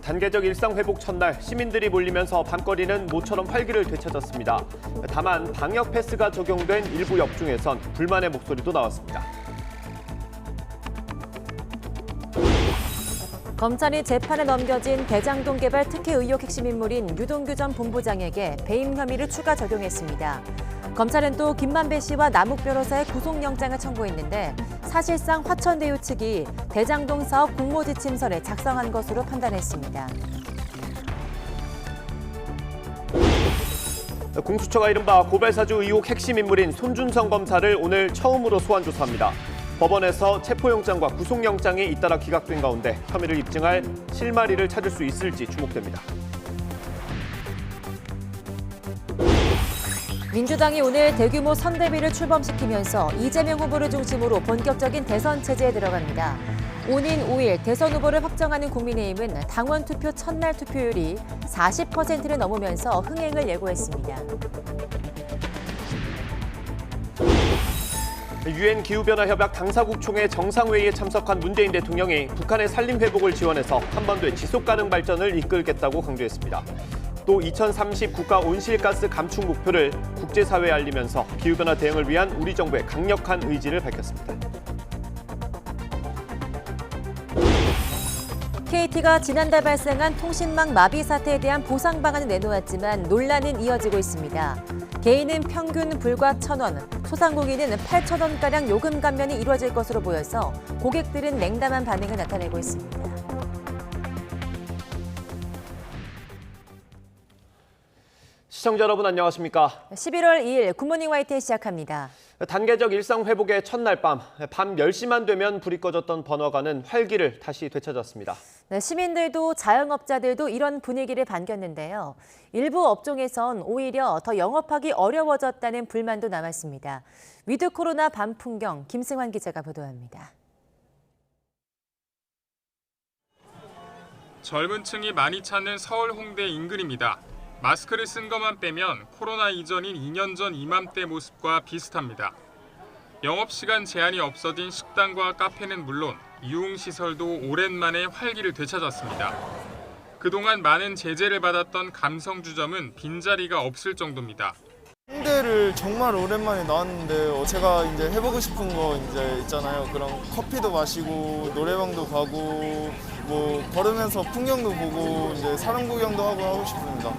단계적 일상 회복 첫날 시민들이 몰리면서 밤거리는 모처럼 활기를 되찾았습니다. 다만 방역 패스가 적용된 일부 역 중에선 불만의 목소리도 나왔습니다. 검찰이 재판에 넘겨진 대장동 개발 특혜 의혹 핵심 인물인 유동규 전 본부장에게 배임 혐의를 추가 적용했습니다. 검찰은 또 김만배 씨와 남욱 변호사의 구속영장을 청구했는데 사실상 화천대유 측이 대장동 사업 공모지침서를 작성한 것으로 판단했습니다. 공수처가 이른바 고발사주 의혹 핵심 인물인 손준성 검사를 오늘 처음으로 소환 조사합니다. 법원에서 체포영장과 구속영장이 잇따라 기각된 가운데 혐의를 입증할 실마리를 찾을 수 있을지 주목됩니다. 민주당이 오늘 대규모 선대위를 출범시키면서 이재명 후보를 중심으로 본격적인 대선 체제에 들어갑니다. 5인 5일 대선 후보를 확정하는 국민의힘은 당원 투표 첫날 투표율이 40%를 넘으면서 흥행을 예고했습니다. 유엔 기후변화협약 당사국 총회 정상회의에 참석한 문재인 대통령이 북한의 산림 회복을 지원해서 한반도의 지속가능 발전을 이끌겠다고 강조했습니다. 또 2030 국가 온실가스 감축 목표를 국제사회에 알리면서 기후변화 대응을 위한 우리 정부의 강력한 의지를 밝혔습니다. KT가 지난달 발생한 통신망 마비 사태에 대한 보상 방안을 내놓았지만 논란은 이어지고 있습니다. 개인은 평균 불과 1,000원, 소상공인은 8,000원가량 요금 감면이 이루어질 것으로 보여서 고객들은 냉담한 반응을 나타내고 있습니다. 시청자 여러분 안녕하십니까? 11월 2일 굿모닝 YTN 시작합니다. 단계적 일상 회복의 첫날 밤 10시만 되면 불이 꺼졌던 번화가는 활기를 다시 되찾았습니다. 네, 시민들도 자영업자들도 이런 분위기를 반겼는데요. 일부 업종에선 오히려 더 영업하기 어려워졌다는 불만도 남았습니다. 위드 코로나 밤 풍경 김승환 기자가 보도합니다. 젊은 층이 많이 찾는 서울 홍대 인근입니다. 마스크를 쓴 것만 빼면 코로나 이전인 2년 전 이맘때 모습과 비슷합니다. 영업시간 제한이 없어진 식당과 카페는 물론 유흥시설도 오랜만에 활기를 되찾았습니다. 그동안 많은 제재를 받았던 감성주점은 빈자리가 없을 정도입니다. 홍대를 정말 오랜만에 나왔는데 제가 이제 해보고 싶은 거 이제 있잖아요. 그런 커피도 마시고 노래방도 가고 뭐 걸으면서 풍경도 보고 이제 사람 구경도 하고 싶습니다.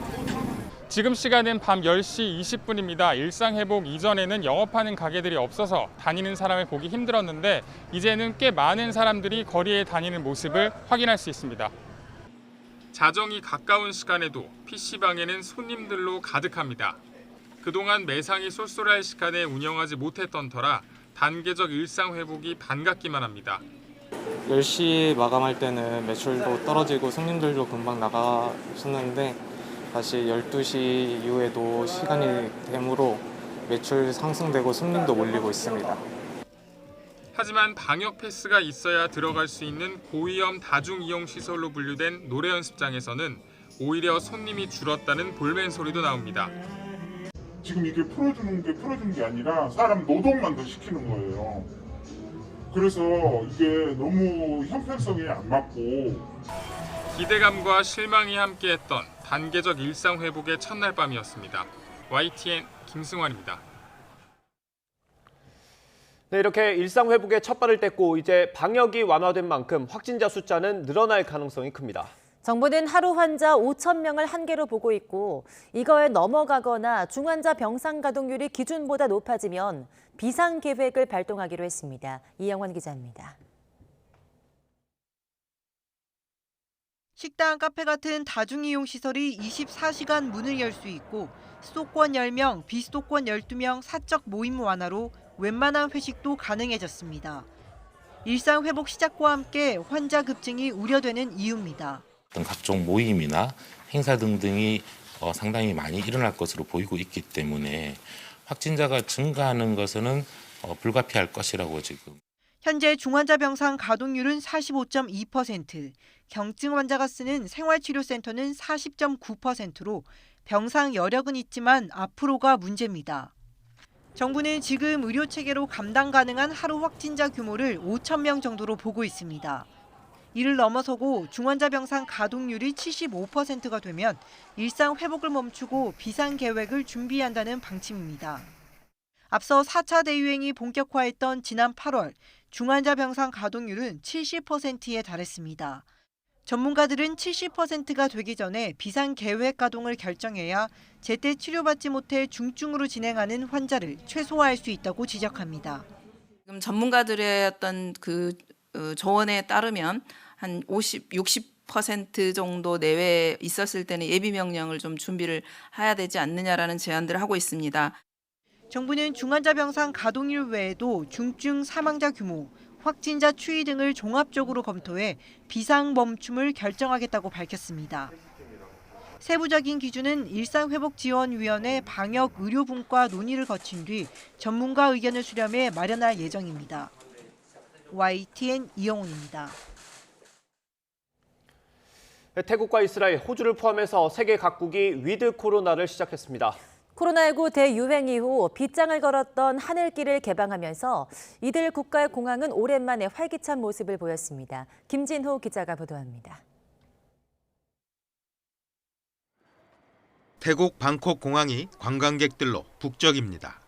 지금 시간은 밤 10시 20분입니다. 일상 회복 이전에는 영업하는 가게들이 없어서 다니는 사람을 보기 힘들었는데 이제는 꽤 많은 사람들이 거리에 다니는 모습을 확인할 수 있습니다. 자정이 가까운 시간에도 PC방에는 손님들로 가득합니다. 그동안 매상이 쏠쏠할 시간에 운영하지 못했던 터라 단계적 일상 회복이 반갑기만 합니다. 10시 마감할 때는 매출도 떨어지고 손님들도 금방 나가셨는데 다시 12시 이후에도 시간이 되므로 매출 상승되고 손님도 몰리고 있습니다. 하지만 방역 패스가 있어야 들어갈 수 있는 고위험 다중이용시설로 분류된 노래 연습장에서는 오히려 손님이 줄었다는 볼멘 소리도 나옵니다. 지금 이게 풀어주는 게 아니라 사람 노동만 더 시키는 거예요. 그래서 이게 너무 형평성이 안 맞고 기대감과 실망이 함께했던 단계적 일상 회복의 첫날 밤이었습니다. YTN 김승환입니다. 네, 이렇게 일상 회복의 첫발을 뗐고 이제 방역이 완화된 만큼 확진자 숫자는 늘어날 가능성이 큽니다. 정부는 하루 환자 5,000명을 한계로 보고 있고 이거에 넘어가거나 중환자 병상 가동률이 기준보다 높아지면 비상계획을 발동하기로 했습니다. 이영환 기자입니다. 식당, 카페 같은 다중이용 시설이 24시간 문을 열 수 있고 수도권 10명, 비수도권 12명 사적 모임 완화로 웬만한 회식도 가능해졌습니다. 일상 회복 시작과 함께 환자 급증이 우려되는 이유입니다. 각종 모임이나 행사 등등이 상당히 많이 일어날 것으로 보이고 있기 때문에 확진자가 증가하는 것은 불가피할 것이라고 지금. 현재 중환자 병상 가동률은 45.2%, 경증 환자가 쓰는 생활치료센터는 40.9%로 병상 여력은 있지만 앞으로가 문제입니다. 정부는 지금 의료체계로 감당 가능한 하루 확진자 규모를 5,000명 정도로 보고 있습니다. 이를 넘어서고 중환자병상 가동률이 75%가 되면 일상 회복을 멈추고 비상 계획을 준비한다는 방침입니다. 앞서 4차 대유행이 본격화했던 지난 8월 중환자병상 가동률은 70%에 달했습니다. 전문가들은 70%가 되기 전에 비상 계획 가동을 결정해야 제때 치료받지 못해 중증으로 진행하는 환자를 최소화할 수 있다고 지적합니다. 지금 전문가들의 어떤 그 조언에 따르면 한 60% 정도 내외에 있었을 때는 예비 명령을 좀 준비를 해야 되지 않느냐라는 제안들을 하고 있습니다. 정부는 중환자병상 가동률 외에도 중증 사망자 규모, 확진자 추이 등을 종합적으로 검토해 비상멈춤을 결정하겠다고 밝혔습니다. 세부적인 기준은 일상회복지원위원회 방역의료분과 논의를 거친 뒤 전문가 의견을 수렴해 마련할 예정입니다. YTN 이영훈입니다. 태국과 이스라엘, 호주를 포함해서 세계 각국이 위드 코로나를 시작했습니다. 코로나19 대유행 이후 빗장을 걸었던 하늘길을 개방하면서 이들 국가의 공항은 오랜만에 활기찬 모습을 보였습니다. 김진호 기자가 보도합니다. 태국 방콕 공항이 관광객들로 북적입니다.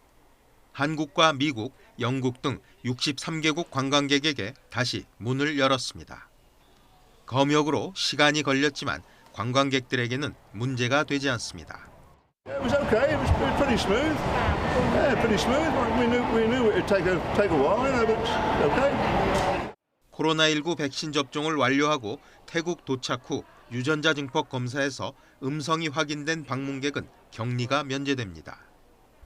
한국과 미국, 영국 등 63개국 관광객에게 다시 문을 열었습니다. 검역으로 시간이 걸렸지만 관광객들에게는 문제가 되지 않습니다. It was okay. It was pretty smooth. Yeah, pretty smooth. We knew it would take a while, but okay. 코로나19 백신 접종을 완료하고 태국 도착 후 유전자 증폭 검사에서 음성이 확인된 방문객은 격리가 면제됩니다.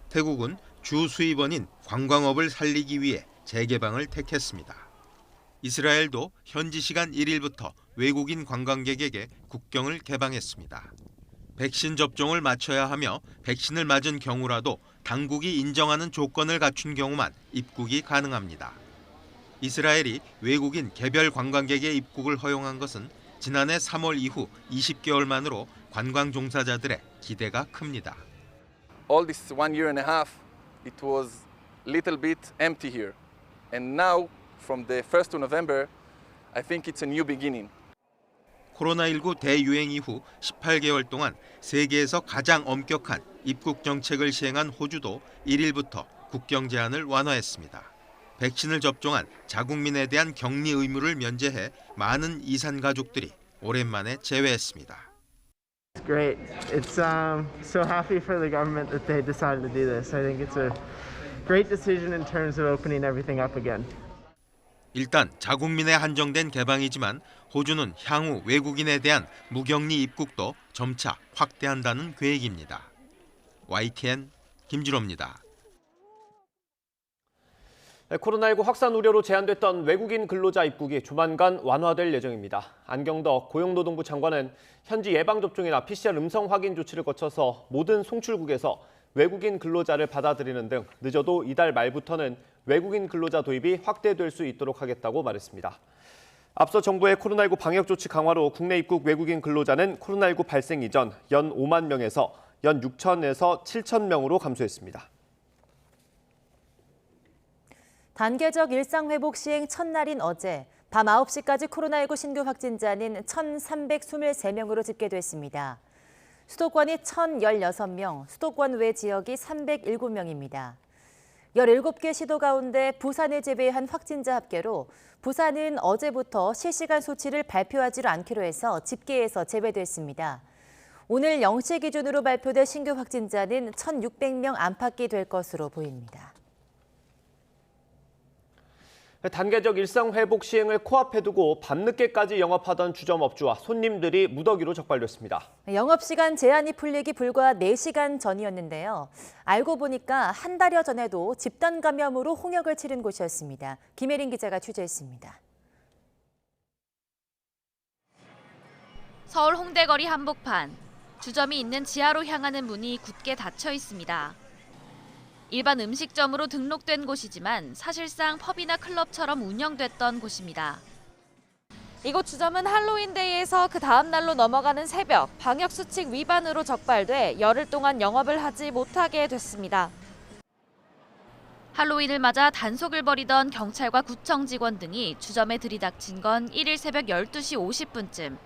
태국은 주 수입원인 관광업을 살리기 위해 재개방을 택했습니다. 이스라엘도 현지 시간 1일부터 외국인 관광객에게 국경을 개방했습니다. 백신 접종을 마쳐야 하며 백신을 맞은 경우라도 당국이 인정하는 조건을 갖춘 경우만 입국이 가능합니다. 이스라엘이 외국인 개별 관광객의 입국을 허용한 것은 지난해 3월 이후 20개월 만으로 관광 종사자들의 기대가 큽니다. All this 1 year and a half, it was little bit empty here. And now, from the 1st of November, I think it's a new beginning. 코로나19 대유행 이후 18개월 동안 세계에서 가장 엄격한 입국 정책을 시행한 호주도 1일부터 국경 제한을 완화했습니다. 백신을 접종한 자국민에 대한 격리 의무를 면제해 많은 이산 가족들이 오랜만에 재회했습니다. It's great. It's so happy for the government that they decided to do this. I think it's a great decision in terms of opening everything up again. 일단 자국민에 한정된 개방이지만 호주는 향후 외국인에 대한 무격리 입국도 점차 확대한다는 계획입니다. YTN 김준호입니다. 코로나19 확산 우려로 제한됐던 외국인 근로자 입국이 조만간 완화될 예정입니다. 안경덕 고용노동부 장관은 현지 예방접종이나 PCR 음성 확인 조치를 거쳐서 모든 송출국에서 외국인 근로자를 받아들이는 등 늦어도 이달 말부터는 외국인 근로자 도입이 확대될 수 있도록 하겠다고 말했습니다. 앞서 정부의 코로나19 방역 조치 강화로 국내 입국 외국인 근로자는 코로나19 발생 이전 연 5만 명에서 연 6천에서 7천 명으로 감소했습니다. 단계적 일상회복 시행 첫날인 어제 밤 9시까지 코로나19 신규 확진자는 1,323명으로 집계됐습니다. 수도권이 1,016명, 수도권 외 지역이 307명입니다. 17개 시도 가운데 부산을 제외한 확진자 합계로 부산은 어제부터 실시간 수치를 발표하지 않기로 해서 집계에서 제외됐습니다. 오늘 0시 기준으로 발표될 신규 확진자는 1,600명 안팎이 될 것으로 보입니다. 단계적 일상 회복 시행을 코앞에 두고 밤늦게까지 영업하던 주점업주와 손님들이 무더기로 적발됐습니다. 영업시간 제한이 풀리기 불과 4시간 전이었는데요. 알고 보니까 한 달여 전에도 집단 감염으로 홍역을 치른 곳이었습니다. 김혜린 기자가 취재했습니다. 서울 홍대거리 한복판. 주점이 있는 지하로 향하는 문이 굳게 닫혀 있습니다. 일반 음식점으로 등록된 곳이지만 사실상 펍이나 클럽처럼 운영됐던 곳입니다. 이곳 주점은 할로윈데이에서 그 다음 날로 넘어가는 새벽 방역수칙 위반으로 적발돼 열흘 동안 영업을 하지 못하게 됐습니다. 할로윈을 맞아 단속을 벌이던 경찰과 구청 직원 등이 주점에 들이닥친 건 1일 새벽 12시 50분쯤.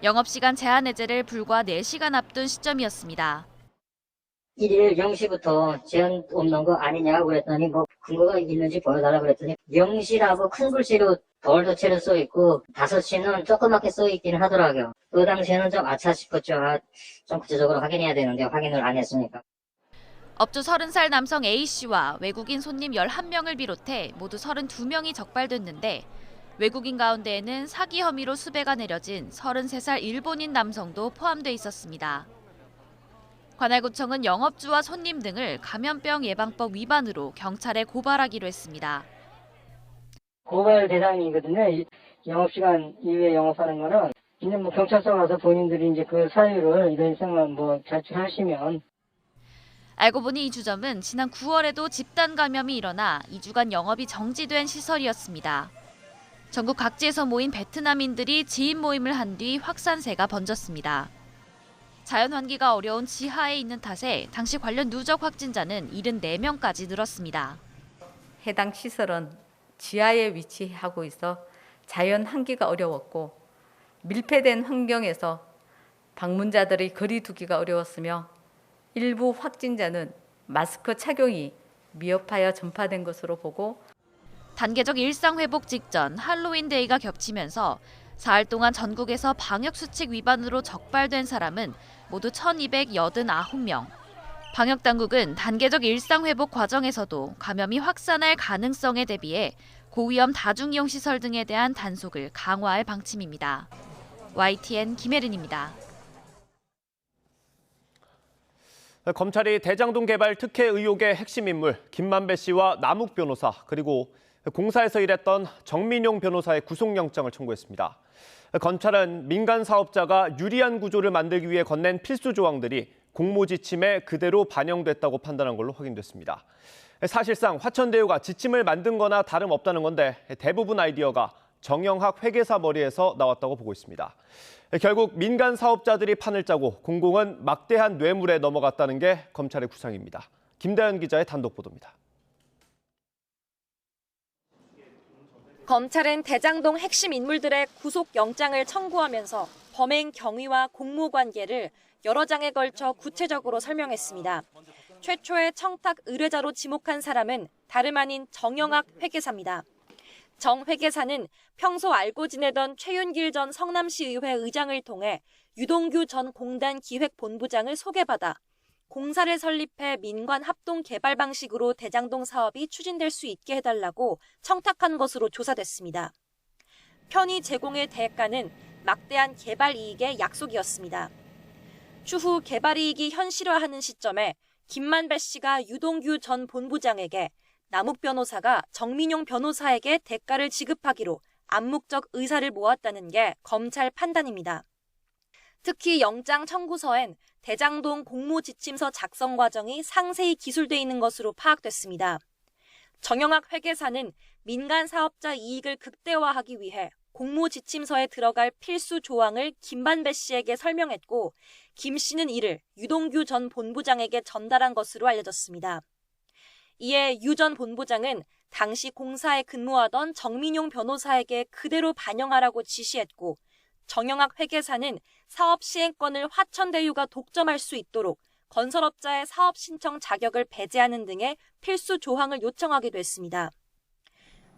영업시간 제한 해제를 불과 4시간 앞둔 시점이었습니다. 1일 0시부터 제한 없는 거 아니냐고 그랬더니 뭐 근거가 있는지 보여달라고 그랬더니 0시라고 큰 글씨로 돌도체로 써있고 5시는 조그맣게 써있기는 하더라고요. 그 당시에는 좀 아차 싶었죠. 좀 구체적으로 확인해야 되는데 확인을 안 했으니까. 업주 30살 남성 A씨와 외국인 손님 11명을 비롯해 모두 32명이 적발됐는데 외국인 가운데에는 사기 혐의로 수배가 내려진 33살 일본인 남성도 포함돼 있었습니다. 관할구청은 영업주와 손님 등을 감염병 예방법 위반으로 경찰에 고발하기로 했습니다. 고발 대상이거든요. 영업시간 이후에 영업하는 거는 이제 뭐 경찰서 가서 본인들이 이제 그 사유를 이런 생각 뭐 자출하시면. 알고 보니 이 주점은 지난 9월에도 집단 감염이 일어나 2주간 영업이 정지된 시설이었습니다. 전국 각지에서 모인 베트남인들이 지인 모임을 한 뒤 확산세가 번졌습니다. 자연 환기가 어려운 지하에 있는 탓에 당시 관련 누적 확진자는 74명까지 늘었습니다. 해당 시설은 지하에 위치하고 있어 자연 환기가 어려웠고 밀폐된 환경에서 방문자들의 거리 두기가 어려웠으며 일부 확진자는 마스크 착용이 미흡하여 전파된 것으로 보고 단계적 일상 회복 직전 할로윈 데이가 겹치면서 사흘 동안 전국에서 방역수칙 위반으로 적발된 사람은 모두 1,289명. 방역당국은 단계적 일상 회복 과정에서도 감염이 확산할 가능성에 대비해 고위험 다중이용시설 등에 대한 단속을 강화할 방침입니다. YTN 김혜린입니다. 검찰이 대장동 개발 특혜 의혹의 핵심 인물 김만배 씨와 남욱 변호사 그리고 공사에서 일했던 정민용 변호사의 구속영장을 청구했습니다. 검찰은 민간 사업자가 유리한 구조를 만들기 위해 건넨 필수 조항들이 공모지침에 그대로 반영됐다고 판단한 걸로 확인됐습니다. 사실상 화천대유가 지침을 만든 거나 다름없다는 건데 대부분 아이디어가 정영학 회계사 머리에서 나왔다고 보고 있습니다. 결국 민간 사업자들이 판을 짜고 공공은 막대한 뇌물에 넘어갔다는 게 검찰의 구상입니다. 김다연 기자의 단독 보도입니다. 검찰은 대장동 핵심 인물들의 구속영장을 청구하면서 범행 경위와 공모 관계를 여러 장에 걸쳐 구체적으로 설명했습니다. 최초의 청탁 의뢰자로 지목한 사람은 다름 아닌 정영학 회계사입니다. 정 회계사는 평소 알고 지내던 최윤길 전 성남시의회 의장을 통해 유동규 전 공단 기획본부장을 소개받아 공사를 설립해 민관 합동 개발 방식으로 대장동 사업이 추진될 수 있게 해달라고 청탁한 것으로 조사됐습니다. 편의 제공의 대가는 막대한 개발 이익의 약속이었습니다. 추후 개발 이익이 현실화하는 시점에 김만배 씨가 유동규 전 본부장에게 남욱 변호사가 정민용 변호사에게 대가를 지급하기로 암묵적 의사를 모았다는 게 검찰 판단입니다. 특히 영장 청구서엔 대장동 공모지침서 작성 과정이 상세히 기술돼 있는 것으로 파악됐습니다. 정영학 회계사는 민간 사업자 이익을 극대화하기 위해 공모지침서에 들어갈 필수 조항을 김만배 씨에게 설명했고 김 씨는 이를 유동규 전 본부장에게 전달한 것으로 알려졌습니다. 이에 유 전 본부장은 당시 공사에 근무하던 정민용 변호사에게 그대로 반영하라고 지시했고 정영학 회계사는 사업 시행권을 화천대유가 독점할 수 있도록 건설업자의 사업 신청 자격을 배제하는 등의 필수 조항을 요청하기도 했습니다.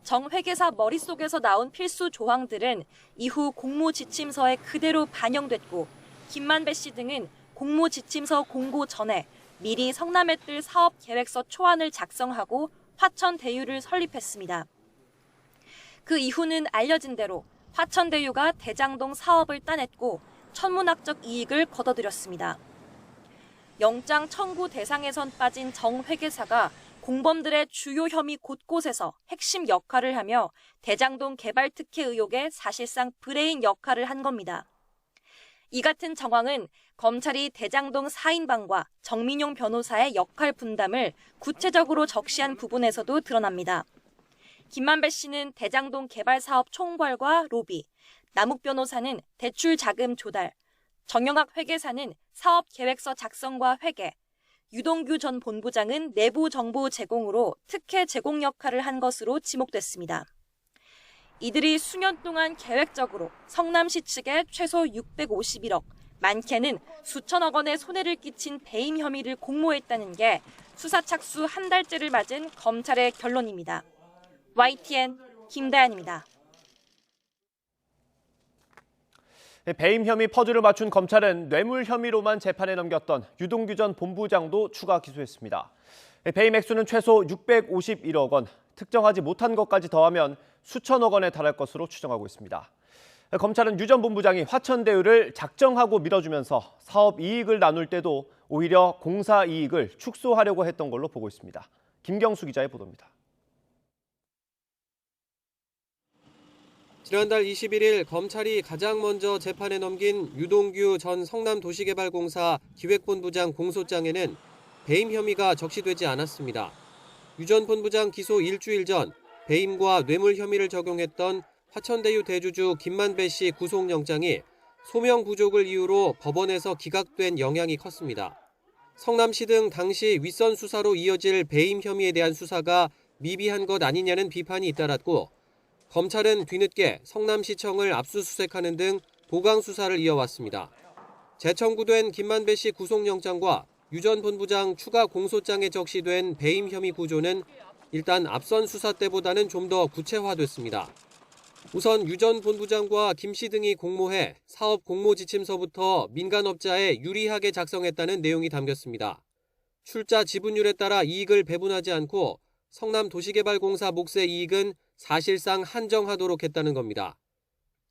정 회계사 머릿속에서 나온 필수 조항들은 이후 공모지침서에 그대로 반영됐고 김만배 씨 등은 공모지침서 공고 전에 미리 성남에 뜰 사업계획서 초안을 작성하고 화천대유를 설립했습니다. 그 이후는 알려진 대로 화천대유가 대장동 사업을 따냈고 천문학적 이익을 거둬들였습니다. 영장 청구 대상에선 빠진 정 회계사가 공범들의 주요 혐의 곳곳에서 핵심 역할을 하며 대장동 개발 특혜 의혹에 사실상 브레인 역할을 한 겁니다. 이 같은 정황은 검찰이 대장동 4인방과 정민용 변호사의 역할 분담을 구체적으로 적시한 부분에서도 드러납니다. 김만배 씨는 대장동 개발 사업 총괄과 로비, 남욱 변호사는 대출 자금 조달, 정영학 회계사는 사업 계획서 작성과 회계, 유동규 전 본부장은 내부 정보 제공으로 특혜 제공 역할을 한 것으로 지목됐습니다. 이들이 수년 동안 계획적으로 성남시 측에 최소 651억, 많게는 수천억 원의 손해를 끼친 배임 혐의를 공모했다는 게 수사 착수 한 달째를 맞은 검찰의 결론입니다. YTN 김다연입니다. 배임 혐의 퍼즐을 맞춘 검찰은 뇌물 혐의로만 재판에 넘겼던 유동규 전 본부장도 추가 기소했습니다. 배임 액수는 최소 651억 원, 특정하지 못한 것까지 더하면 수천억 원에 달할 것으로 추정하고 있습니다. 검찰은 유 전 본부장이 화천대유를 작정하고 밀어주면서 사업 이익을 나눌 때도 오히려 공사 이익을 축소하려고 했던 걸로 보고 있습니다. 김경수 기자의 보도입니다. 지난달 21일 검찰이 가장 먼저 재판에 넘긴 유동규 전 성남도시개발공사 기획본부장 공소장에는 배임 혐의가 적시되지 않았습니다. 유 전 본부장 기소 일주일 전 배임과 뇌물 혐의를 적용했던 화천대유 대주주 김만배 씨 구속영장이 소명 부족을 이유로 법원에서 기각된 영향이 컸습니다. 성남시 등 당시 윗선 수사로 이어질 배임 혐의에 대한 수사가 미비한 것 아니냐는 비판이 잇따랐고 검찰은 뒤늦게 성남시청을 압수수색하는 등 보강 수사를 이어왔습니다. 재청구된 김만배 씨 구속영장과 유 전 본부장 추가 공소장에 적시된 배임 혐의 구조는 일단 앞선 수사 때보다는 좀 더 구체화됐습니다. 우선 유 전 본부장과 김 씨 등이 공모해 사업 공모 지침서부터 민간업자에 유리하게 작성했다는 내용이 담겼습니다. 출자 지분율에 따라 이익을 배분하지 않고 성남도시개발공사 몫의 이익은 사실상 한정하도록 했다는 겁니다.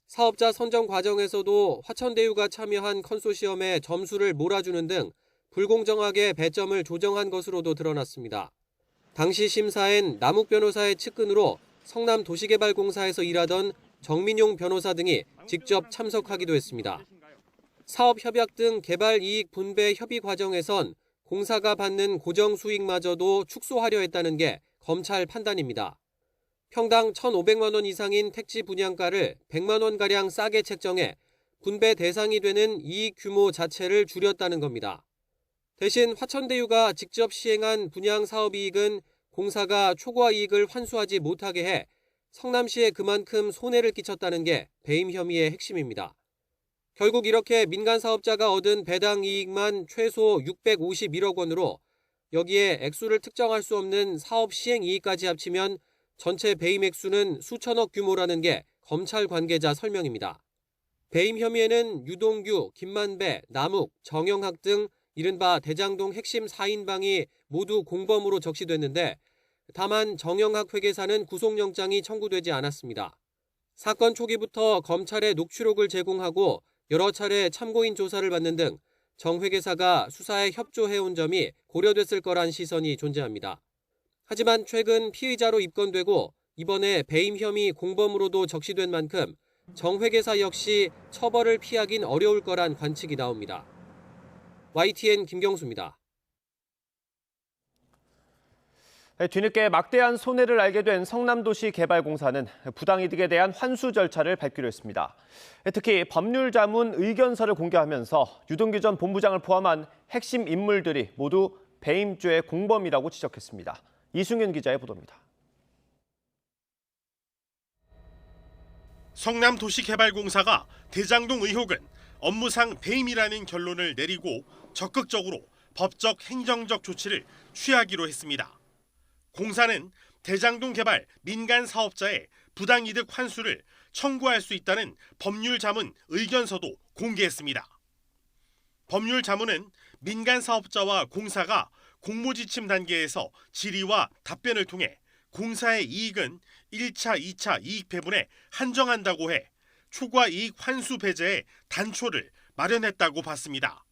사업자 선정 과정에서도 화천대유가 참여한 컨소시엄에 점수를 몰아주는 등 불공정하게 배점을 조정한 것으로도 드러났습니다. 당시 심사엔 남욱 변호사의 측근으로 성남도시개발공사에서 일하던 정민용 변호사 등이 직접 참석하기도 했습니다. 사업협약 등 개발이익 분배 협의 과정에선 공사가 받는 고정수익마저도 축소하려 했다는 게 검찰 판단입니다. 평당 1,500만 원 이상인 택지 분양가를 100만 원가량 싸게 책정해 분배 대상이 되는 이익 규모 자체를 줄였다는 겁니다. 대신 화천대유가 직접 시행한 분양 사업 이익은 공사가 초과 이익을 환수하지 못하게 해 성남시에 그만큼 손해를 끼쳤다는 게 배임 혐의의 핵심입니다. 결국 이렇게 민간 사업자가 얻은 배당 이익만 최소 651억 원으로 여기에 액수를 특정할 수 없는 사업 시행 이익까지 합치면 전체 배임 액수는 수천억 규모라는 게 검찰 관계자 설명입니다. 배임 혐의에는 유동규, 김만배, 남욱, 정영학 등 이른바 대장동 핵심 4인방이 모두 공범으로 적시됐는데 다만 정영학 회계사는 구속영장이 청구되지 않았습니다. 사건 초기부터 검찰에 녹취록을 제공하고 여러 차례 참고인 조사를 받는 등 정 회계사가 수사에 협조해온 점이 고려됐을 거란 시선이 존재합니다. 하지만 최근 피의자로 입건되고 이번에 배임 혐의 공범으로도 적시된 만큼 정 회계사 역시 처벌을 피하긴 어려울 거란 관측이 나옵니다. YTN 김경수입니다. 뒤늦게 막대한 손해를 알게 된 성남도시개발공사는 부당이득에 대한 환수 절차를 밟기로 했습니다. 특히 법률자문 의견서를 공개하면서 유동규 전 본부장을 포함한 핵심 인물들이 모두 배임죄의 공범이라고 지적했습니다. 이승윤 기자의 보도입니다. 성남도시개발공사가 대장동 의혹은 업무상 배임이라는 결론을 내리고 적극적으로 법적 행정적 조치를 취하기로 했습니다. 공사는 대장동 개발 민간 사업자의 부당이득 환수를 청구할 수 있다는 법률자문 의견서도 공개했습니다. 법률자문은 민간 사업자와 공사가 공모지침 단계에서 질의와 답변을 통해 공사의 이익은 1차, 2차 이익 배분에 한정한다고 해 초과 이익 환수 배제의 단초를 마련했다고 봤습니다.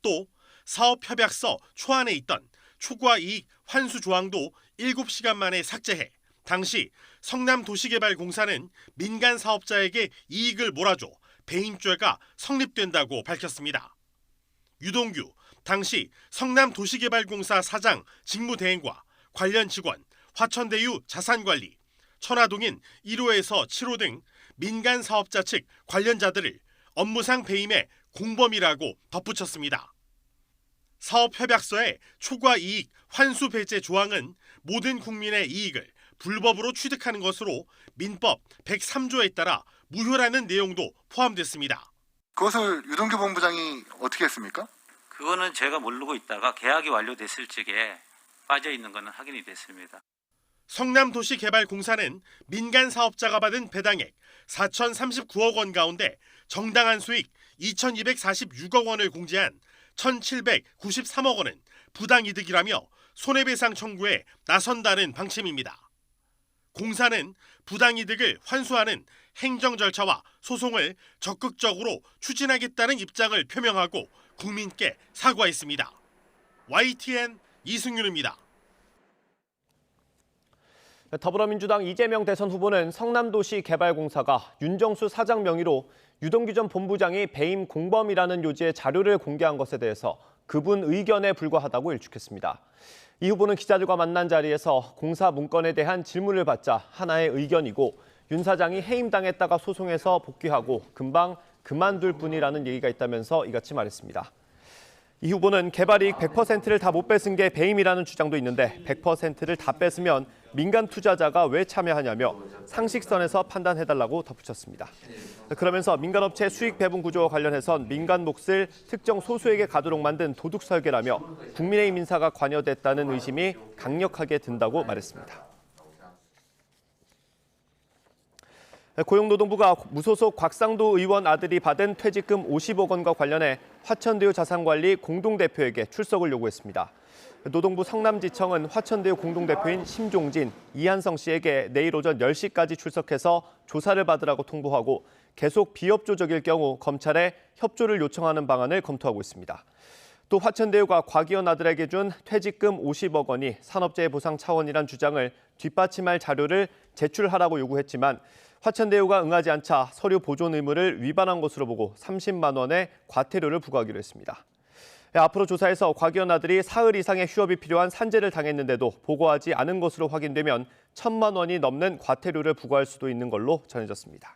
또 사업협약서 초안에 있던 초과 이익 환수 조항도 7시간 만에 삭제해 당시 성남도시개발공사는 민간 사업자에게 이익을 몰아줘 배임죄가 성립된다고 밝혔습니다. 유동규 당시 성남도시개발공사 사장 직무대행과 관련 직원, 화천대유 자산관리, 천화동인 1호에서 7호 등 민간 사업자 측 관련자들을 업무상 배임의 공범이라고 덧붙였습니다. 사업협약서의 초과 이익 환수 배제 조항은 모든 국민의 이익을 불법으로 취득하는 것으로 민법 103조에 따라 무효라는 내용도 포함됐습니다. 그것을 유동규 본부장이 어떻게 했습니까? 그거는 제가 모르고 있다가 계약이 완료됐을 적에 빠져 있는 것은 확인이 됐습니다. 성남도시개발공사는 민간 사업자가 받은 배당액 4,039억 원 가운데 정당한 수익 2,246억 원을 공제한 1,793억 원은 부당이득이라며 손해배상 청구에 나선다는 방침입니다. 공사는 부당이득을 환수하는 행정 절차와 소송을 적극적으로 추진하겠다는 입장을 표명하고 국민께 사과했습니다. YTN 이승윤입니다. 더불어민주당 이재명 대선 후보는 성남도시개발공사가 윤정수 사장 명의로 유동규 전 본부장이 배임 공범이라는 요지의 자료를 공개한 것에 대해서 그분 의견에 불과하다고 일축했습니다. 이 후보는 기자들과 만난 자리에서 공사 문건에 대한 질문을 받자 하나의 의견이고 윤 사장이 해임당했다가 소송해서 복귀하고 금방 그만둘 뿐이라는 얘기가 있다면서 이같이 말했습니다. 이 후보는 개발이익 100%를 다 못 뺏은 게 배임이라는 주장도 있는데 100%를 다 뺏으면 민간 투자자가 왜 참여하냐며 상식선에서 판단해달라고 덧붙였습니다. 그러면서 민간업체 수익 배분 구조와 관련해선 민간 몫을 특정 소수에게 가도록 만든 도둑 설계라며 국민의힘 인사가 관여됐다는 의심이 강력하게 든다고 말했습니다. 고용노동부가 무소속 곽상도 의원 아들이 받은 퇴직금 50억 원과 관련해 화천대유 자산관리 공동대표에게 출석을 요구했습니다. 노동부 성남지청은 화천대유 공동대표인 심종진, 이한성 씨에게 내일 오전 10시까지 출석해서 조사를 받으라고 통보하고 계속 비협조적일 경우 검찰에 협조를 요청하는 방안을 검토하고 있습니다. 또 화천대유가 곽 의원 아들에게 준 퇴직금 50억 원이 산업재해 보상 차원이란 주장을 뒷받침할 자료를 제출하라고 요구했지만 화천대유가 응하지 않자 서류 보존 의무를 위반한 것으로 보고 30만 원의 과태료를 부과하기로 했습니다. 앞으로 조사에서 곽 의원 아들이 사흘 이상의 휴업이 필요한 산재를 당했는데도 보고하지 않은 것으로 확인되면 1,000만 원이 넘는 과태료를 부과할 수도 있는 걸로 전해졌습니다.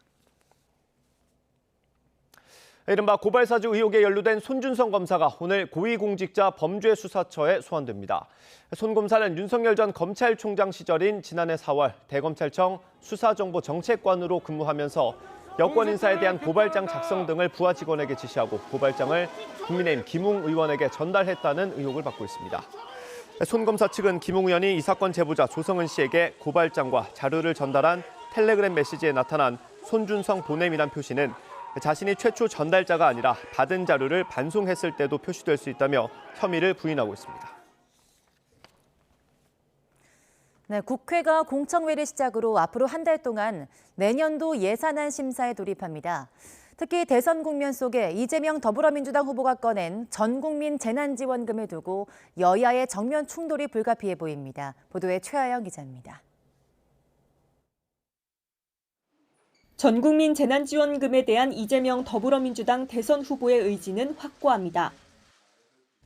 이른바 고발사주 의혹에 연루된 손준성 검사가 오늘 고위공직자 범죄수사처에 소환됩니다. 손 검사는 윤석열 전 검찰총장 시절인 지난해 4월 대검찰청 수사정보정책관으로 근무하면서 여권 인사에 대한 고발장 작성 등을 부하 직원에게 지시하고 고발장을 국민의힘 김웅 의원에게 전달했다는 의혹을 받고 있습니다. 손 검사 측은 김웅 의원이 이 사건 제보자 조성은 씨에게 고발장과 자료를 전달한 텔레그램 메시지에 나타난 손준성 보냄이란 표시는 자신이 최초 전달자가 아니라 받은 자료를 반송했을 때도 표시될 수 있다며 혐의를 부인하고 있습니다. 네, 국회가 공청회를 시작으로 앞으로 한 달 동안 내년도 예산안 심사에 돌입합니다. 특히 대선 국면 속에 이재명 더불어민주당 후보가 꺼낸 전국민 재난지원금을 두고 여야의 정면 충돌이 불가피해 보입니다. 보도에 최하영 기자입니다. 전국민 재난지원금에 대한 이재명 더불어민주당 대선 후보의 의지는 확고합니다.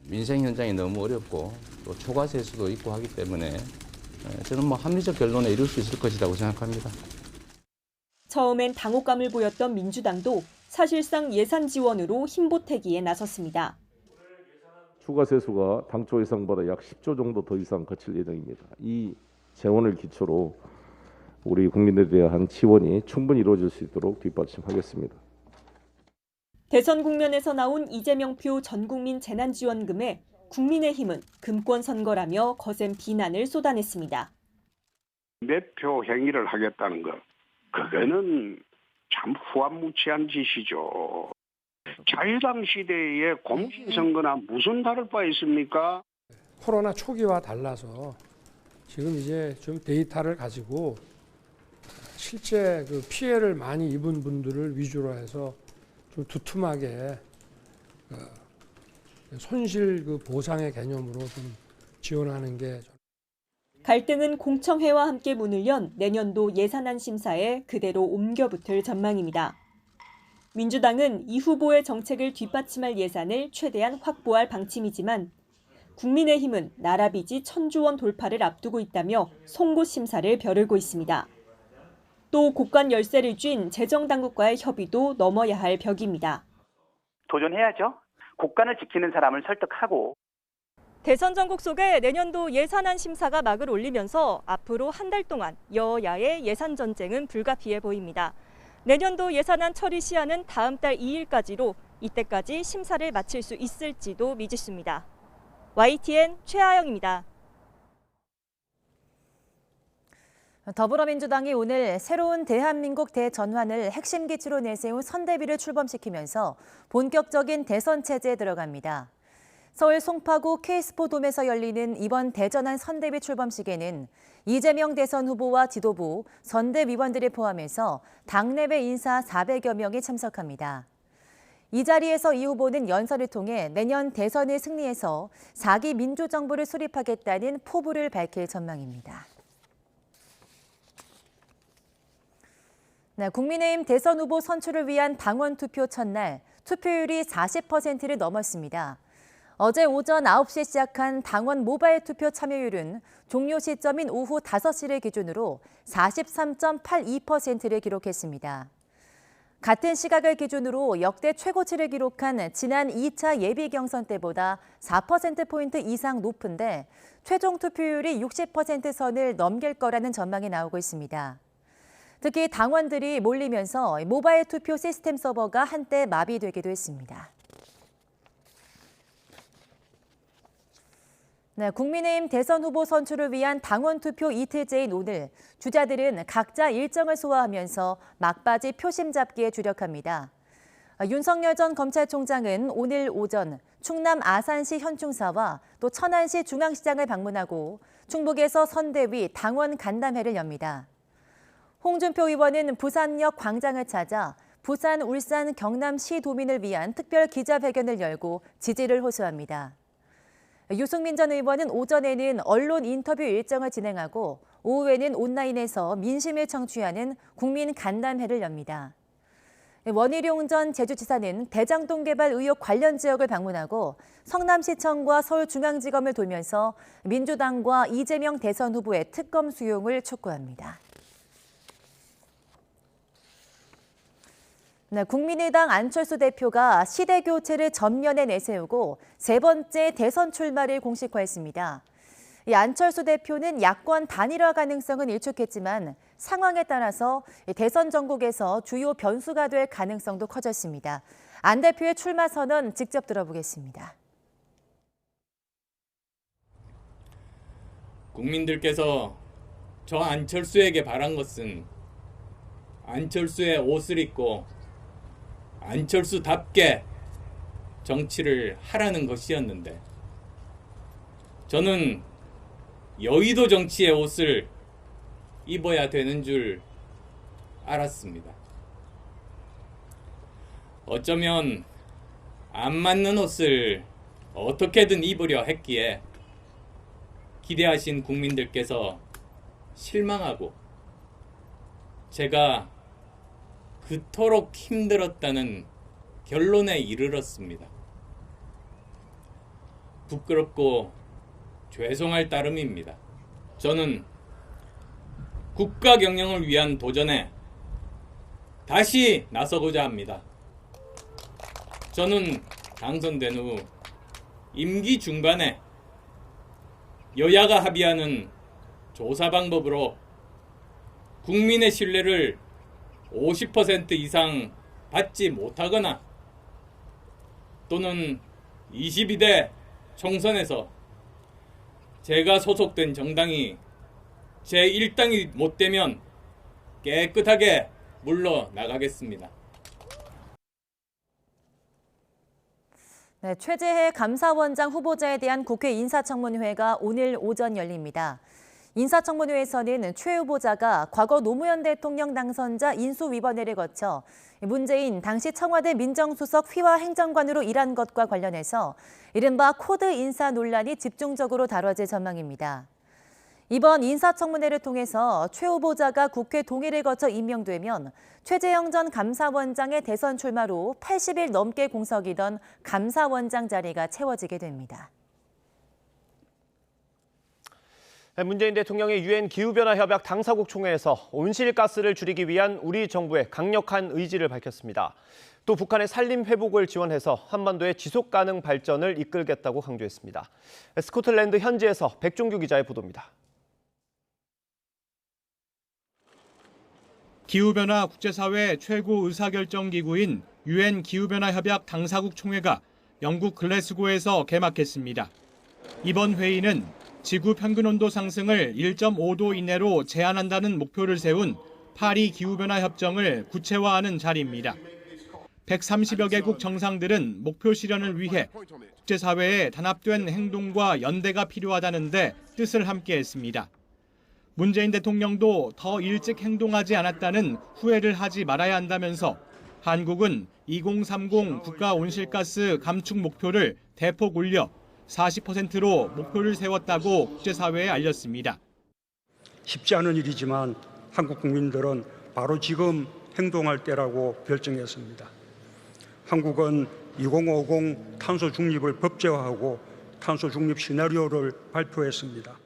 민생 현장이 너무 어렵고 또 초과 세수도 있고 하기 때문에 저는 합리적 결론에 이룰 수 있을 것이라고 생각합니다. 처음엔 당혹감을 보였던 민주당도 사실상 예산 지원으로 힘보태기에 나섰습니다. 추가 세수가 당초 예상보다 약 10조 정도 더 이상 거칠 예정입니다. 이 재원을 기초로 우리 국민들에 대한 지원이 충분히 이루어질 수 있도록 뒷받침하겠습니다. 대선 국면에서 나온 이재명표 전국민 재난지원금에 국민의힘은 금권 선거라며 거센 비난을 쏟아냈습니다. 매표 행위를 하겠다는 것, 그거는 참 후한무치한 짓이죠. 자유당 시대의 공신선거나 무슨 다를 바 있습니까? 코로나 초기와 달라서 지금 이제 좀 데이터를 가지고 실제 그 피해를 많이 입은 분들을 위주로 해서 좀 두툼하게 손실 그 보상의 개념으로 좀 지원하는 게. 갈등은 공청회와 함께 문을 연 내년도 예산안 심사에 그대로 옮겨붙을 전망입니다. 민주당은 이 후보의 정책을 뒷받침할 예산을 최대한 확보할 방침이지만 국민의힘은 나라 빚이 1,000조 원 돌파를 앞두고 있다며 송곳 심사를 벼르고 있습니다. 또 곳간 열쇠를 쥔 재정당국과의 협의도 넘어야 할 벽입니다. 도전해야죠. 국간을 지키는 사람을 설득하고 대선 전국 속에 내년도 예산안 심사가 막을 올리면서 앞으로 한 달 동안 여야의 예산 전쟁은 불가피해 보입니다. 내년도 예산안 처리 시한은 다음 달 2일까지로 이때까지 심사를 마칠 수 있을지도 미지수입니다. YTN 최하영입니다. 더불어민주당이 오늘 새로운 대한민국 대전환을 핵심 기치로 내세운 선대위를 출범시키면서 본격적인 대선 체제에 들어갑니다. 서울 송파구 K스포돔에서 열리는 이번 대전환 선대위 출범식에는 이재명 대선 후보와 지도부, 선대위원들을 포함해서 당내외 인사 400여 명이 참석합니다. 이 자리에서 이 후보는 연설을 통해 내년 대선을 승리해서 4기 민주정부를 수립하겠다는 포부를 밝힐 전망입니다. 국민의힘 대선 후보 선출을 위한 당원 투표 첫날, 투표율이 40%를 넘었습니다. 어제 오전 9시에 시작한 당원 모바일 투표 참여율은 종료 시점인 오후 5시를 기준으로 43.82%를 기록했습니다. 같은 시각을 기준으로 역대 최고치를 기록한 지난 2차 예비 경선 때보다 4%포인트 이상 높은데 최종 투표율이 60% 선을 넘길 거라는 전망이 나오고 있습니다. 특히 당원들이 몰리면서 모바일 투표 시스템 서버가 한때 마비되기도 했습니다. 국민의힘 대선 후보 선출을 위한 당원 투표 이틀째인 오늘, 주자들은 각자 일정을 소화하면서 막바지 표심 잡기에 주력합니다. 윤석열 전 검찰총장은 오늘 오전 충남 아산시 현충사와 또 천안시 중앙시장을 방문하고 충북에서 선대위 당원 간담회를 엽니다. 홍준표 의원은 부산역 광장을 찾아 부산, 울산, 경남시 도민을 위한 특별 기자회견을 열고 지지를 호소합니다. 유승민 전 의원은 오전에는 언론 인터뷰 일정을 진행하고 오후에는 온라인에서 민심을 청취하는 국민 간담회를 엽니다. 원희룡 전 제주지사는 대장동 개발 의혹 관련 지역을 방문하고 성남시청과 서울중앙지검을 돌면서 민주당과 이재명 대선 후보의 특검 수용을 촉구합니다. 국민의당 안철수 대표가 시대 교체를 전면에 내세우고 세 번째 대선 출마를 공식화했습니다. 이 안철수 대표는 야권 단일화 가능성은 일축했지만 상황에 따라서 대선 전국에서 주요 변수가 될 가능성도 커졌습니다. 안 대표의 출마 선언 직접 들어보겠습니다. 국민들께서 저 안철수에게 바란 것은 안철수의 옷을 입고 안철수답게 정치를 하라는 것이었는데 저는 여의도 정치의 옷을 입어야 되는 줄 알았습니다. 어쩌면 안 맞는 옷을 어떻게든 입으려 했기에 기대하신 국민들께서 실망하고 제가 그토록 힘들었다는 결론에 이르렀습니다. 부끄럽고 죄송할 따름입니다. 저는 국가 경영을 위한 도전에 다시 나서고자 합니다. 저는 당선된 후 임기 중간에 여야가 합의하는 조사 방법으로 국민의 신뢰를 50% 이상 받지 못하거나 또는 22대 총선에서 제가 소속된 정당이 제1당이 못 되면 깨끗하게 물러나가겠습니다. 최재해 감사원장 후보자에 대한 국회 인사청문회가 오늘 오전 열립니다. 인사청문회에서는 최 후보자가 과거 노무현 대통령 당선자 인수위원회를 거쳐 문재인 당시 청와대 민정수석 휘하 행정관으로 일한 것과 관련해서 이른바 코드 인사 논란이 집중적으로 다뤄질 전망입니다. 이번 인사청문회를 통해서 최 후보자가 국회 동의를 거쳐 임명되면 최재형 전 감사원장의 대선 출마로 80일 넘게 공석이던 감사원장 자리가 채워지게 됩니다. 문재인 대통령의 유엔 기후변화 협약 당사국 총회에서 온실가스를 줄이기 위한 우리 정부의 강력한 의지를 밝혔습니다. 또 북한의 산림 회복을 지원해서 한반도의 지속 가능 발전을 이끌겠다고 강조했습니다. 스코틀랜드 현지에서 백종규 기자의 보도입니다. 기후변화 국제사회 최고 의사결정기구인 UN 기후변화협약 당사국 총회가 영국 글래스고에서 개막했습니다. 이번 회의는 지구 평균온도 상승을 1.5도 이내로 제한한다는 목표를 세운 파리 기후변화협정을 구체화하는 자리입니다. 130여 개국 정상들은 목표 실현을 위해 국제사회의 단합된 행동과 연대가 필요하다는데 뜻을 함께했습니다. 문재인 대통령도 더 일찍 행동하지 않았다는 후회를 하지 말아야 한다면서 한국은 2030 국가 온실가스 감축 목표를 대폭 올려 40%로 목표를 세웠다고 국제사회에 알렸습니다. 쉽지 않은 일이지만 한국 국민들은 바로 지금 행동할 때라고 결정했습니다. 한국은 2050 탄소 중립을 법제화하고 탄소 중립 시나리오를 발표했습니다.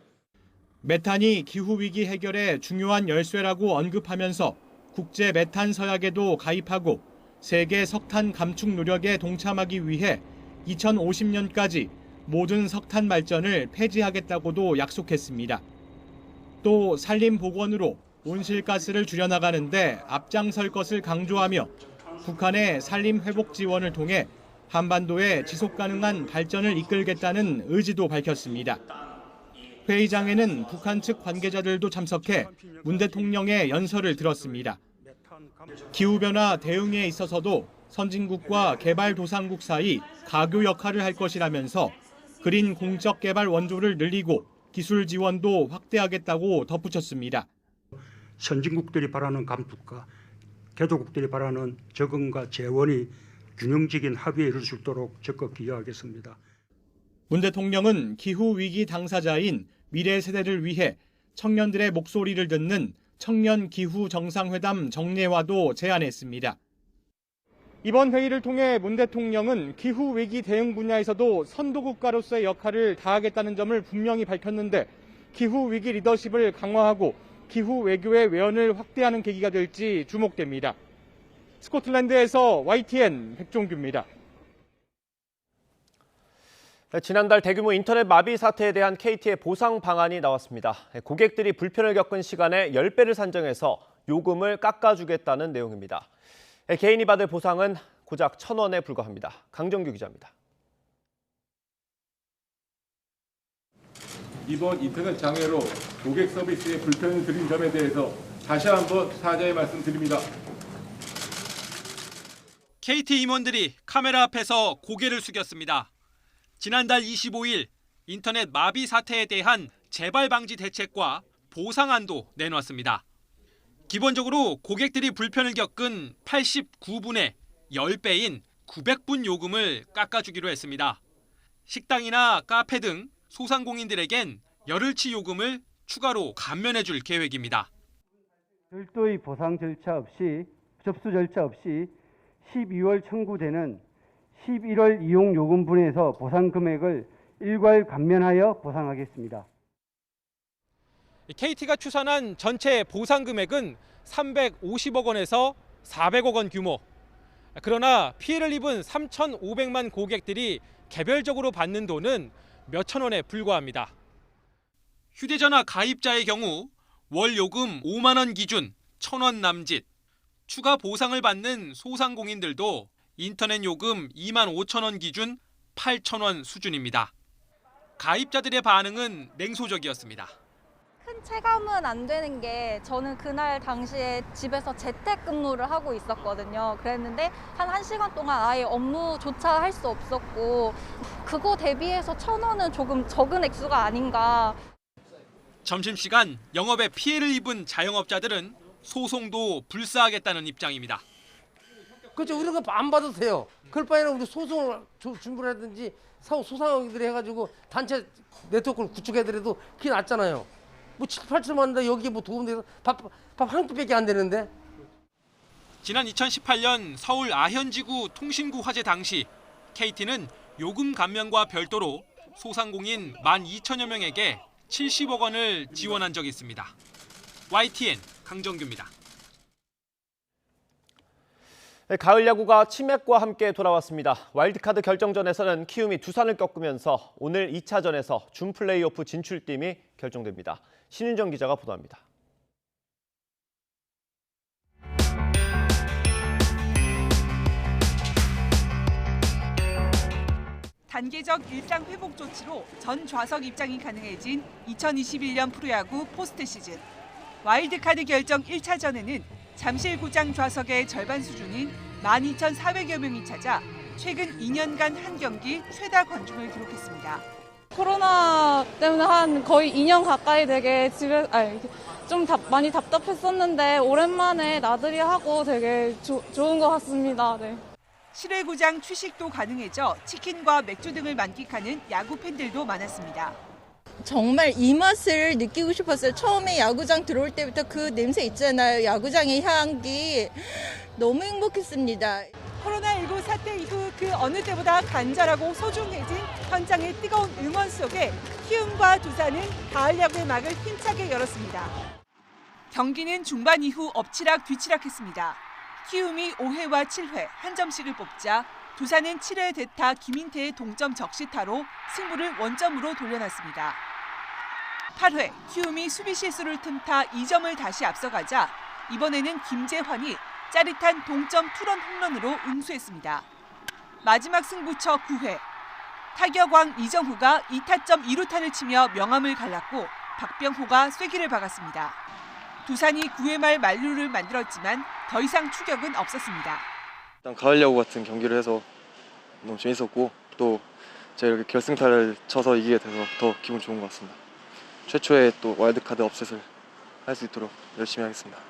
메탄이 기후위기 해결의 중요한 열쇠라고 언급하면서 국제 메탄 서약에도 가입하고 세계 석탄 감축 노력에 동참하기 위해 2050년까지 모든 석탄 발전을 폐지하겠다고도 약속했습니다. 또 산림 복원으로 온실가스를 줄여나가는데 앞장설 것을 강조하며 북한의 산림 회복 지원을 통해 한반도의 지속 가능한 발전을 이끌겠다는 의지도 밝혔습니다. 회의장에는 북한 측 관계자들도 참석해 문 대통령의 연설을 들었습니다. 기후변화 대응에 있어서도 선진국과 개발도상국 사이 가교 역할을 할 것이라면서 그린 공적 개발 원조를 늘리고 기술 지원도 확대하겠다고 덧붙였습니다. 선진국들이 바라는 감축과 개도국들이 바라는 적응과 재원이 균형적인 합의에 이를 수 있도록 적극 기여하겠습니다. 문 대통령은 기후위기 당사자인 미래 세대를 위해 청년들의 목소리를 듣는 청년 기후 정상회담 정례화도 제안했습니다. 이번 회의를 통해 문 대통령은 기후위기 대응 분야에서도 선도국가로서의 역할을 다하겠다는 점을 분명히 밝혔는데 기후위기 리더십을 강화하고 기후 외교의 외연을 확대하는 계기가 될지 주목됩니다. 스코틀랜드에서 YTN 백종규입니다. 지난달 대규모 인터넷 마비 사태에 대한 KT의 보상 방안이 나왔습니다. 고객들이 불편을 겪은 시간의 10배를 산정해서 요금을 깎아주겠다는 내용입니다. 개인이 받을 보상은 고작 1,000원에 불과합니다. 강정규 기자입니다. 이번 인터넷 장애로 고객 서비스에 불편을 드린 점에 대해서 다시 한번 사죄의 말씀드립니다. KT 임원들이 카메라 앞에서 고개를 숙였습니다. 지난달 25일 인터넷 마비 사태에 대한 재발 방지 대책과 보상안도 내놓았습니다. 기본적으로 고객들이 불편을 겪은 89분의 10배인 900분 요금을 깎아주기로 했습니다. 식당이나 카페 등 소상공인들에겐 열흘치 요금을 추가로 감면해줄 계획입니다. 별도의 보상 절차 없이 접수 절차 없이 12월 청구되는 11월 이용 요금분에서 보상 금액을 일괄 감면하여 보상하겠습니다. KT가 추산한 전체 보상 금액은 350억 원에서 400억 원 규모. 그러나 피해를 입은 3,500만 고객들이 개별적으로 받는 돈은 몇천 원에 불과합니다. 휴대전화 가입자의 경우 월 요금 5만 원 기준 1,000원 남짓. 추가 보상을 받는 소상공인들도 인터넷 요금 2만 5천 원 기준 8,000원 수준입니다. 가입자들의 반응은 냉소적이었습니다. 큰 체감은 안 되는 게 저는 그날 당시에 집에서 재택근무를 하고 있었거든요. 그랬는데 한 1시간 동안 아예 업무조차 할 수 없었고 그거 대비해서 1,000원은 조금 적은 액수가 아닌가. 점심시간 영업에 피해를 입은 자영업자들은 소송도 불사하겠다는 입장입니다. 그렇죠. 우리가 안 받아도 돼요. 그럴 바에는 우리 소송을 준비하든지 소상공인들이 해가지고 단체 네트워크를 구축해더라도 그게 낫잖아요. 뭐 7, 8천만 원인데 여기에 뭐 도움돼서 밥 한 끼밖에 안 되는데. 지난 2018년 서울 아현지구 통신구 화재 당시 KT는 요금 감면과 별도로 소상공인 12,000여 명에게 70억 원을 지원한 적이 있습니다. YTN 강정규입니다. 네, 가을 야구가 치맥과 함께 돌아왔습니다. 와일드카드 결정전에서는 키움이 두산을 꺾으면서 오늘 2차전에서 준 플레이오프 진출팀이 결정됩니다. 신윤정 기자가 보도합니다. 단계적 일상 회복 조치로 전 좌석 입장이 가능해진 2021년 프로야구 포스트 시즌. 와일드카드 결정 1차전에는 잠실구장 좌석의 절반 수준인 12,400여 명이 찾아 최근 2년간 한 경기 최다 관중을 기록했습니다. 코로나 때문에 한 거의 2년 가까이 되게 좀 많이 답답했었는데 오랜만에 나들이 하고 되게 좋은 것 같습니다. 네. 실외구장 취식도 가능해져 치킨과 맥주 등을 만끽하는 야구 팬들도 많았습니다. 정말 이 맛을 느끼고 싶었어요. 처음에 야구장 들어올 때부터 그 냄새 있잖아요. 야구장의 향기. 너무 행복했습니다. 코로나19 사태 이후 그 어느 때보다 간절하고 소중해진 현장의 뜨거운 응원 속에 키움과 두산은 가을 야구의 막을 힘차게 열었습니다. 경기는 중반 이후 엎치락 뒤치락했습니다. 키움이 5회와 7회 한 점씩을 뽑자 두산은 7회 대타 김인태의 동점 적시타로 승부를 원점으로 돌려놨습니다. 8회 키움이 수비 실수를 틈타 2점을 다시 앞서가자 이번에는 김재환이 짜릿한 동점 투런 홈런으로 응수했습니다. 마지막 승부처 9회 타격왕 이정후가 2타점 2루타를 치며 명암을 갈랐고 박병호가 쐐기를 박았습니다. 두산이 9회 말 만루를 만들었지만 더 이상 추격은 없었습니다. 일단 가을 야구 같은 경기를 해서 너무 재밌었고 또 제가 이렇게 결승타를 쳐서 이기게 돼서 더 기분 좋은 것 같습니다. 최초의 또 와일드카드 업셋을 할 수 있도록 열심히 하겠습니다.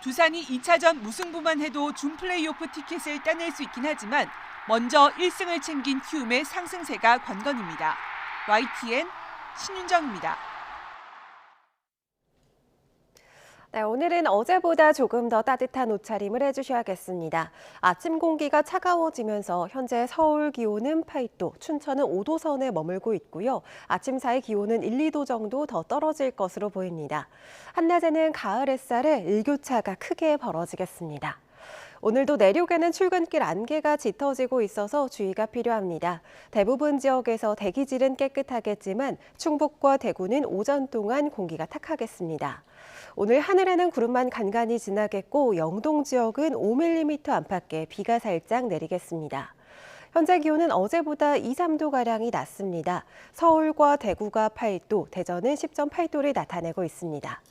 두산이 2차전 무승부만 해도 준 플레이오프 티켓을 따낼 수 있긴 하지만 먼저 1승을 챙긴 키움의 상승세가 관건입니다. YTN 신윤정입니다. 네, 오늘은 어제보다 조금 더 따뜻한 옷차림을 해주셔야겠습니다. 아침 공기가 차가워지면서 현재 서울 기온은 8도, 춘천은 5도 선에 머물고 있고요. 아침 사이 기온은 1, 2도 정도 더 떨어질 것으로 보입니다. 한낮에는 가을 햇살에 일교차가 크게 벌어지겠습니다. 오늘도 내륙에는 출근길 안개가 짙어지고 있어서 주의가 필요합니다. 대부분 지역에서 대기질은 깨끗하겠지만 충북과 대구는 오전 동안 공기가 탁하겠습니다. 오늘 하늘에는 구름만 간간히 지나겠고 영동 지역은 5mm 안팎의 비가 살짝 내리겠습니다. 현재 기온은 어제보다 2, 3도가량이 낮습니다. 서울과 대구가 8도, 대전은 10.8도를 나타내고 있습니다.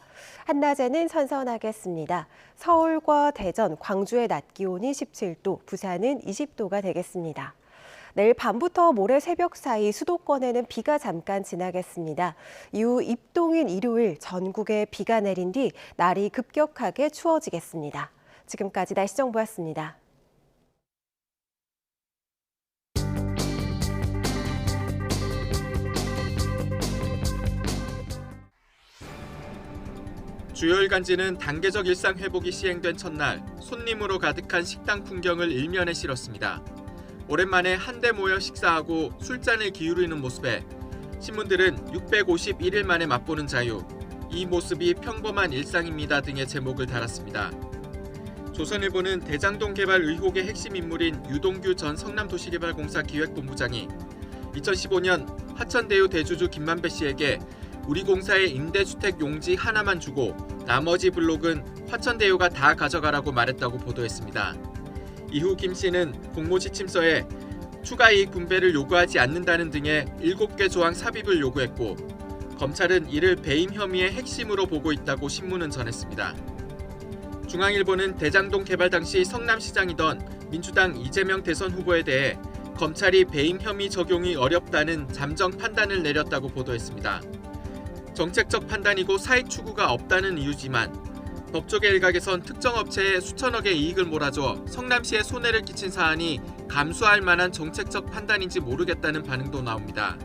한낮에는 선선하겠습니다. 서울과 대전, 광주의 낮 기온이 17도, 부산은 20도가 되겠습니다. 내일 밤부터 모레 새벽 사이 수도권에는 비가 잠깐 지나겠습니다. 이후 입동인 일요일 전국에 비가 내린 뒤 날이 급격하게 추워지겠습니다. 지금까지 날씨 정보였습니다. 주요 일간지는 단계적 일상 회복이 시행된 첫날 손님으로 가득한 식당 풍경을 일면에 실었습니다. 오랜만에 한데 모여 식사하고 술잔을 기울이는 모습에 신문들은 651일 만에 맛보는 자유, 이 모습이 평범한 일상입니다 등의 제목을 달았습니다. 조선일보는 대장동 개발 의혹의 핵심 인물인 유동규 전 성남도시개발공사 기획본부장이 2015년 화천대유 대주주 김만배 씨에게 우리 공사의 임대주택 용지 하나만 주고 나머지 블록은 화천대유가 다 가져가라고 말했다고 보도했습니다. 이후 김 씨는 공모지침서에 추가 이익 분배를 요구하지 않는다는 등의 7개 조항 삽입을 요구했고 검찰은 이를 배임 혐의의 핵심으로 보고 있다고 신문은 전했습니다. 중앙일보는 대장동 개발 당시 성남시장이던 민주당 이재명 대선 후보에 대해 검찰이 배임 혐의 적용이 어렵다는 잠정 판단을 내렸다고 보도했습니다. 정책적 판단이고 사익 추구가 없다는 이유지만 법조계 일각에선 특정 업체에 수천억의 이익을 몰아줘 성남시에 손해를 끼친 사안이 감수할 만한 정책적 판단인지 모르겠다는 반응도 나옵니다.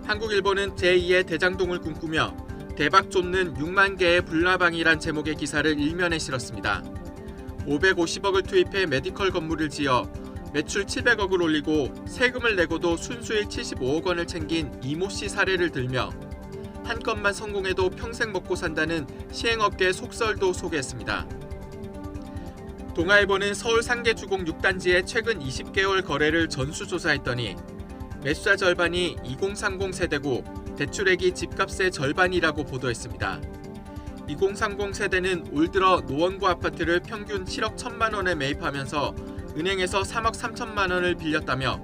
한국일보는 제2의 대장동을 꿈꾸며 대박 쫓는 6만 개의 불나방이란 제목의 기사를 일면에 실었습니다. 550억을 투입해 메디컬 건물을 지어 매출 700억을 올리고 세금을 내고도 순수익 75억 원을 챙긴 이모 씨 사례를 들며 한 건만 성공해도 평생 먹고 산다는 시행업계의 속설도 소개했습니다. 동아일보는 서울 상계주공 6단지의 최근 20개월 거래를 전수조사했더니 매수자 절반이 2030 세대고 대출액이 집값의 절반이라고 보도했습니다. 2030 세대는 올 들어 노원구 아파트를 평균 7억 1천만 원에 매입하면서 은행에서 3억 3천만 원을 빌렸다며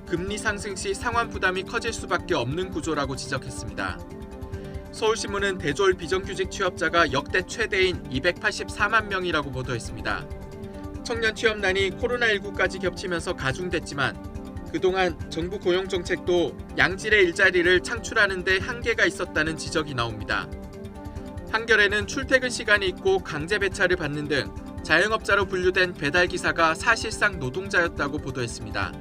금리 상승 시 상환 부담이 커질 수밖에 없는 구조라고 지적했습니다. 서울신문은 대졸 비정규직 취업자가 역대 최대인 284만 명이라고 보도했습니다. 청년 취업난이 코로나19까지 겹치면서 가중됐지만 그동안 정부 고용정책도 양질의 일자리를 창출하는 데 한계가 있었다는 지적이 나옵니다. 한겨레는 출퇴근 시간이 있고 강제 배차를 받는 등 자영업자로 분류된 배달기사가 사실상 노동자였다고 보도했습니다.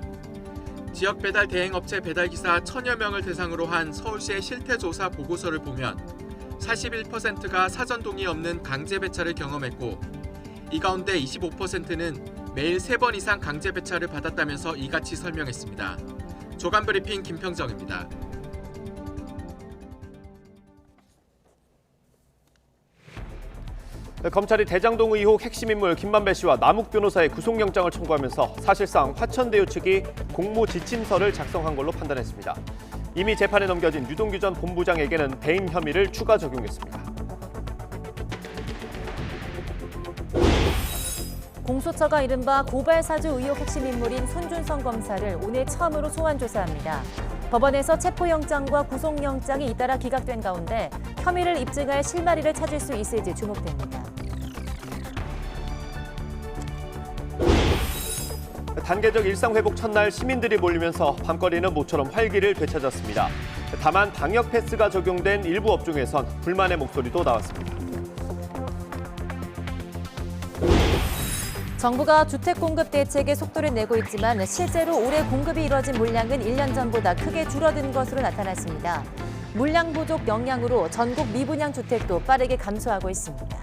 지역 배달 대행업체 배달기사 1000여 명을 대상으로 한 서울시의 실태조사 보고서를 보면 41%가 사전 동의 없는 강제 배차를 경험했고 이 가운데 25%는 매일 3번 이상 강제 배차를 받았다면서 이같이 설명했습니다. 조간 브리핑 김평정입니다. 검찰이 대장동 의혹 핵심 인물 김만배 씨와 남욱 변호사의 구속영장을 청구하면서 사실상 화천대유 측이 공모 지침서를 작성한 걸로 판단했습니다. 이미 재판에 넘겨진 유동규 전 본부장에게는 배임 혐의를 추가 적용했습니다. 공수처가 이른바 고발사주 의혹 핵심 인물인 손준성 검사를 오늘 처음으로 소환 조사합니다. 법원에서 체포영장과 구속영장이 잇따라 기각된 가운데 혐의를 입증할 실마리를 찾을 수 있을지 주목됩니다. 단계적 일상회복 첫날 시민들이 몰리면서 밤거리는 모처럼 활기를 되찾았습니다. 다만 방역 패스가 적용된 일부 업종에선 불만의 목소리도 나왔습니다. 정부가 주택 공급 대책에 속도를 내고 있지만 실제로 올해 공급이 이뤄진 물량은 1년 전보다 크게 줄어든 것으로 나타났습니다. 물량 부족 영향으로 전국 미분양 주택도 빠르게 감소하고 있습니다.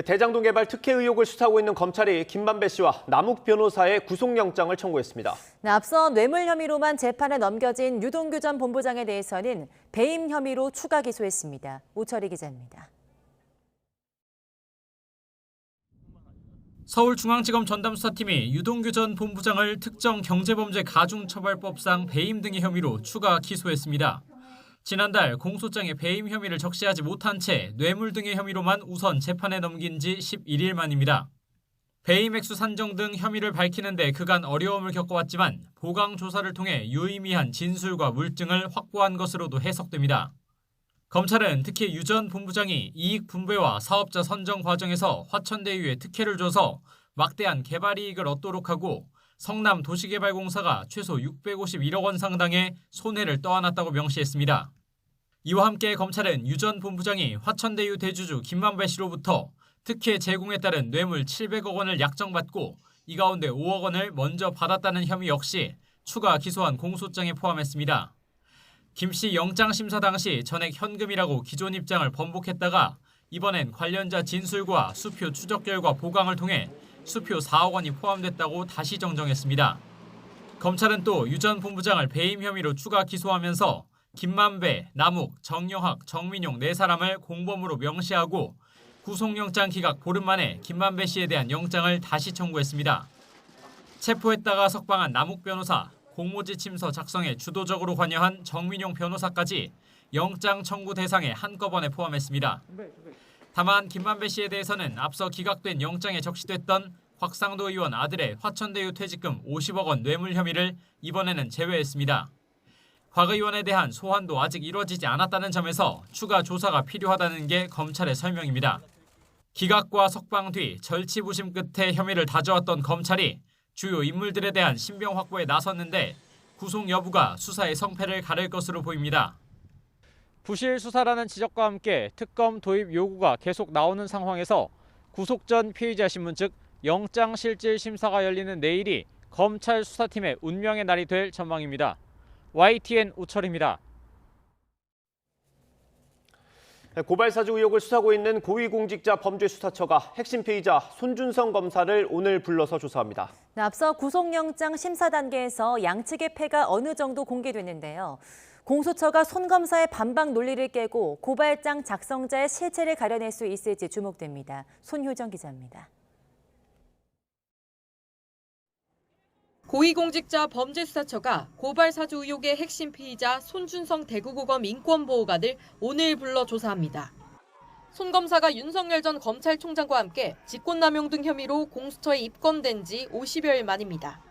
대장동 개발 특혜 의혹을 수사하고 있는 검찰이 김만배 씨와 남욱 변호사의 구속영장을 청구했습니다. 앞서 뇌물 혐의로만 재판에 넘겨진 유동규 전 본부장에 대해서는 배임 혐의로 추가 기소했습니다. 오철희 기자입니다. 서울중앙지검 전담수사팀이 유동규 전 본부장을 특정 경제범죄 가중처벌법상 배임 등의 혐의로 추가 기소했습니다. 지난달 공소장에 배임 혐의를 적시하지 못한 채 뇌물 등의 혐의로만 우선 재판에 넘긴 지 11일 만입니다. 배임 액수 산정 등 혐의를 밝히는 데 그간 어려움을 겪어왔지만 보강 조사를 통해 유의미한 진술과 물증을 확보한 것으로도 해석됩니다. 검찰은 특히 유 전 본부장이 이익 분배와 사업자 선정 과정에서 화천대유에 특혜를 줘서 막대한 개발 이익을 얻도록 하고 성남 도시개발공사가 최소 651억 원 상당의 손해를 떠안았다고 명시했습니다. 이와 함께 검찰은 유 전 본부장이 화천대유 대주주 김만배 씨로부터 특혜 제공에 따른 뇌물 700억 원을 약정받고 이 가운데 5억 원을 먼저 받았다는 혐의 역시 추가 기소한 공소장에 포함했습니다. 김 씨 영장 심사 당시 전액 현금이라고 기존 입장을 번복했다가 이번엔 관련자 진술과 수표 추적 결과 보강을 통해 수표 4억 원이 포함됐다고 다시 정정했습니다. 검찰은 또 유 전 본부장을 배임 혐의로 추가 기소하면서 김만배, 남욱, 정영학, 정민용 4사람을 공범으로 명시하고 구속영장 기각 보름 만에 김만배 씨에 대한 영장을 다시 청구했습니다. 체포했다가 석방한 남욱 변호사, 공모지침서 작성에 주도적으로 관여한 정민용 변호사까지 영장 청구 대상에 한꺼번에 포함했습니다. 다만 김만배 씨에 대해서는 앞서 기각된 영장에 적시됐던 곽상도 의원 아들의 화천대유 퇴직금 50억 원 뇌물 혐의를 이번에는 제외했습니다. 곽 의원에 대한 소환도 아직 이뤄지지 않았다는 점에서 추가 조사가 필요하다는 게 검찰의 설명입니다. 기각과 석방 뒤 절치부심 끝에 혐의를 다져왔던 검찰이 주요 인물들에 대한 신병 확보에 나섰는데 구속 여부가 수사의 성패를 가릴 것으로 보입니다. 부실 수사라는 지적과 함께 특검 도입 요구가 계속 나오는 상황에서 구속 전 피의자 신문 측 영장실질 심사가 열리는 내일이 검찰 수사팀의 운명의 날이 될 전망입니다. YTN 우철입니다. 고발사주 의혹을 수사하고 있는 고위공직자 범죄수사처가 핵심 피의자 손준성 검사를 오늘 불러서 조사합니다. 앞서 구속영장 심사 단계에서 양측의 패가 어느 정도 공개됐는데요. 공수처가 손검사의 반박 논리를 깨고 고발장 작성자의 실체를 가려낼 수 있을지 주목됩니다. 손효정 기자입니다. 고위공직자 범죄수사처가 고발사주 의혹의 핵심 피의자 손준성 대구고검 인권보호관을 오늘 불러 조사합니다. 손 검사가 윤석열 전 검찰총장과 함께 직권남용 등 혐의로 공수처에 입건된 지 50여일 만입니다.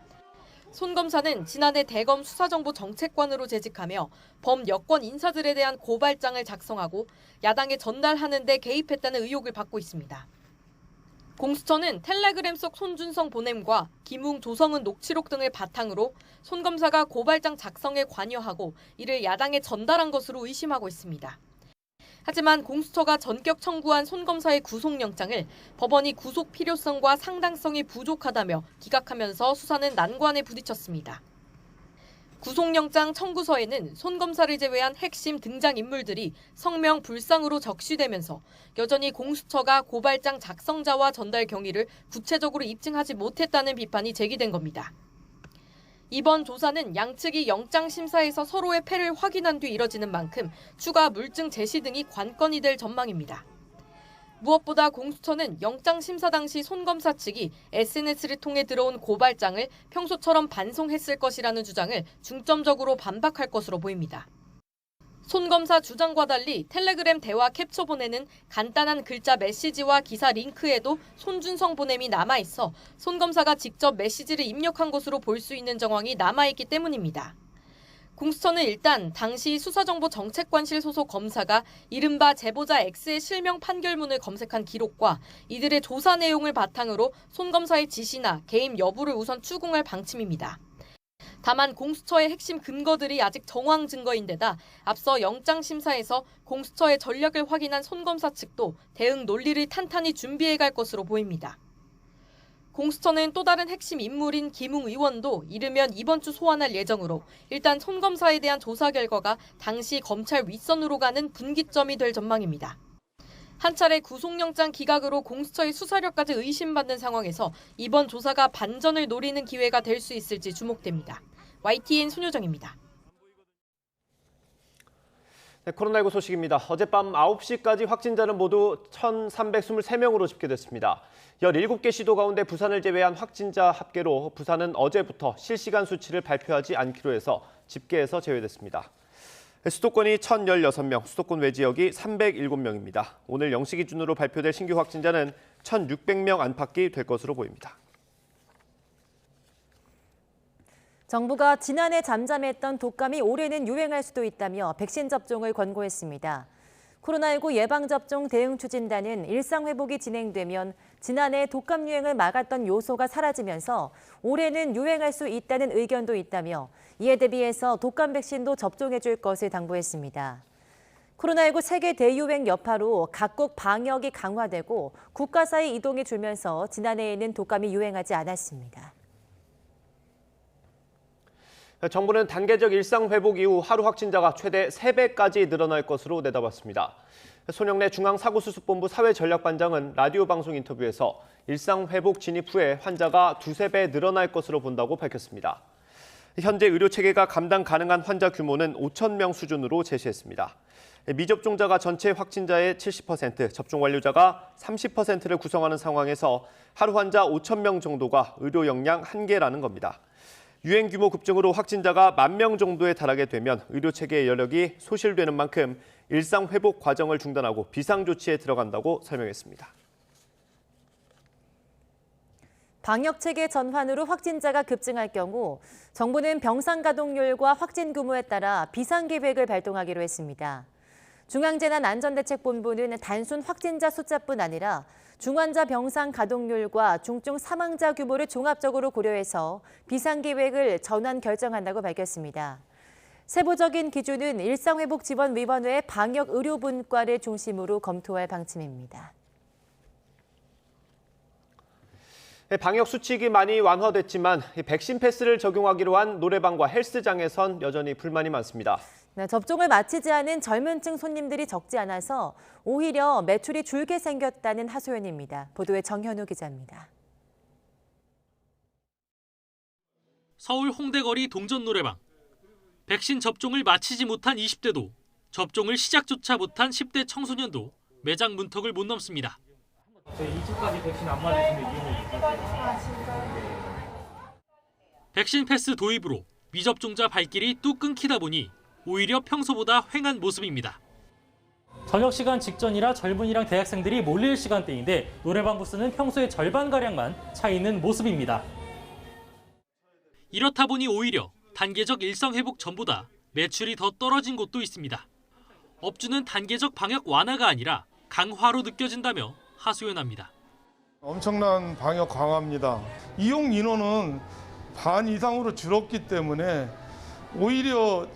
손 검사는 지난해 대검 수사정보 정책관으로 재직하며 범여권 인사들에 대한 고발장을 작성하고 야당에 전달하는 데 개입했다는 의혹을 받고 있습니다. 공수처는 텔레그램 속 손준성 보냄과 김웅, 조성은 녹취록 등을 바탕으로 손 검사가 고발장 작성에 관여하고 이를 야당에 전달한 것으로 의심하고 있습니다. 하지만 공수처가 전격 청구한 손 검사의 구속영장을 법원이 구속 필요성과 상당성이 부족하다며 기각하면서 수사는 난관에 부딪혔습니다. 구속영장 청구서에는 손 검사를 제외한 핵심 등장인물들이 성명 불상으로 적시되면서 여전히 공수처가 고발장 작성자와 전달 경위를 구체적으로 입증하지 못했다는 비판이 제기된 겁니다. 이번 조사는 양측이 영장심사에서 서로의 패를 확인한 뒤 이뤄지는 만큼 추가 물증 제시 등이 관건이 될 전망입니다. 무엇보다 공수처는 영장심사 당시 손 검사 측이 SNS를 통해 들어온 고발장을 평소처럼 반송했을 것이라는 주장을 중점적으로 반박할 것으로 보입니다. 손 검사 주장과 달리 텔레그램 대화 캡처본에는 간단한 글자 메시지와 기사 링크에도 손준성 보냄이 남아있어 손 검사가 직접 메시지를 입력한 것으로 볼 수 있는 정황이 남아있기 때문입니다. 공수처는 일단 당시 수사정보정책관실 소속 검사가 이른바 제보자 X의 실명 판결문을 검색한 기록과 이들의 조사 내용을 바탕으로 손 검사의 지시나 개임 여부를 우선 추궁할 방침입니다. 다만 공수처의 핵심 근거들이 아직 정황 증거인데다 앞서 영장심사에서 공수처의 전략을 확인한 손 검사 측도 대응 논리를 탄탄히 준비해갈 것으로 보입니다. 공수처는 또 다른 핵심 인물인 김웅 의원도 이르면 이번 주 소환할 예정으로 일단 손 검사에 대한 조사 결과가 당시 검찰 윗선으로 가는 분기점이 될 전망입니다. 한 차례 구속영장 기각으로 공수처의 수사력까지 의심받는 상황에서 이번 조사가 반전을 노리는 기회가 될 수 있을지 주목됩니다. YTN 손효정입니다. 네, 코로나19 소식입니다. 어젯밤 9시까지 확진자는 모두 1,323명으로 집계됐습니다. 17개 시도 가운데 부산을 제외한 확진자 합계로 부산은 어제부터 실시간 수치를 발표하지 않기로 해서 집계에서 제외됐습니다. 수도권이 1,016명, 수도권 외 지역이 307명입니다. 오늘 0시 기준으로 발표될 신규 확진자는 1,600명 안팎이 될 것으로 보입니다. 정부가 지난해 잠잠했던 독감이 올해는 유행할 수도 있다며 백신 접종을 권고했습니다. 코로나19 예방접종 대응추진단은 일상회복이 진행되면 지난해 독감 유행을 막았던 요소가 사라지면서 올해는 유행할 수 있다는 의견도 있다며 이에 대비해서 독감 백신도 접종해 줄 것을 당부했습니다. 코로나19 세계 대유행 여파로 각국 방역이 강화되고 국가 사이 이동이 줄면서 지난해에는 독감이 유행하지 않았습니다. 정부는 단계적 일상 회복 이후 하루 확진자가 최대 3배까지 늘어날 것으로 내다봤습니다. 손영래 중앙사고수습본부 사회전략반장은 라디오 방송 인터뷰에서 일상 회복 진입 후에 환자가 2~3배 늘어날 것으로 본다고 밝혔습니다. 현재 의료체계가 감당 가능한 환자 규모는 5,000명 수준으로 제시했습니다. 미접종자가 전체 확진자의 70%, 접종 완료자가 30%를 구성하는 상황에서 하루 환자 5,000명 정도가 의료 역량 한계라는 겁니다. 유행 규모 급증으로 확진자가 10,000명 정도에 달하게 되면 의료체계의 여력이 소실되는 만큼 일상 회복 과정을 중단하고 비상조치에 들어간다고 설명했습니다. 방역체계 전환으로 확진자가 급증할 경우 정부는 병상 가동률과 확진 규모에 따라 비상계획을 발동하기로 했습니다. 중앙재난안전대책본부는 단순 확진자 숫자뿐 아니라 중환자 병상 가동률과 중증 사망자 규모를 종합적으로 고려해서 비상계획을 전환 결정한다고 밝혔습니다. 세부적인 기준은 일상회복지원위원회의 방역의료분과를 중심으로 검토할 방침입니다. 방역 수칙이 많이 완화됐지만 백신 패스를 적용하기로 한 노래방과 헬스장에선 여전히 불만이 많습니다. 접종을 마치지 않은 젊은 층 손님들이 적지 않아서 오히려 매출이 줄게 생겼다는 하소연입니다. 보도에 정현우 기자입니다. 서울 홍대거리 동전 노래방. 백신 접종을 마치지 못한 20대도, 접종을 시작조차 못한 10대 청소년도 매장 문턱을 못 넘습니다. 2주까지 백신 안 맞으시면 이용을 못하세요. 백신 패스 도입으로 미접종자 발길이 뚝 끊기다 보니 오히려 평소보다 휑한 모습입니다. 저녁 시간 직전이라 젊은이랑 대학생들이 몰릴 시간대인데 노래방 부스는 평소의 절반가량만 차 있는 모습입니다. 이렇다 보니 오히려 단계적 일상 회복 전보다 매출이 더 떨어진 곳도 있습니다. 업주는 단계적 방역 완화가 아니라 강화로 느껴진다며 하소연합니다. 엄청난 방역 강화입니다. 이용 인원은 반 이상으로 줄었기 때문에 오히려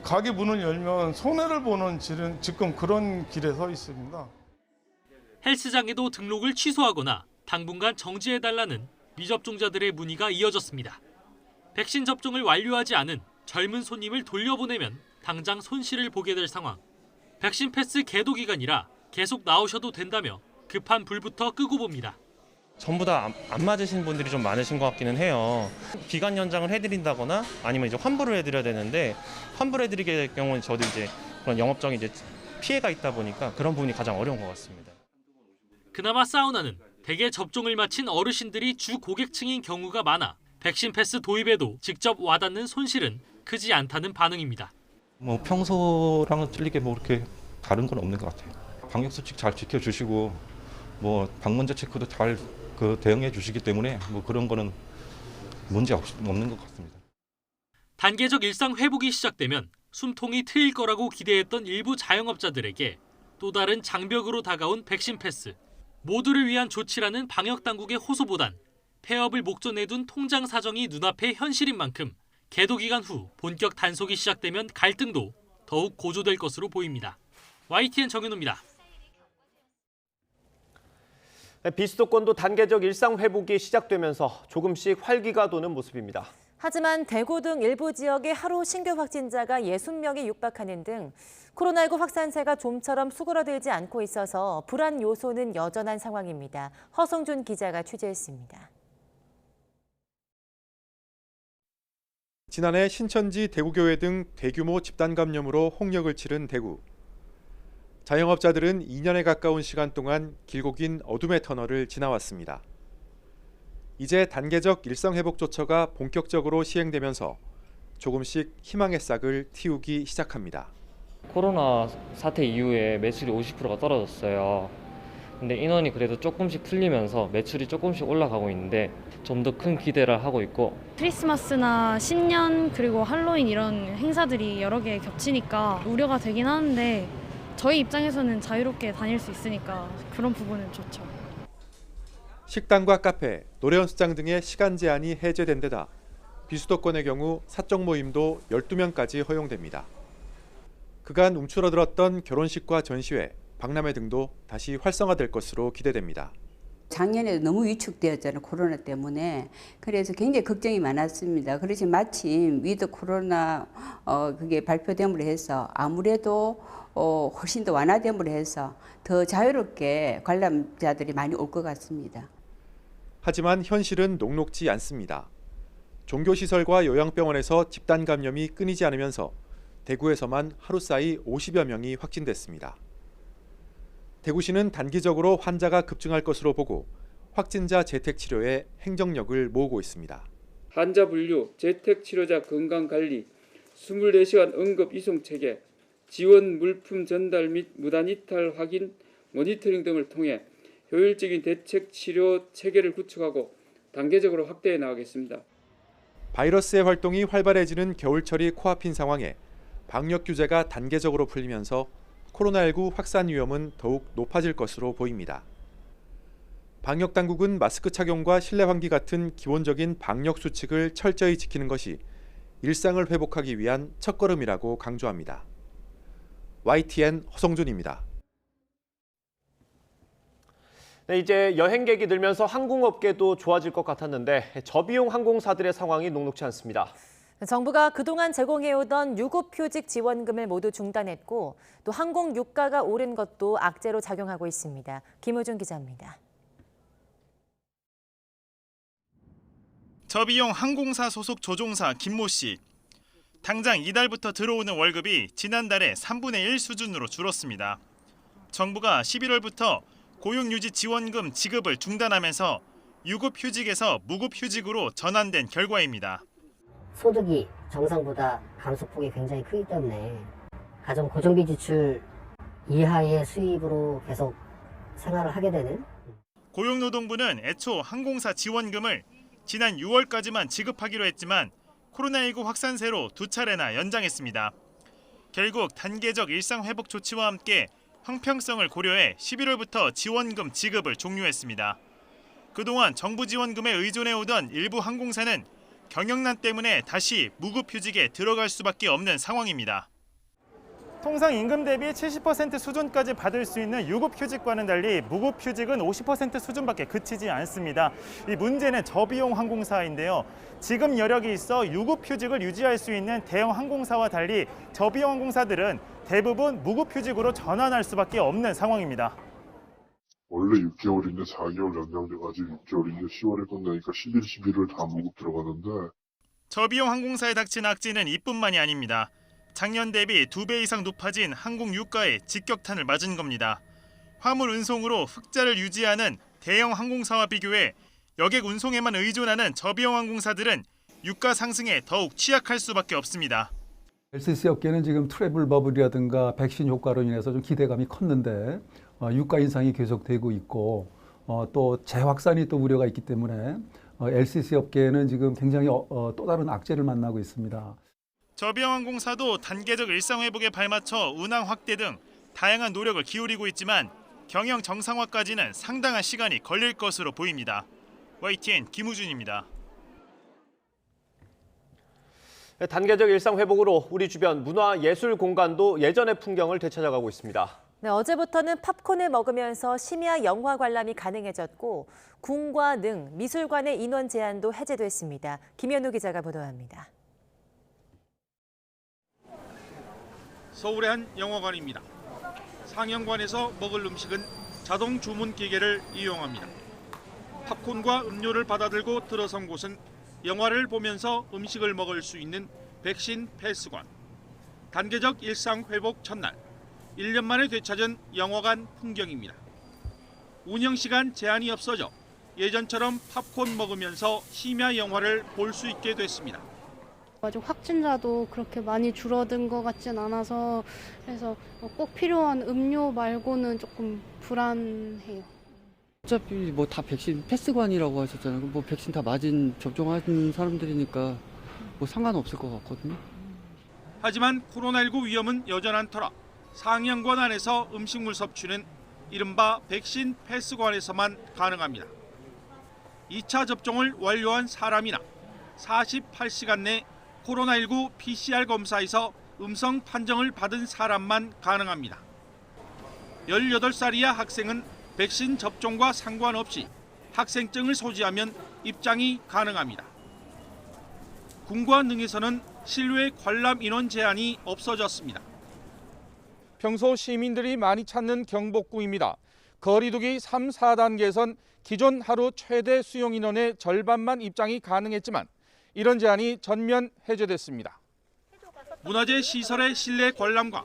가게 문을 열면 손해를 보는 지금 그런 길에 서 있습니다. 헬스장에도 등록을 취소하거나 당분간 정지해달라는 미접종자들의 문의가 이어졌습니다. 백신 접종을 완료하지 않은 젊은 손님을 돌려보내면 당장 손실을 보게 될 상황. 백신 패스 계도 기간이라 계속 나오셔도 된다며 급한 불부터 끄고 봅니다. 전부 다 안 맞으신 분들이 좀 많으신 것 같기는 해요. 기간 연장을 해드린다거나 아니면 이제 환불을 해드려야 되는데 환불해드리게 될 경우는 저도 이제 그런 영업적인 이제 피해가 있다 보니까 그런 부분이 가장 어려운 것 같습니다. 그나마 사우나는 대개 접종을 마친 어르신들이 주 고객층인 경우가 많아 백신 패스 도입에도 직접 와닿는 손실은 크지 않다는 반응입니다. 뭐 평소랑은 틀리게 뭐 이렇게 다른 건 없는 것 같아요. 방역 수칙 잘 지켜주시고 뭐 방문자 체크도 잘 대응해 주시기 때문에 뭐 그런 거는 문제 없는 것 같습니다. 단계적 일상 회복이 시작되면 숨통이 트일 거라고 기대했던 일부 자영업자들에게 또 다른 장벽으로 다가온 백신 패스. 모두를 위한 조치라는 방역 당국의 호소보단 폐업을 목전에 둔 통장 사정이 눈앞의 현실인 만큼 계도 기간 후 본격 단속이 시작되면 갈등도 더욱 고조될 것으로 보입니다. YTN 정윤호입니다. 비수도권도 단계적 일상 회복이 시작되면서 조금씩 활기가 도는 모습입니다. 하지만 대구 등 일부 지역의 하루 신규 확진자가 60명에 육박하는 등 코로나19 확산세가 좀처럼 수그러들지 않고 있어서 불안 요소는 여전한 상황입니다. 허성준 기자가 취재했습니다. 지난해 신천지 대구교회 등 대규모 집단 감염으로 홍역을 치른 대구. 자영업자들은 2년에 가까운 시간 동안 길고 긴 어둠의 터널을 지나왔습니다. 이제 단계적 일상회복 조처가 본격적으로 시행되면서 조금씩 희망의 싹을 틔우기 시작합니다. 코로나 사태 이후에 매출이 50%가 떨어졌어요. 근데 인원이 그래도 조금씩 풀리면서 매출이 조금씩 올라가고 있는데 좀 더 큰 기대를 하고 있고, 크리스마스나 신년 그리고 할로윈 이런 행사들이 여러 개 겹치니까 우려가 되긴 하는데 저희 입장에서는 자유롭게 다닐 수 있으니까 그런 부분은 좋죠. 식당과 카페, 노래 연습장 등의 시간 제한이 해제된 데다 비수도권의 경우 사적 모임도 12명까지 허용됩니다. 그간 움츠러들었던 결혼식과 전시회, 박람회 등도 다시 활성화될 것으로 기대됩니다. 작년에 너무 위축되었잖아요, 코로나 때문에. 그래서 굉장히 걱정이 많았습니다. 그래서 마침 위드 코로나 그게 발표됨으로 해서 아무래도 훨씬 더 완화됨으로 해서 더 자유롭게 관람자들이 많이 올 것 같습니다. 하지만 현실은 녹록지 않습니다. 종교시설과 요양병원에서 집단 감염이 끊이지 않으면서 대구에서만 하루 사이 50여 명이 확진됐습니다. 대구시는 단기적으로 환자가 급증할 것으로 보고 확진자 재택치료에 행정력을 모으고 있습니다. 환자 분류, 재택치료자 건강관리, 24시간 응급 이송체계, 지원 물품 전달 및 무단 이탈 확인, 모니터링 등을 통해 효율적인 대책 치료 체계를 구축하고 단계적으로 확대해 나가겠습니다. 바이러스의 활동이 활발해지는 겨울철이 코앞인 상황에 방역 규제가 단계적으로 풀리면서 코로나19 확산 위험은 더욱 높아질 것으로 보입니다. 방역 당국은 마스크 착용과 실내 환기 같은 기본적인 방역 수칙을 철저히 지키는 것이 일상을 회복하기 위한 첫걸음이라고 강조합니다. YTN 허성준입니다. 네, 이제 여행객이 늘면서 항공업계도 좋아질 것 같았는데 저비용 항공사들의 상황이 녹록지 않습니다. 정부가 그동안 제공해오던 유급휴직 지원금을 모두 중단했고 또 항공 유가가 오른 것도 악재로 작용하고 있습니다. 김우준 기자입니다. 저비용 항공사 소속 조종사 김모 씨. 당장 이달부터 들어오는 월급이 지난달에 3분의 1 수준으로 줄었습니다. 정부가 11월부터 고용유지 지원금 지급을 중단하면서 유급휴직에서 무급휴직으로 전환된 결과입니다. 소득이 정상보다 감소폭이 굉장히 크기 때문에 가정 고정비 지출 이하의 수입으로 계속 생활을 하게 되는. 고용노동부는 애초 항공사 지원금을 지난 6월까지만 지급하기로 했지만 코로나19 확산세로 2차례나 연장했습니다. 결국 단계적 일상회복 조치와 함께 형평성을 고려해 11월부터 지원금 지급을 종료했습니다. 그동안 정부 지원금에 의존해오던 일부 항공사는 경영난 때문에 다시 무급휴직에 들어갈 수밖에 없는 상황입니다. 통상 임금 대비 70% 수준까지 받을 수 있는 유급휴직과는 달리 무급휴직은 50% 수준밖에 그치지 않습니다. 이 문제는 저비용 항공사인데요. 지금 여력이 있어 유급휴직을 유지할 수 있는 대형 항공사와 달리 저비용 항공사들은 대부분 무급휴직으로 전환할 수밖에 없는 상황입니다. 원래 6개월인데 4개월 연장돼가지고 6개월인데 10월에 끝나니까 11, 11월 다 무급 들어가는데. 저비용 항공사에 닥친 악재는 이뿐만이 아닙니다. 작년 대비 2배 이상 높아진 항공 유가에 직격탄을 맞은 겁니다. 화물 운송으로 흑자를 유지하는 대형 항공사와 비교해 여객 운송에만 의존하는 저비용 항공사들은 유가 상승에 더욱 취약할 수밖에 없습니다. LCC 업계는 지금 트래블 버블이라든가 백신 효과로 인해서 좀 기대감이 컸는데 유가 인상이 계속되고 있고 또 재확산이 또 우려가 있기 때문에 LCC 업계는 지금 굉장히 또 다른 악재를 만나고 있습니다. 저비용 항공사도 단계적 일상회복에 발맞춰 운항 확대 등 다양한 노력을 기울이고 있지만 경영 정상화까지는 상당한 시간이 걸릴 것으로 보입니다. YTN 김우준입니다. 단계적 일상 회복으로 우리 주변 문화 예술 공간도 예전의 풍경을 되찾아가고 있습니다. 네, 어제부터는 팝콘을 먹으면서 심야 영화 관람이 가능해졌고 궁과 능, 미술관의 인원 제한도 해제됐습니다. 김현우 기자가 보도합니다. 서울의 한 영화관입니다. 상영관에서 먹을 음식은 자동 주문 기계를 이용합니다. 팝콘과 음료를 받아들고 들어선 곳은 영화를 보면서 음식을 먹을 수 있는 백신 패스관. 단계적 일상 회복 첫날, 1년 만에 되찾은 영화관 풍경입니다. 운영 시간 제한이 없어져 예전처럼 팝콘 먹으면서 심야 영화를 볼 수 있게 됐습니다. 아직 확진자도 그렇게 많이 줄어든 것 같진 않아서 그래서 꼭 필요한 음료 말고는 조금 불안해요. 어차피 뭐 다 백신 패스관이라고 하셨잖아요. 뭐 백신 다 맞은 접종한 사람들이니까 뭐 상관없을 것 같거든요. 하지만 코로나19 위험은 여전한 터라 상영관 안에서 음식물 섭취는 이른바 백신 패스관에서만 가능합니다. 2차 접종을 완료한 사람이나 48시간 내 코로나19 PCR 검사에서 음성 판정을 받은 사람만 가능합니다. 18살 이하 학생은 백신 접종과 상관없이 학생증을 소지하면 입장이 가능합니다. 궁과 능에서는 실외 관람 인원 제한이 없어졌습니다. 평소 시민들이 많이 찾는 경복궁입니다. 거리두기 3, 4단계에선 기존 하루 최대 수용 인원의 절반만 입장이 가능했지만 이런 제한이 전면 해제됐습니다. 문화재 시설의 실내 관람과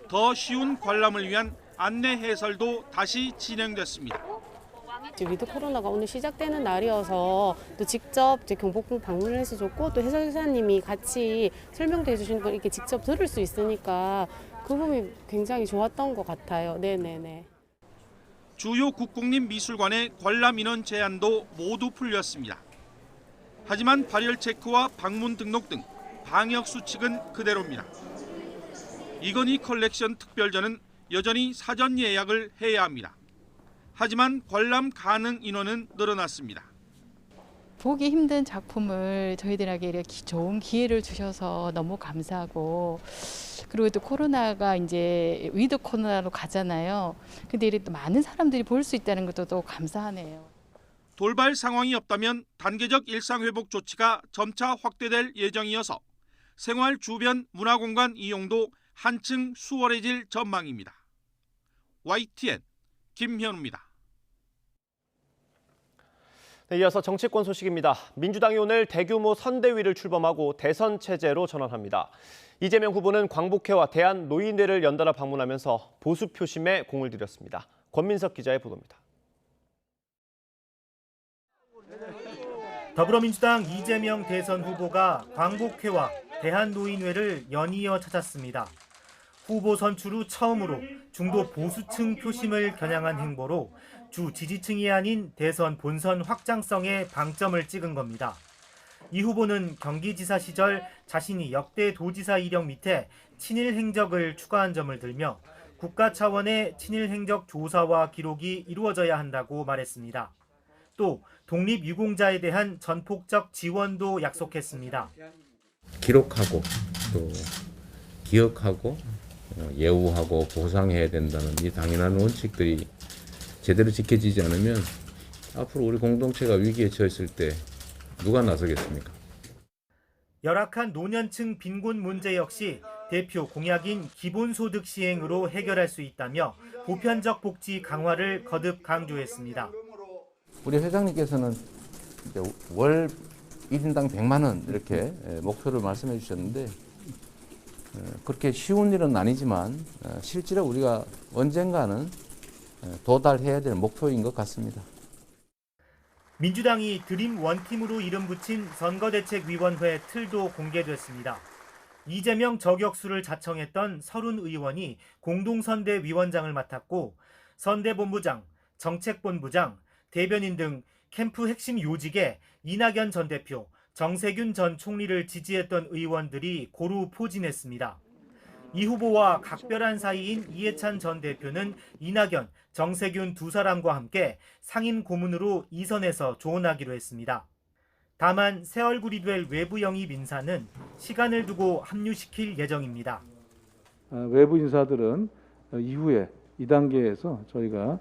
더 쉬운 관람을 위한 안내 해설도 다시 진행됐습니다. 위드 코로나가 오늘 시작되는 날이어서 또 직접 경복궁 방문을 해서 좋고 또 해설사님이 같이 설명도 해주시는 걸 이렇게 직접 들을 수 있으니까 그 부분이 굉장히 좋았던 것 같아요. 네네네. 주요 국공립 미술관의 관람 인원 제한도 모두 풀렸습니다. 하지만 발열 체크와 방문 등록 등 방역 수칙은 그대로입니다. 이건희 컬렉션 특별전은 여전히 사전 예약을 해야 합니다. 하지만 관람 가능 인원은 늘어났습니다. 보기 힘든 작품을 저희들에게 이렇게 좋은 기회를 주셔서 너무 감사하고 그리고 또 코로나가 이제 위드 코로나로 가잖아요. 근데 이렇게 또 많은 사람들이 볼 수 있다는 것도 또 감사하네요. 돌발 상황이 없다면 단계적 일상회복 조치가 점차 확대될 예정이어서 생활 주변 문화공간 이용도 한층 수월해질 전망입니다. YTN 김현우입니다. 네, 이어서 정치권 소식입니다. 민주당이 오늘 대규모 선대위를 출범하고 대선 체제로 전환합니다. 이재명 후보는 광복회와 대한노인회를 연달아 방문하면서 보수 표심에 공을 들였습니다. 권민석 기자의 보도입니다. 더불어민주당 이재명 대선 후보가 광복회와 대한노인회를 연이어 찾았습니다. 후보 선출 후 처음으로 중도 보수층 표심을 겨냥한 행보로 주 지지층이 아닌 대선 본선 확장성에 방점을 찍은 겁니다. 이 후보는 경기지사 시절 자신이 역대 도지사 이력 밑에 친일 행적을 추가한 점을 들며 국가 차원의 친일 행적 조사와 기록이 이루어져야 한다고 말했습니다. 또 독립유공자에 대한 전폭적 지원도 약속했습니다. 기록하고 또 기억하고 예우하고 보상해야 된다는 이 당연한 원칙들이 제대로 지켜지지 않으면 앞으로 우리 공동체가 위기에 처했을 때 누가 나서겠습니까? 열악한 노년층 빈곤 문제 역시 대표 공약인 기본소득 시행으로 해결할 수 있다며 보편적 복지 강화를 거듭 강조했습니다. 우리 회장님께서는 이제 월 1인당 100만 원 이렇게 목표를 말씀해 주셨는데 그렇게 쉬운 일은 아니지만 실제로 우리가 언젠가는 도달해야 될 목표인 것 같습니다. 민주당이 드림 원팀으로 이름 붙인 선거대책위원회 틀도 공개됐습니다. 이재명 저격수를 자청했던 서른 의원이 공동선대위원장을 맡았고 선대본부장, 정책본부장, 대변인 등 캠프 핵심 요직에 이낙연 전 대표, 정세균 전 총리를 지지했던 의원들이 고루 포진했습니다. 이 후보와 각별한 사이인 이해찬 전 대표는 이낙연, 정세균 두 사람과 함께 상임 고문으로 이선해서 조언하기로 했습니다. 다만 새 얼굴이 될 외부 영입 인사는 시간을 두고 합류시킬 예정입니다. 외부 인사들은 이후에 2단계에서 저희가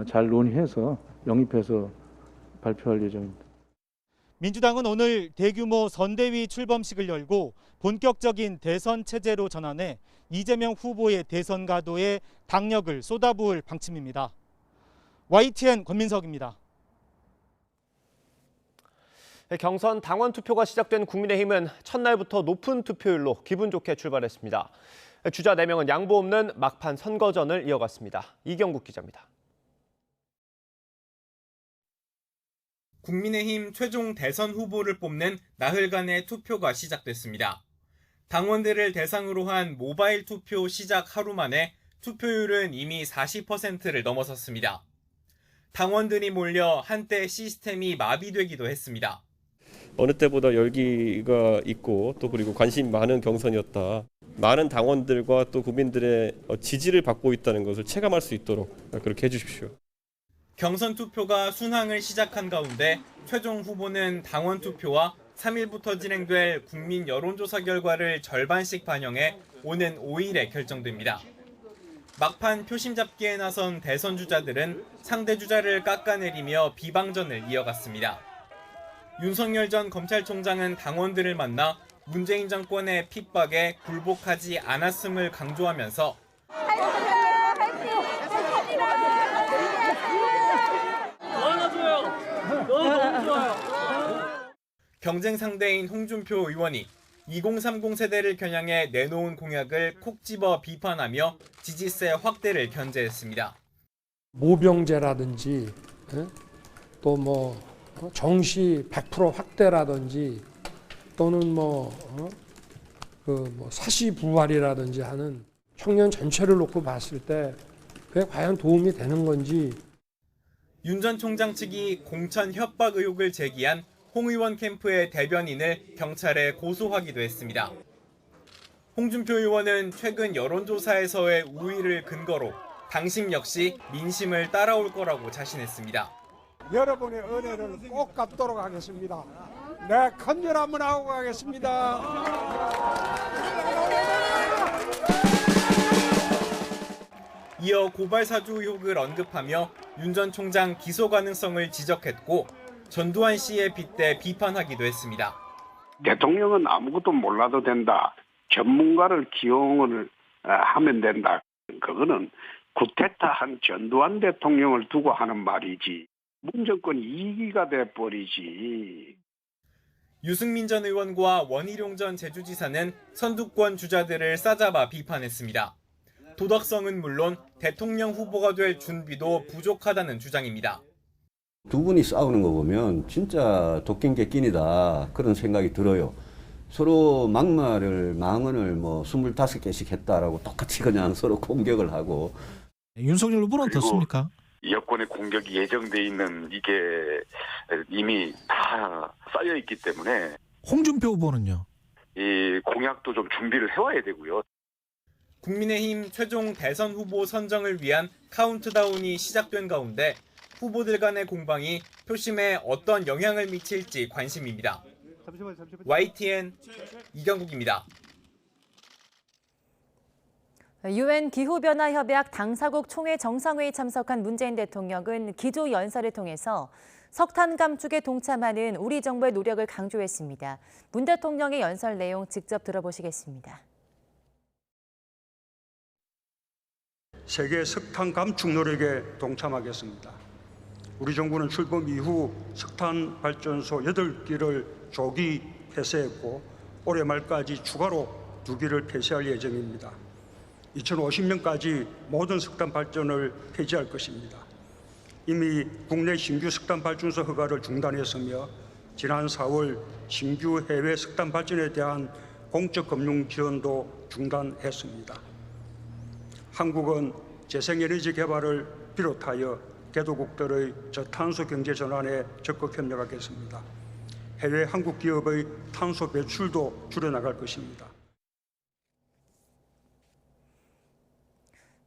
잘 논의해서 영입해서 발표할 예정입니다. 민주당은 오늘 대규모 선대위 출범식을 열고 본격적인 대선 체제로 전환해 이재명 후보의 대선 가도에 당력을 쏟아부을 방침입니다. YTN 권민석입니다. 경선 당원 투표가 시작된 국민의힘은 첫날부터 높은 투표율로 기분 좋게 출발했습니다. 주자 4명은 양보 없는 막판 선거전을 이어갔습니다. 이경국 기자입니다. 국민의힘 최종 대선 후보를 뽑는 나흘간의 투표가 시작됐습니다. 당원들을 대상으로 한 모바일 투표 시작 하루 만에 투표율은 이미 40%를 넘어섰습니다. 당원들이 몰려 한때 시스템이 마비되기도 했습니다. 어느 때보다 열기가 있고 또 그리고 관심이 많은 경선이었다. 많은 당원들과 또 국민들의 지지를 받고 있다는 것을 체감할 수 있도록 그렇게 해주십시오. 경선 투표가 순항을 시작한 가운데 최종 후보는 당원 투표와 3일부터 진행될 국민 여론조사 결과를 절반씩 반영해 오는 5일에 결정됩니다. 막판 표심 잡기에 나선 대선 주자들은 상대 주자를 깎아내리며 비방전을 이어갔습니다. 윤석열 전 검찰총장은 당원들을 만나 문재인 정권의 핍박에 굴복하지 않았음을 강조하면서 경쟁 상대인 홍준표 의원이 2030 세대를 겨냥해 내놓은 공약을 콕 집어 비판하며 지지세 확대를 견제했습니다. 모병제라든지 또 뭐 정시 100% 확대라든지 또는 사시부활이라든지 하는 청년 전체를 놓고 봤을 때 그게 과연 도움이 되는 건지. 윤 전 총장 측이 공천 협박 의혹을 제기한 홍 의원 캠프의 대변인을 경찰에 고소하기도 했습니다. 홍준표 의원은 최근 여론조사에서의 우위를 근거로 당심 역시 민심을 따라올 거라고 자신했습니다. 여러분의 은혜를 꼭 갚도록 하겠습니다. 네, 큰일 한번 하고 가겠습니다. 이어 고발사주 의혹을 언급하며 윤 전 총장 기소 가능성을 지적했고 전두환 씨에 빗대 비판하기도 했습니다. 대통령은 아무것도 몰라도 된다. 전문가를 기용을 하면 된다. 그거는 쿠데타한 전두환 대통령을 두고 하는 말이지. 문정권 2기가 돼버리지. 유승민 전 의원과 원희룡 전 제주지사는 선두권 주자들을 싸잡아 비판했습니다. 도덕성은 물론 대통령 후보가 될 준비도 부족하다는 주장입니다. 두 분이 싸우는 거 보면 진짜 도끼인개끼이다 그런 생각이 들어요. 서로 망언을 뭐 25개씩 했다라고 똑같이 그냥 서로 공격을 하고. 윤석열 후보는 어떻습니까? 여권의 공격이 예정돼 있는 이게 이미 다 쌓여 있기 때문에 홍준표 후보는요? 이 공약도 좀 준비를 해와야 되고요. 국민의힘 최종 대선 후보 선정을 위한 카운트다운이 시작된 가운데 후보들 간의 공방이 표심에 어떤 영향을 미칠지 관심입니다. YTN 이경국입니다. UN 기후변화협약 당사국 총회 정상회의 참석한 문재인 대통령은 기조 연설을 통해서 석탄 감축에 동참하는 우리 정부의 노력을 강조했습니다. 문 대통령의 연설 내용 직접 들어보시겠습니다. 세계 석탄 감축 노력에 동참하겠습니다. 우리 정부는 출범 이후 석탄 발전소 8기를 조기 폐쇄했고 올해 말까지 추가로 2기를 폐쇄할 예정입니다. 2050년까지 모든 석탄 발전을 폐지할 것입니다. 이미 국내 신규 석탄 발전소 허가를 중단했으며 지난 4월 신규 해외 석탄 발전에 대한 공적 금융 지원도 중단했습니다. 한국은 재생에너지 개발을 비롯하여 개도국들의 저탄소 경제 전환에 적극 협력하겠습니다. 해외 한국 기업의 탄소 배출도 줄여나갈 것입니다.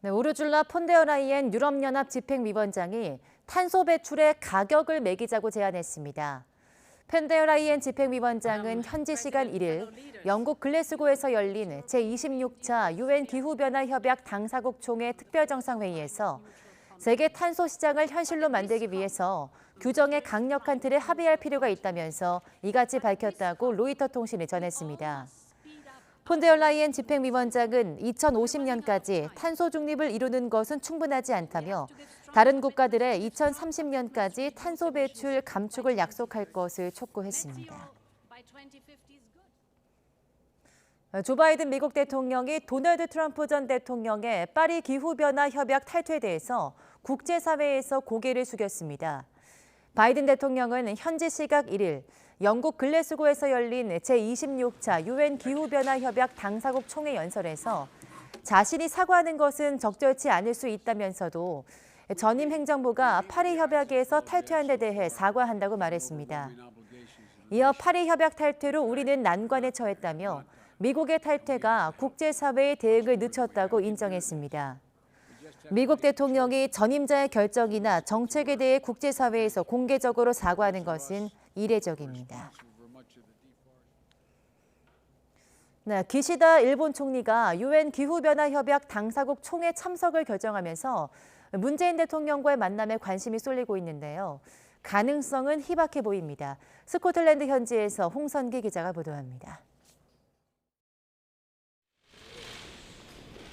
네, 우르줄라 폰데어라이엔 유럽연합 집행위원장이 탄소 배출의 가격을 매기자고 제안했습니다. 폰데어라이엔 집행위원장은 현지 시간 1일 영국 글래스고에서 열린 제26차 UN 기후변화협약 당사국 총회 특별정상회의에서 세계 탄소 시장을 현실로 만들기 위해서 규정의 강력한 틀에 합의할 필요가 있다면서 이같이 밝혔다고 로이터 통신이 전했습니다. 폰데어라이엔 집행위원장은 2050년까지 탄소 중립을 이루는 것은 충분하지 않다며 다른 국가들의 2030년까지 탄소 배출 감축을 약속할 것을 촉구했습니다. 조 바이든 미국 대통령이 도널드 트럼프 전 대통령의 파리 기후변화 협약 탈퇴에 대해서 국제사회에서 고개를 숙였습니다. 바이든 대통령은 현지 시각 1일 영국 글래스고에서 열린 제26차 UN 기후변화 협약 당사국 총회 연설에서 자신이 사과하는 것은 적절치 않을 수 있다면서도 전임 행정부가 파리 협약에서 탈퇴한 데 대해 사과한다고 말했습니다. 이어 파리 협약 탈퇴로 우리는 난관에 처했다며 미국의 탈퇴가 국제사회의 대응을 늦췄다고 인정했습니다. 미국 대통령이 전임자의 결정이나 정책에 대해 국제사회에서 공개적으로 사과하는 것은 이례적입니다. 네, 기시다 일본 총리가 UN 기후변화협약 당사국 총회 참석을 결정하면서 문재인 대통령과의 만남에 관심이 쏠리고 있는데요. 가능성은 희박해 보입니다. 스코틀랜드 현지에서 홍선기 기자가 보도합니다.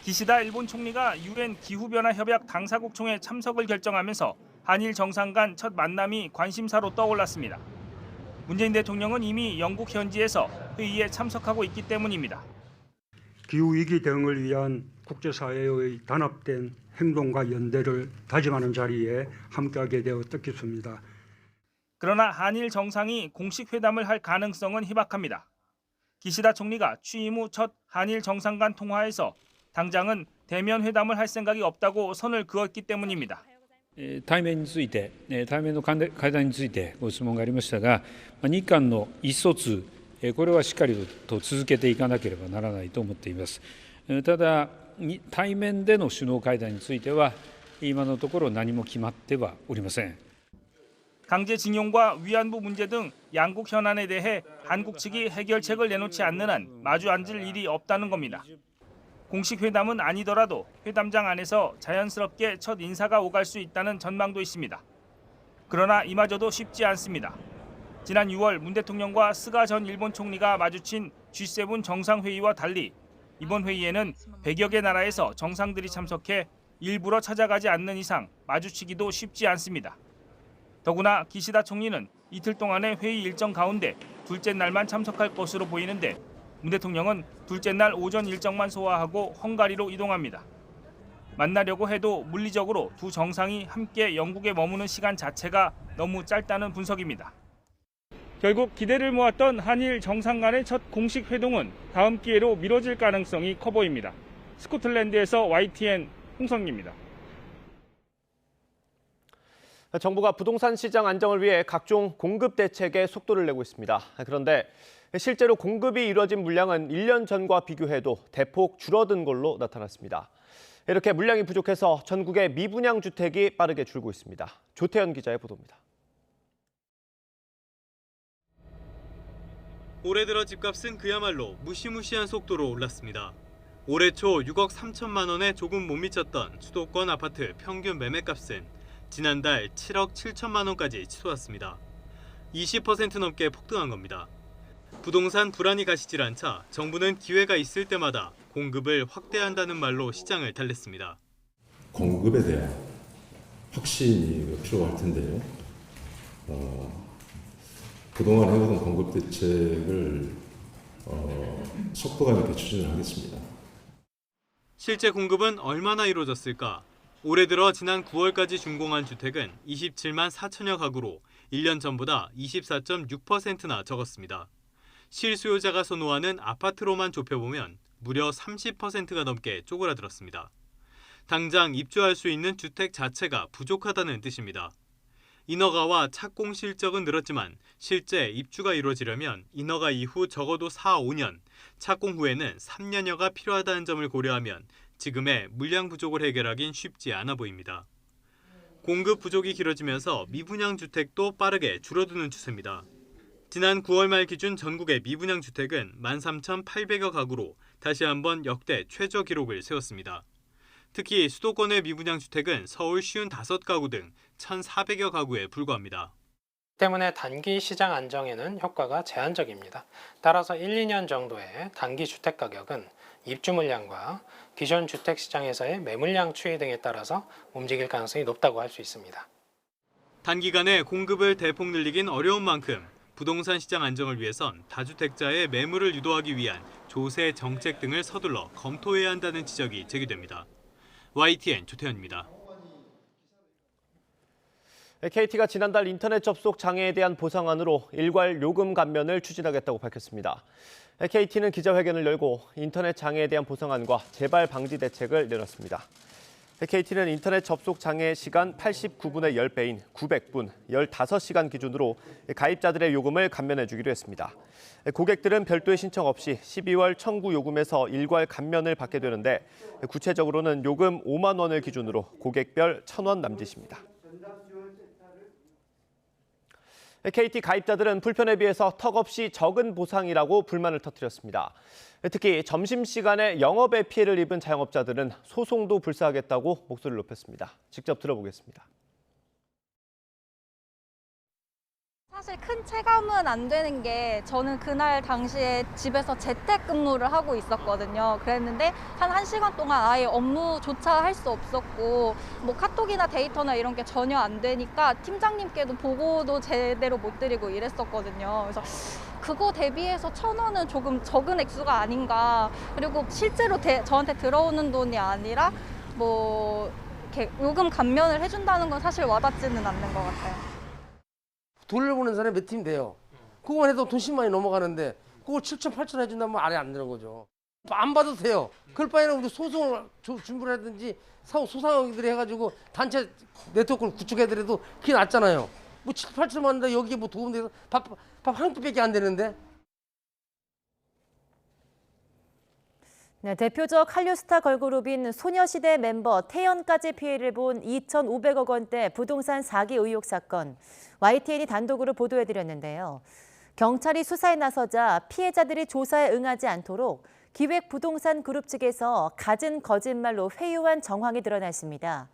기시다 일본 총리가 UN 기후변화협약 당사국 총회 참석을 결정하면서 한일 정상 간 첫 만남이 관심사로 떠올랐습니다. 문재인 대통령은 이미 영국 현지에서 회의에 참석하고 있기 때문입니다. 기후위기 대응을 위한 국제사회의 단합된 행동과 연대를 다짐하는 자리에 함께하게 되어 뜻깊습니다. 그러나 한일 정상이 공식 회담을 할 가능성은 희박합니다. 기시다 총리가 취임 후 첫 한일 정상 간 통화에서 당장은 대면 회담을 할 생각이 없다고 선을 그었기 때문입니다. 対面について、対面の会談についてご質問がありましたが、日韓の意思疎通、これはしっかりと続けていかなければならないと思っています。ただ、対面での首脳会談については、今のところ何も決まってはおりません。 강제징용과 위안부 문제 등 양국 현안에 대해 한국 측이 해결책을 내놓지 않는 한 마주 앉을 일이 없다는 겁니다. 공식 회담은 아니더라도 회담장 안에서 자연스럽게 첫 인사가 오갈 수 있다는 전망도 있습니다. 그러나 이마저도 쉽지 않습니다. 지난 6월 문 대통령과 스가 전 일본 총리가 마주친 G7 정상회의와 달리 이번 회의에는 100여 개 나라에서 정상들이 참석해 일부러 찾아가지 않는 이상 마주치기도 쉽지 않습니다. 더구나 기시다 총리는 이틀 동안의 회의 일정 가운데 둘째 날만 참석할 것으로 보이는데 문 대통령은 둘째 날 오전 일정만 소화하고 헝가리로 이동합니다. 만나려고 해도 물리적으로 두 정상이 함께 영국에 머무는 시간 자체가 너무 짧다는 분석입니다. 결국 기대를 모았던 한일 정상 간의 첫 공식 회동은 다음 기회로 미뤄질 가능성이 커 보입니다. 스코틀랜드에서 YTN 홍성기입니다. 정부가 부동산 시장 안정을 위해 각종 공급 대책에 속도를 내고 있습니다. 그런데 실제로 공급이 이루어진 물량은 1년 전과 비교해도 대폭 줄어든 걸로 나타났습니다. 이렇게 물량이 부족해서 전국의 미분양 주택이 빠르게 줄고 있습니다. 조태현 기자의 보도입니다. 올해 들어 집값은 그야말로 무시무시한 속도로 올랐습니다. 올해 초 6억 3천만 원에 조금 못 미쳤던 수도권 아파트 평균 매매값은 지난달 7억 7천만 원까지 치솟았습니다. 20% 넘게 폭등한 겁니다. 부동산 불안이 가시질 않자 정부는 기회가 있을 때마다 공급을 확대한다는 말로 시장을 달랬습니다. 공급에 대한 확신이 필요할 텐데요. 그동안 해오던 공급 대책을 속도감 있게 추진을 하겠습니다. 실제 공급은 얼마나 이루어졌을까? 올해 들어 지난 9월까지 준공한 주택은 27만 4천여 가구로 1년 전보다 24.6%나 적었습니다. 실수요자가 선호하는 아파트로만 좁혀보면 무려 30%가 넘게 쪼그라들었습니다. 당장 입주할 수 있는 주택 자체가 부족하다는 뜻입니다. 인허가와 착공 실적은 늘었지만 실제 입주가 이루어지려면 인허가 이후 적어도 4, 5년, 착공 후에는 3년여가 필요하다는 점을 고려하면 지금의 물량 부족을 해결하긴 쉽지 않아 보입니다. 공급 부족이 길어지면서 미분양 주택도 빠르게 줄어드는 추세입니다. 지난 9월 말 기준 전국의 미분양 주택은 13,800여 가구로 다시 한번 역대 최저 기록을 세웠습니다. 특히 수도권의 미분양 주택은 서울 55가구 등 1,400여 가구에 불과합니다. 때문에 단기 시장 안정에는 효과가 제한적입니다. 따라서 1, 2년 정도의 단기 주택 가격은 입주 물량과 기존 주택 시장에서의 매물량 추이 등에 따라서 움직일 가능성이 높다고 할 수 있습니다. 단기간에 공급을 대폭 늘리긴 어려운 만큼 부동산 시장 안정을 위해선 다주택자의 매물을 유도하기 위한 조세 정책 등을 서둘러 검토해야 한다는 지적이 제기됩니다. YTN 조태현입니다. KT가 지난달 인터넷 접속 장애에 대한 보상안으로 일괄 요금 감면을 추진하겠다고 밝혔습니다. KT는 기자회견을 열고 인터넷 장애에 대한 보상안과 재발 방지 대책을 내놨습니다. KT는 인터넷 접속 장애 시간 89분의 10배인 900분, 15시간 기준으로 가입자들의 요금을 감면해 주기로 했습니다. 고객들은 별도의 신청 없이 12월 청구 요금에서 일괄 감면을 받게 되는데 구체적으로는 요금 5만 원을 기준으로 고객별 1,000원 남짓입니다. KT 가입자들은 불편에 비해서 턱없이 적은 보상이라고 불만을 터뜨렸습니다. 특히 점심시간에 영업에 피해를 입은 자영업자들은 소송도 불사하겠다고 목소리를 높였습니다. 직접 들어보겠습니다. 사실 큰 체감은 안 되는 게 저는 그날 당시에 집에서 재택근무를 하고 있었거든요. 그랬는데 한 1시간 동안 아예 업무조차 할 수 없었고 뭐 카톡이나 데이터나 이런 게 전혀 안 되니까 팀장님께도 보고도 제대로 못 드리고 이랬었거든요. 그래서 그거 대비해서 1,000원은 조금 적은 액수가 아닌가. 그리고 실제로 저한테 들어오는 돈이 아니라 뭐 이렇게 요금 감면을 해준다는 건 사실 와닿지는 않는 것 같아요. 돌려보는 사람이 몇 팀 돼요. 그거만 해도 돈 10만이 넘어가는데 그걸 7천, 8천 해준다면 말이 안 되는 거죠. 안 받아도 돼요. 그럴 바에는 우리 소송을 준비를 하든지 소상공인들이 해가지고 단체 네트워크를 구축해더라도 그게 낫잖아요. 뭐 7, 8천만 원인데 여기에 뭐 도움돼서 밥 한 끼밖에 안 되는데. 네, 대표적 한류스타 걸그룹인 소녀시대 멤버 태연까지 피해를 본 2,500억 원대 부동산 사기 의혹 사건. YTN이 단독으로 보도해드렸는데요. 경찰이 수사에 나서자 피해자들이 조사에 응하지 않도록 기획부동산 그룹 측에서 갖은 거짓말로 회유한 정황이 드러났습니다.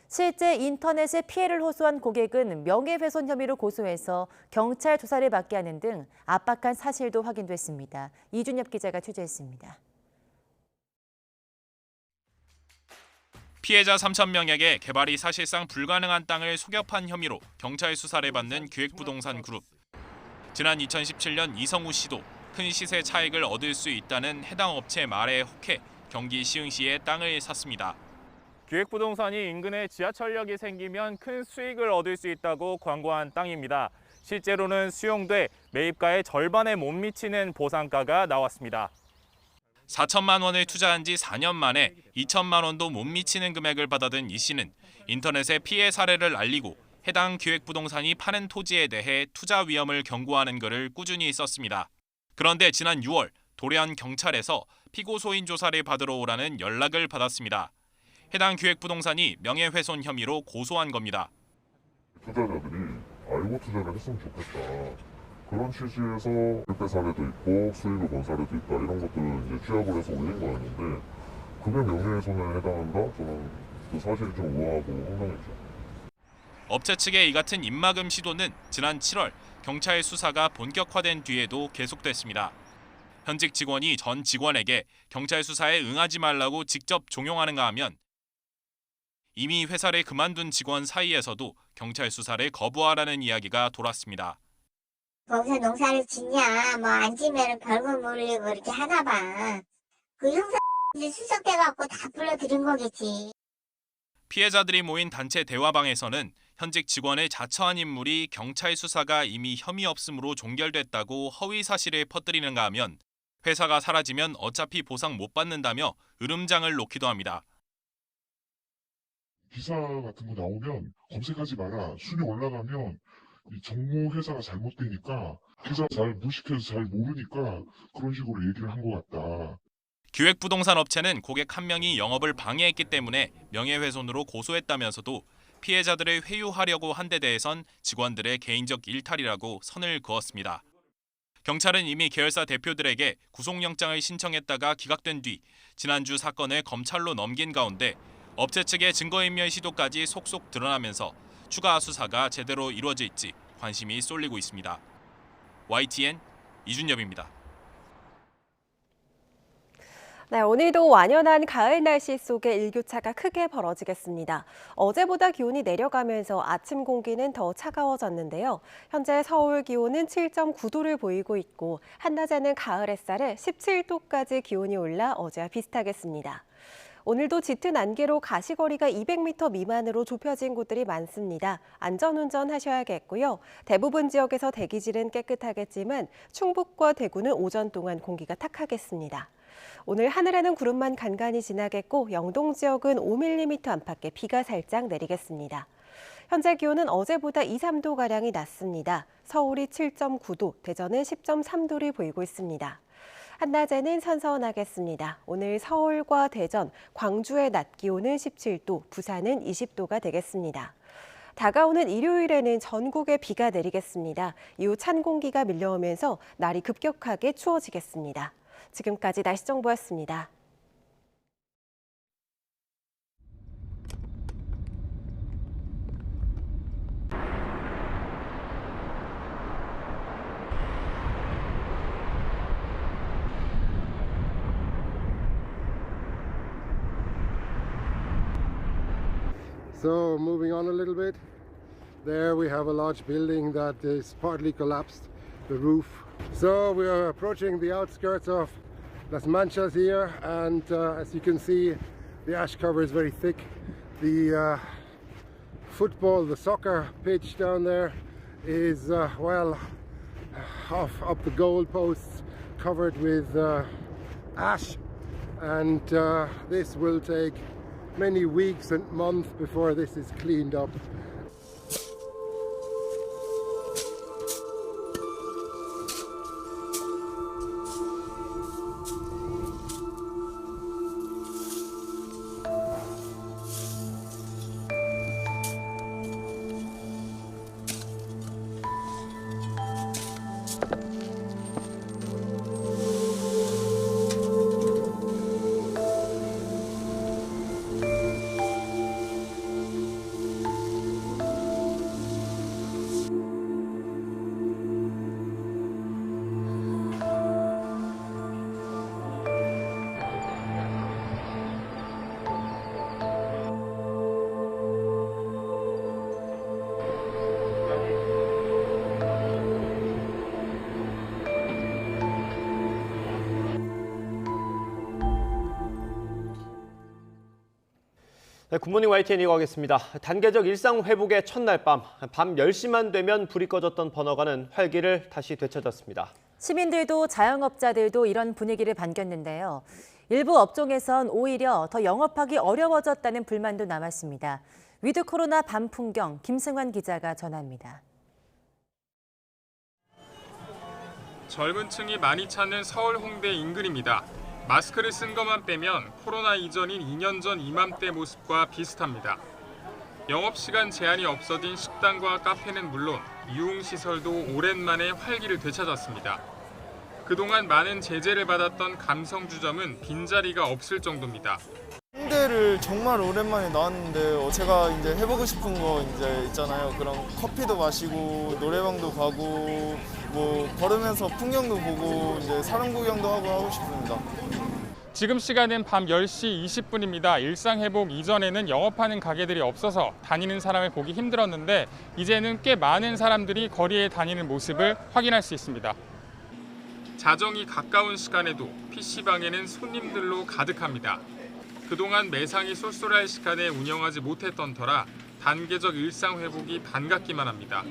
실제 인터넷에 피해를 호소한 고객은 명예훼손 혐의로 고소해서 경찰 조사를 받게 하는 등 압박한 사실도 확인됐습니다. 이준엽 기자가 취재했습니다. 피해자 3,000명에게 개발이 사실상 불가능한 땅을 소ገብ한 혐의로 경찰 수사를 받는 기획부동산 그룹. 지난 2017년 이성우 씨도 큰 시세 차익을 얻을 수 있다는 해당 업체 말에 혹해 경기 시흥시에 땅을 샀습니다. 기획부동산이 인근에 지하철역이 생기면 큰 수익을 얻을 수 있다고 광고한 땅입니다. 실제로는 수용돼 매입가의 절반에 못 미치는 보상가가 나왔습니다. 4천만 원을 투자한 지 4년 만에 2천만 원도 못 미치는 금액을 받아든 이 씨는 인터넷에 피해 사례를 알리고 해당 기획부동산이 파는 토지에 대해 투자 위험을 경고하는 글을 꾸준히 썼습니다. 그런데 지난 6월 도래한 경찰에서 피고 소인 조사를 받으러 오라는 연락을 받았습니다. 해당 기획부동산이 명예훼손 혐의로 고소한 겁니다. 투자자들이 알고 투자를 했으면 좋겠다. 그런 취지에서 실패 사례도 있고 수익을 본 사례도 있다. 이런 것들을 이제 취합을 해서 올린 거였는데 그게 명예훼손에 해당한다? 저는 그 사실이 좀 의아하고 황당했죠. 업체 측의 이 같은 입막음 시도는 지난 7월 경찰 수사가 본격화된 뒤에도 계속됐습니다. 현직 직원이 전 직원에게 경찰 수사에 응하지 말라고 직접 종용하는가 하면 이미 회사를 그만둔 직원 사이에서도 경찰 수사를 거부하라는 이야기가 돌았습니다. 거기서 농사를 짓냐, 뭐 안 지면 벌금 물리고 이렇게 하나 봐. 그 형사 수석돼갖고 다 불러들인 거겠지. 피해자들이 모인 단체 대화방에서는 현직 직원을 자처한 인물이 경찰 수사가 이미 혐의 없음으로 종결됐다고 허위 사실을 퍼뜨리는가 하면 회사가 사라지면 어차피 보상 못 받는다며 으름장을 놓기도 합니다. 기사 같은 거 나오면 검색하지 마라. 순위 올라가면 이 정모 회사가 잘못되니까 회사 잘 무식해서 잘 모르니까 그런 식으로 얘기를 한 것 같다. 기획부동산 업체는 고객 한 명이 영업을 방해했기 때문에 명예훼손으로 고소했다면서도 피해자들을 회유하려고 한 데 대해선 직원들의 개인적 일탈이라고 선을 그었습니다. 경찰은 이미 계열사 대표들에게 구속영장을 신청했다가 기각된 뒤 지난주 사건을 검찰로 넘긴 가운데 업체 측의 증거인멸 시도까지 속속 드러나면서 추가 수사가 제대로 이루어질지 관심이 쏠리고 있습니다. YTN 이준엽입니다. 네, 오늘도 완연한 가을 날씨 속에 일교차가 크게 벌어지겠습니다. 어제보다 기온이 내려가면서 아침 공기는 더 차가워졌는데요. 현재 서울 기온은 7.9도를 보이고 있고 한낮에는 가을 햇살에 17도까지 기온이 올라 어제와 비슷하겠습니다. 오늘도 짙은 안개로 가시거리가 200m 미만으로 좁혀진 곳들이 많습니다. 안전운전 하셔야겠고요. 대부분 지역에서 대기질은 깨끗하겠지만 충북과 대구는 오전 동안 공기가 탁하겠습니다. 오늘 하늘에는 구름만 간간히 지나겠고 영동 지역은 5mm 안팎의 비가 살짝 내리겠습니다. 현재 기온은 어제보다 2, 3도가량이 낮습니다. 서울이 7.9도, 대전은 10.3도를 보이고 있습니다. 한낮에는 선선하겠습니다. 오늘 서울과 대전, 광주의 낮 기온은 17도, 부산은 20도가 되겠습니다. 다가오는 일요일에는 전국에 비가 내리겠습니다. 이후 찬 공기가 밀려오면서 날이 급격하게 추워지겠습니다. 지금까지 날씨 정보였습니다. So moving on a little bit, there we have a large building that is partly collapsed, the roof. So we are approaching the outskirts of Las Manchas here, and as you can see, the ash cover is very thick. The the soccer pitch down there is well up the goal posts, covered with ash, and this will take many weeks and months before this is cleaned up. 네, 굿모닝 YTN 이어가겠습니다. 단계적 일상 회복의 첫날 밤 10시만 되면 불이 꺼졌던 번화가는 활기를 다시 되찾았습니다. 시민들도 자영업자들도 이런 분위기를 반겼는데요. 일부 업종에선 오히려 더 영업하기 어려워졌다는 불만도 남았습니다. 위드 코로나 밤 풍경 김승환 기자가 전합니다. 젊은 층이 많이 찾는 서울 홍대 인근입니다. 마스크를 쓴 것만 빼면 코로나 이전인 2년 전 이맘때 모습과 비슷합니다. 영업시간 제한이 없어진 식당과 카페는 물론 유흥시설도 오랜만에 활기를 되찾았습니다. 그동안 많은 제재를 받았던 감성주점은 빈자리가 없을 정도입니다. 홍대를 정말 오랜만에 나왔는데 제가 이제 해보고 싶은 거 이제 있잖아요. 그런 커피도 마시고 노래방도 가고 뭐 걸으면서 풍경도 보고 이제 사람 구경도 하고 싶습니다. 지금 시간은 밤 10시 20분입니다. 일상 회복 이전에는 영업하는 가게들이 없어서 다니는 사람을 보기 힘들었는데 이제는 꽤 많은 사람들이 거리에 다니는 모습을 확인할 수 있습니다. 자정이 가까운 시간에도 PC방에는 손님들로 가득합니다. 그동안 매상이 쏠쏠할 시간에 운영하지 못했던 터라 단계적 일상 회복이 반갑기만 합니다.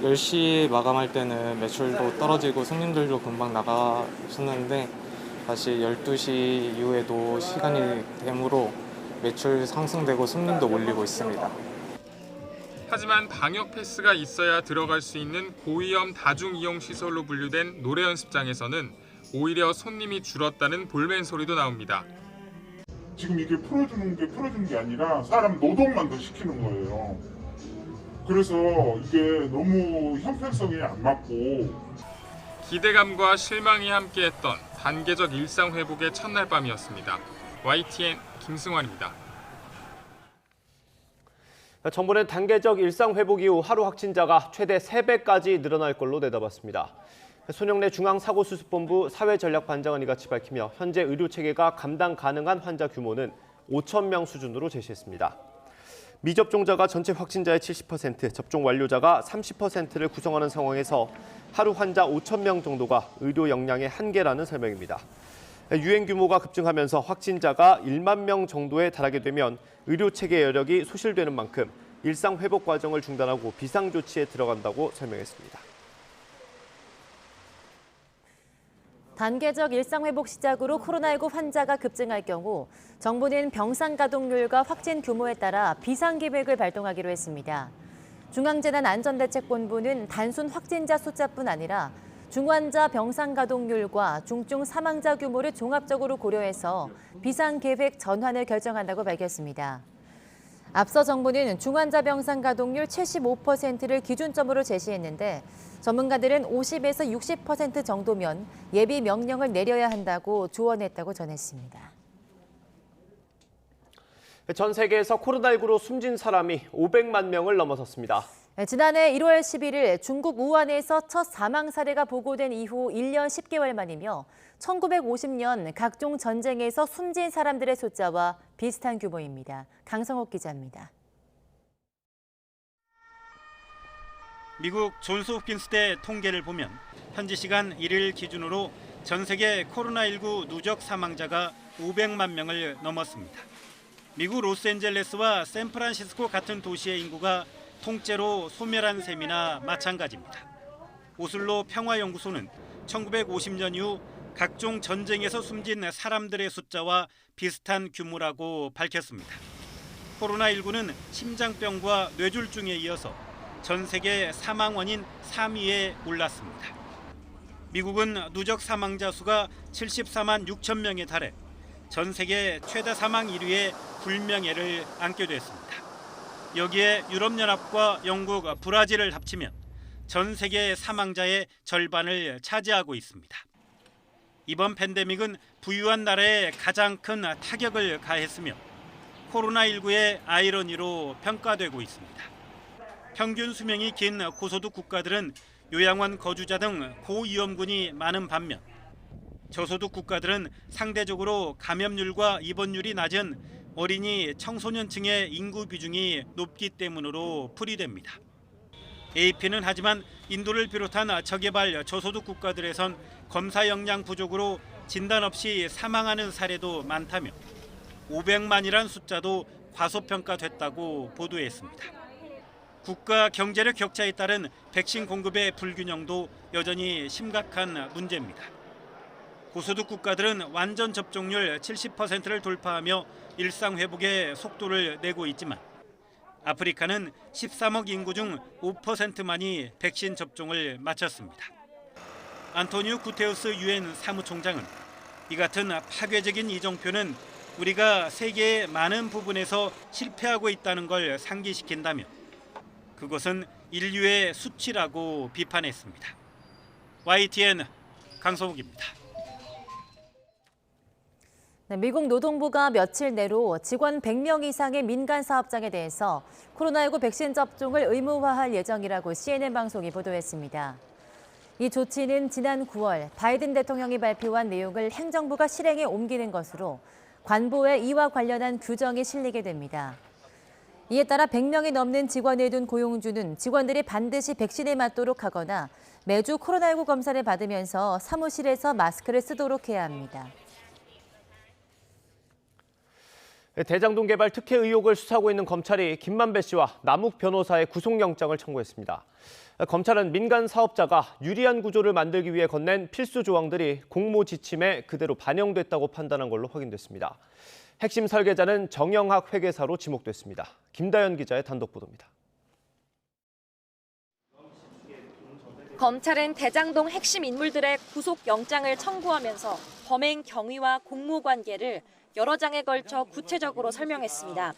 10시 마감할 때는 매출도 떨어지고 손님들도 금방 나가셨는데 다시 12시 이후에도 시간이 되므로 매출 상승되고 손님도 몰리고 있습니다. 하지만 방역 패스가 있어야 들어갈 수 있는 고위험 다중이용시설로 분류된 노래 연습장에서는 오히려 손님이 줄었다는 볼멘 소리도 나옵니다. 지금 이게 풀어주는 게 아니라 사람 노동만 더 시키는 거예요. 그래서 이게 너무 형평성이 안 맞고 기대감과 실망이 함께했던 단계적 일상 회복의 첫날 밤이었습니다. YTN 김승환입니다. 정부는 단계적 일상 회복 이후 하루 확진자가 최대 3배까지 늘어날 걸로 내다봤습니다. 손영래 중앙사고수습본부 사회전략반장은 이같이 밝히며 현재 의료체계가 감당 가능한 환자 규모는 5,000명 수준으로 제시했습니다. 미접종자가 전체 확진자의 70%, 접종 완료자가 30%를 구성하는 상황에서 하루 환자 5,000명 정도가 의료 역량의 한계라는 설명입니다. 유행 규모가 급증하면서 확진자가 1만 명 정도에 달하게 되면 의료체계 여력이 소실되는 만큼 일상 회복 과정을 중단하고 비상조치에 들어간다고 설명했습니다. 단계적 일상회복 시작으로 코로나19 환자가 급증할 경우 정부는 병상 가동률과 확진 규모에 따라 비상계획을 발동하기로 했습니다. 중앙재난안전대책본부는 단순 확진자 숫자뿐 아니라 중환자 병상 가동률과 중증 사망자 규모를 종합적으로 고려해서 비상계획 전환을 결정한다고 밝혔습니다. 앞서 정부는 중환자 병상 가동률 75%를 기준점으로 제시했는데 전문가들은 50에서 60% 정도면 예비 명령을 내려야 한다고 조언했다고 전했습니다. 전 세계에서 코로나19로 숨진 사람이 500만 명을 넘어섰습니다. 지난해 1월 11일 중국 우한에서 첫 사망 사례가 보고된 이후 1년 10개월 만이며 1950년 각종 전쟁에서 숨진 사람들의 숫자와 비슷한 규모입니다. 강성옥 기자입니다. 미국 존스 홉킨스대 통계를 보면 현지 시간 1일 기준으로 전 세계 코로나19 누적 사망자가 500만 명을 넘었습니다. 미국 로스앤젤레스와 샌프란시스코 같은 도시의 인구가 통째로 소멸한 셈이나 마찬가지입니다. 오슬로 평화연구소는 1950년 이후 각종 전쟁에서 숨진 사람들의 숫자와 비슷한 규모라고 밝혔습니다. 코로나19는 심장병과 뇌졸중에 이어서 전 세계 사망 원인 3위에 올랐습니다. 미국은 누적 사망자 수가 74만 6천 명에 달해 전 세계 최다 사망 1위의 불명예를 안게 됐습니다. 여기에 유럽연합과 영국, 브라질을 합치면 전 세계 사망자의 절반을 차지하고 있습니다. 이번 팬데믹은 부유한 나라에 가장 큰 타격을 가했으며 코로나19의 아이러니로 평가되고 있습니다. 평균 수명이 긴 고소득 국가들은 요양원 거주자 등 고위험군이 많은 반면 저소득 국가들은 상대적으로 감염률과 입원율이 낮은 어린이 청소년층의 인구 비중이 높기 때문으로 풀이됩니다. AP는 하지만 인도를 비롯한 저개발 저소득 국가들에선 검사 역량 부족으로 진단 없이 사망하는 사례도 많다며 500만이란 숫자도 과소평가됐다고 보도했습니다. 국가 경제력 격차에 따른 백신 공급의 불균형도 여전히 심각한 문제입니다. 고소득 국가들은 완전 접종률 70%를 돌파하며 일상 회복의 속도를 내고 있지만 아프리카는 13억 인구 중 5%만이 백신 접종을 마쳤습니다. 안토니오 구테우스 유엔 사무총장은 이 같은 파괴적인 이정표는 우리가 세계의 많은 부분에서 실패하고 있다는 걸 상기시킨다며 그것은 인류의 수치라고 비판했습니다. YTN 강성욱입니다. 네, 미국 노동부가 며칠 내로 직원 100명 이상의 민간 사업장에 대해서 코로나19 백신 접종을 의무화할 예정이라고 CNN 방송이 보도했습니다. 이 조치는 지난 9월 바이든 대통령이 발표한 내용을 행정부가 실행에 옮기는 것으로 관보에 이와 관련한 규정이 실리게 됩니다. 이에 따라 100명이 넘는 직원을 둔 고용주는 직원들이 반드시 백신에 맞도록 하거나 매주 코로나19 검사를 받으면서 사무실에서 마스크를 쓰도록 해야 합니다. 대장동 개발 특혜 의혹을 수사하고 있는 검찰이 김만배 씨와 남욱 변호사의 구속영장을 청구했습니다. 검찰은 민간 사업자가 유리한 구조를 만들기 위해 건넨 필수 조항들이 공모 지침에 그대로 반영됐다고 판단한 걸로 확인됐습니다. 핵심 설계자는 정영학 회계사로 지목됐습니다. 김다연 기자의 단독 보도입니다. 검찰은 대장동 핵심 인물들의 구속영장을 청구하면서 범행 경위와 공모 관계를 여러 장에 걸쳐 구체적으로 설명했습니다.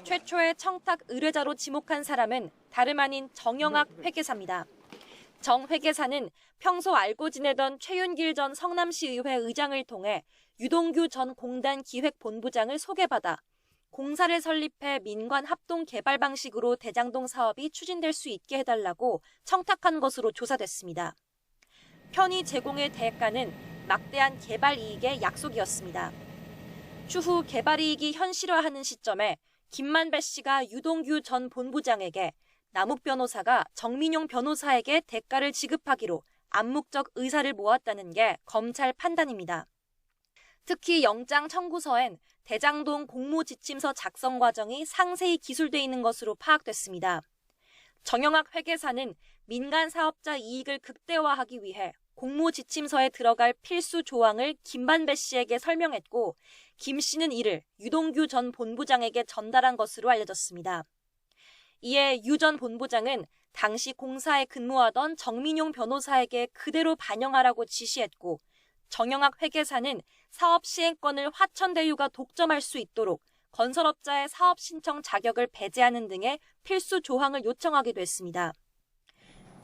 최초의 청탁 의뢰자로 지목한 사람은 다름 아닌 정영학 회계사입니다. 정 회계사는 평소 알고 지내던 최윤길 전 성남시의회 의장을 통해 유동규 전 공단 기획본부장을 소개받아 공사를 설립해 민관 합동 개발 방식으로 대장동 사업이 추진될 수 있게 해달라고 청탁한 것으로 조사됐습니다. 편의 제공의 대가는 막대한 개발 이익의 약속이었습니다. 추후 개발 이익이 현실화하는 시점에 김만배 씨가 유동규 전 본부장에게 남욱 변호사가 정민용 변호사에게 대가를 지급하기로 암묵적 의사를 모았다는 게 검찰 판단입니다. 특히 영장 청구서엔 대장동 공모지침서 작성 과정이 상세히 기술돼 있는 것으로 파악됐습니다. 정영학 회계사는 민간 사업자 이익을 극대화하기 위해 공모지침서에 들어갈 필수 조항을 김만배 씨에게 설명했고 김 씨는 이를 유동규 전 본부장에게 전달한 것으로 알려졌습니다. 이에 유 전 본부장은 당시 공사에 근무하던 정민용 변호사에게 그대로 반영하라고 지시했고 정영학 회계사는 사업 시행권을 화천대유가 독점할 수 있도록 건설업자의 사업 신청 자격을 배제하는 등의 필수 조항을 요청하기도 했습니다.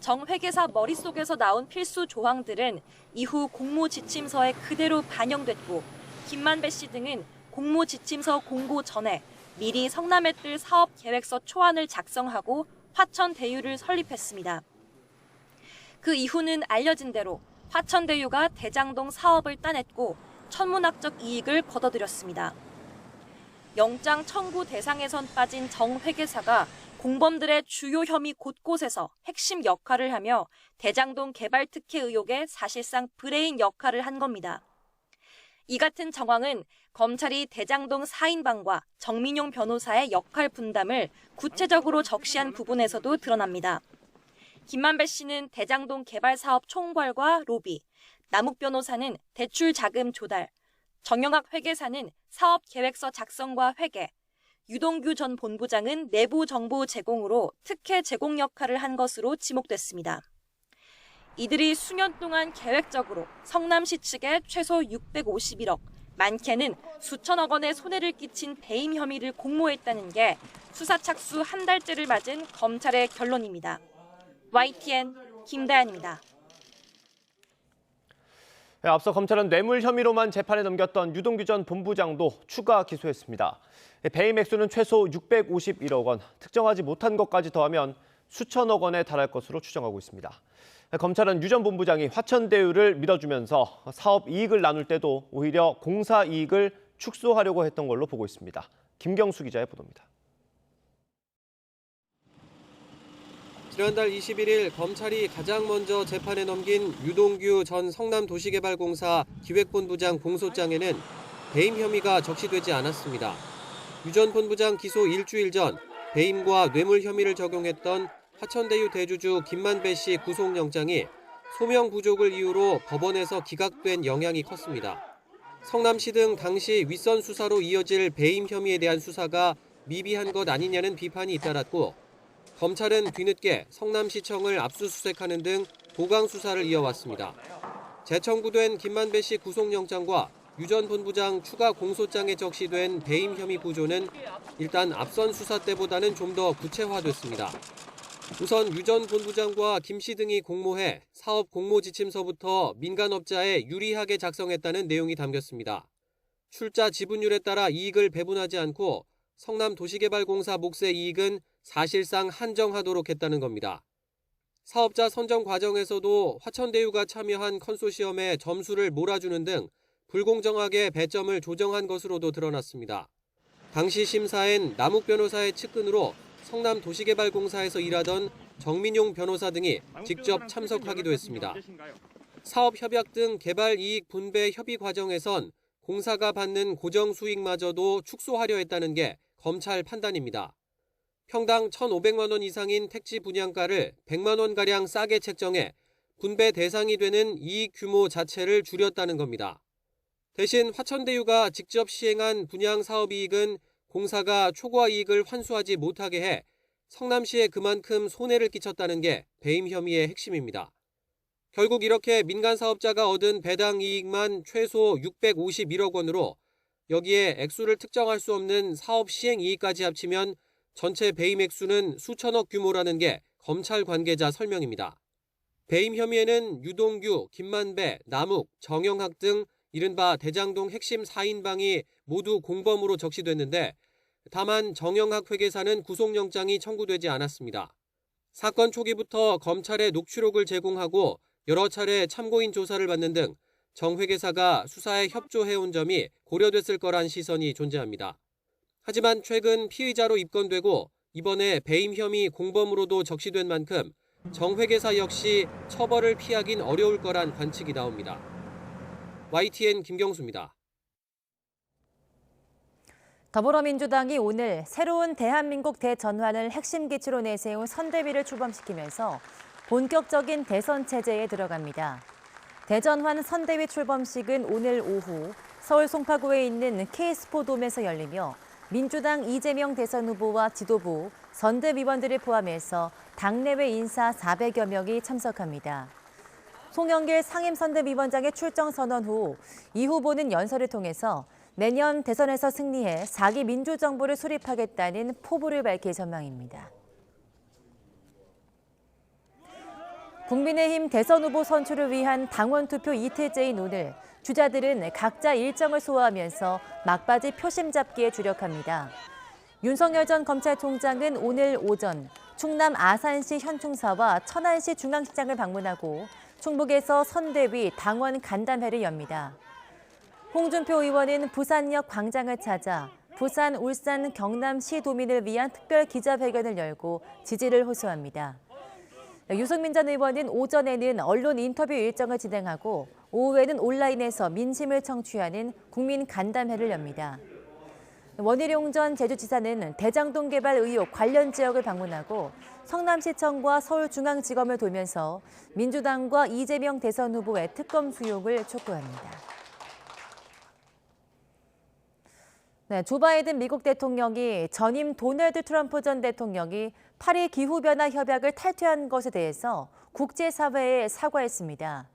정 회계사 머릿속에서 나온 필수 조항들은 이후 공모지침서에 그대로 반영됐고 김만배 씨 등은 공모지침서 공고 전에 미리 성남에 뜰 사업계획서 초안을 작성하고 화천대유를 설립했습니다. 그 이후는 알려진 대로 화천대유가 대장동 사업을 따냈고 천문학적 이익을 거둬들였습니다. 영장 청구 대상에선 빠진 정 회계사가 공범들의 주요 혐의 곳곳에서 핵심 역할을 하며 대장동 개발 특혜 의혹에 사실상 브레인 역할을 한 겁니다. 이 같은 정황은 검찰이 대장동 4인방과 정민용 변호사의 역할 분담을 구체적으로 적시한 부분에서도 드러납니다. 김만배 씨는 대장동 개발 사업 총괄과 로비, 남욱 변호사는 대출 자금 조달, 정영학 회계사는 사업 계획서 작성과 회계, 유동규 전 본부장은 내부 정보 제공으로 특혜 제공 역할을 한 것으로 지목됐습니다. 이들이 수년 동안 계획적으로 성남시 측에 최소 651억, 많게는 수천억 원의 손해를 끼친 배임 혐의를 공모했다는 게 수사 착수 한 달째를 맞은 검찰의 결론입니다. YTN 김다연입니다. 앞서 검찰은 뇌물 혐의로만 재판에 넘겼던 유동규 전 본부장도 추가 기소했습니다. 배임 액수는 최소 651억 원, 특정하지 못한 것까지 더하면 수천억 원에 달할 것으로 추정하고 있습니다. 검찰은 유 전 본부장이 화천대유를 믿어주면서 사업 이익을 나눌 때도 오히려 공사 이익을 축소하려고 했던 걸로 보고 있습니다. 김경수 기자의 보도입니다. 지난달 21일 검찰이 가장 먼저 재판에 넘긴 유동규 전 성남도시개발공사 기획본부장 공소장에는 배임 혐의가 적시되지 않았습니다. 유 전 본부장 기소 일주일 전 배임과 뇌물 혐의를 적용했던 화천대유 대주주 김만배 씨 구속영장이 소명 부족을 이유로 법원에서 기각된 영향이 컸습니다. 성남시 등 당시 윗선 수사로 이어질 배임 혐의에 대한 수사가 미비한 것 아니냐는 비판이 잇따랐고 검찰은 뒤늦게 성남시청을 압수수색하는 등 보강 수사를 이어왔습니다. 재청구된 김만배 씨 구속영장과 유 전 본부장 추가 공소장에 적시된 배임 혐의 구조는 일단 앞선 수사 때보다는 좀 더 구체화됐습니다. 우선 유 전 본부장과 김 씨 등이 공모해 사업 공모 지침서부터 민간업자에 유리하게 작성했다는 내용이 담겼습니다. 출자 지분율에 따라 이익을 배분하지 않고 성남도시개발공사 몫의 이익은 사실상 한정하도록 했다는 겁니다. 사업자 선정 과정에서도 화천대유가 참여한 컨소시엄에 점수를 몰아주는 등 불공정하게 배점을 조정한 것으로도 드러났습니다. 당시 심사엔 남욱 변호사의 측근으로 성남도시개발공사에서 일하던 정민용 변호사 등이 직접 참석하기도 했습니다. 사업협약 등 개발이익 분배 협의 과정에선 공사가 받는 고정수익마저도 축소하려 했다는 게 검찰 판단입니다. 평당 1,500만 원 이상인 택지 분양가를 100만 원가량 싸게 책정해 분배 대상이 되는 이익 규모 자체를 줄였다는 겁니다. 대신 화천대유가 직접 시행한 분양 사업이익은 공사가 초과 이익을 환수하지 못하게 해 성남시에 그만큼 손해를 끼쳤다는 게 배임 혐의의 핵심입니다. 결국 이렇게 민간 사업자가 얻은 배당 이익만 최소 651억 원으로 여기에 액수를 특정할 수 없는 사업 시행 이익까지 합치면 전체 배임 액수는 수천억 규모라는 게 검찰 관계자 설명입니다. 배임 혐의에는 유동규, 김만배, 남욱, 정영학 등 이른바 대장동 핵심 4인방이 모두 공범으로 적시됐는데 다만 정영학 회계사는 구속영장이 청구되지 않았습니다. 사건 초기부터 검찰에 녹취록을 제공하고 여러 차례 참고인 조사를 받는 등 정 회계사가 수사에 협조해온 점이 고려됐을 거란 시선이 존재합니다. 하지만 최근 피의자로 입건되고 이번에 배임 혐의 공범으로도 적시된 만큼 정 회계사 역시 처벌을 피하긴 어려울 거란 관측이 나옵니다. YTN 김경수입니다. 더불어민주당이 오늘 새로운 대한민국 대전환을 핵심 기치로 내세운 선대위를 출범시키면서 본격적인 대선 체제에 들어갑니다. 대전환 선대위 출범식은 오늘 오후 서울 송파구에 있는 K스포돔에서 열리며 민주당 이재명 대선 후보와 지도부, 선대위원들을 포함해서 당내외 인사 400여 명이 참석합니다. 송영길 상임선대위원장의 출정 선언 후 이 후보는 연설을 통해서 내년 대선에서 승리해 4기 민주정부를 수립하겠다는 포부를 밝힐 전망입니다. 국민의힘 대선 후보 선출을 위한 당원 투표 이틀째인 오늘 주자들은 각자 일정을 소화하면서 막바지 표심 잡기에 주력합니다. 윤석열 전 검찰총장은 오늘 오전 충남 아산시 현충사와 천안시 중앙시장을 방문하고 충북에서 선대위 당원 간담회를 엽니다. 홍준표 의원은 부산역 광장을 찾아 부산, 울산, 경남시 도민을 위한 특별 기자회견을 열고 지지를 호소합니다. 유승민 전 의원은 오전에는 언론 인터뷰 일정을 진행하고 오후에는 온라인에서 민심을 청취하는 국민 간담회를 엽니다. 원희룡 전 제주지사는 대장동 개발 의혹 관련 지역을 방문하고 성남시청과 서울중앙지검을 돌면서 민주당과 이재명 대선 후보의 특검 수용을 촉구합니다. 조 바이든 미국 대통령이 전임 도널드 트럼프 전 대통령이 파리 기후변화 협약을 탈퇴한 것에 대해서 국제사회에 사과했습니다.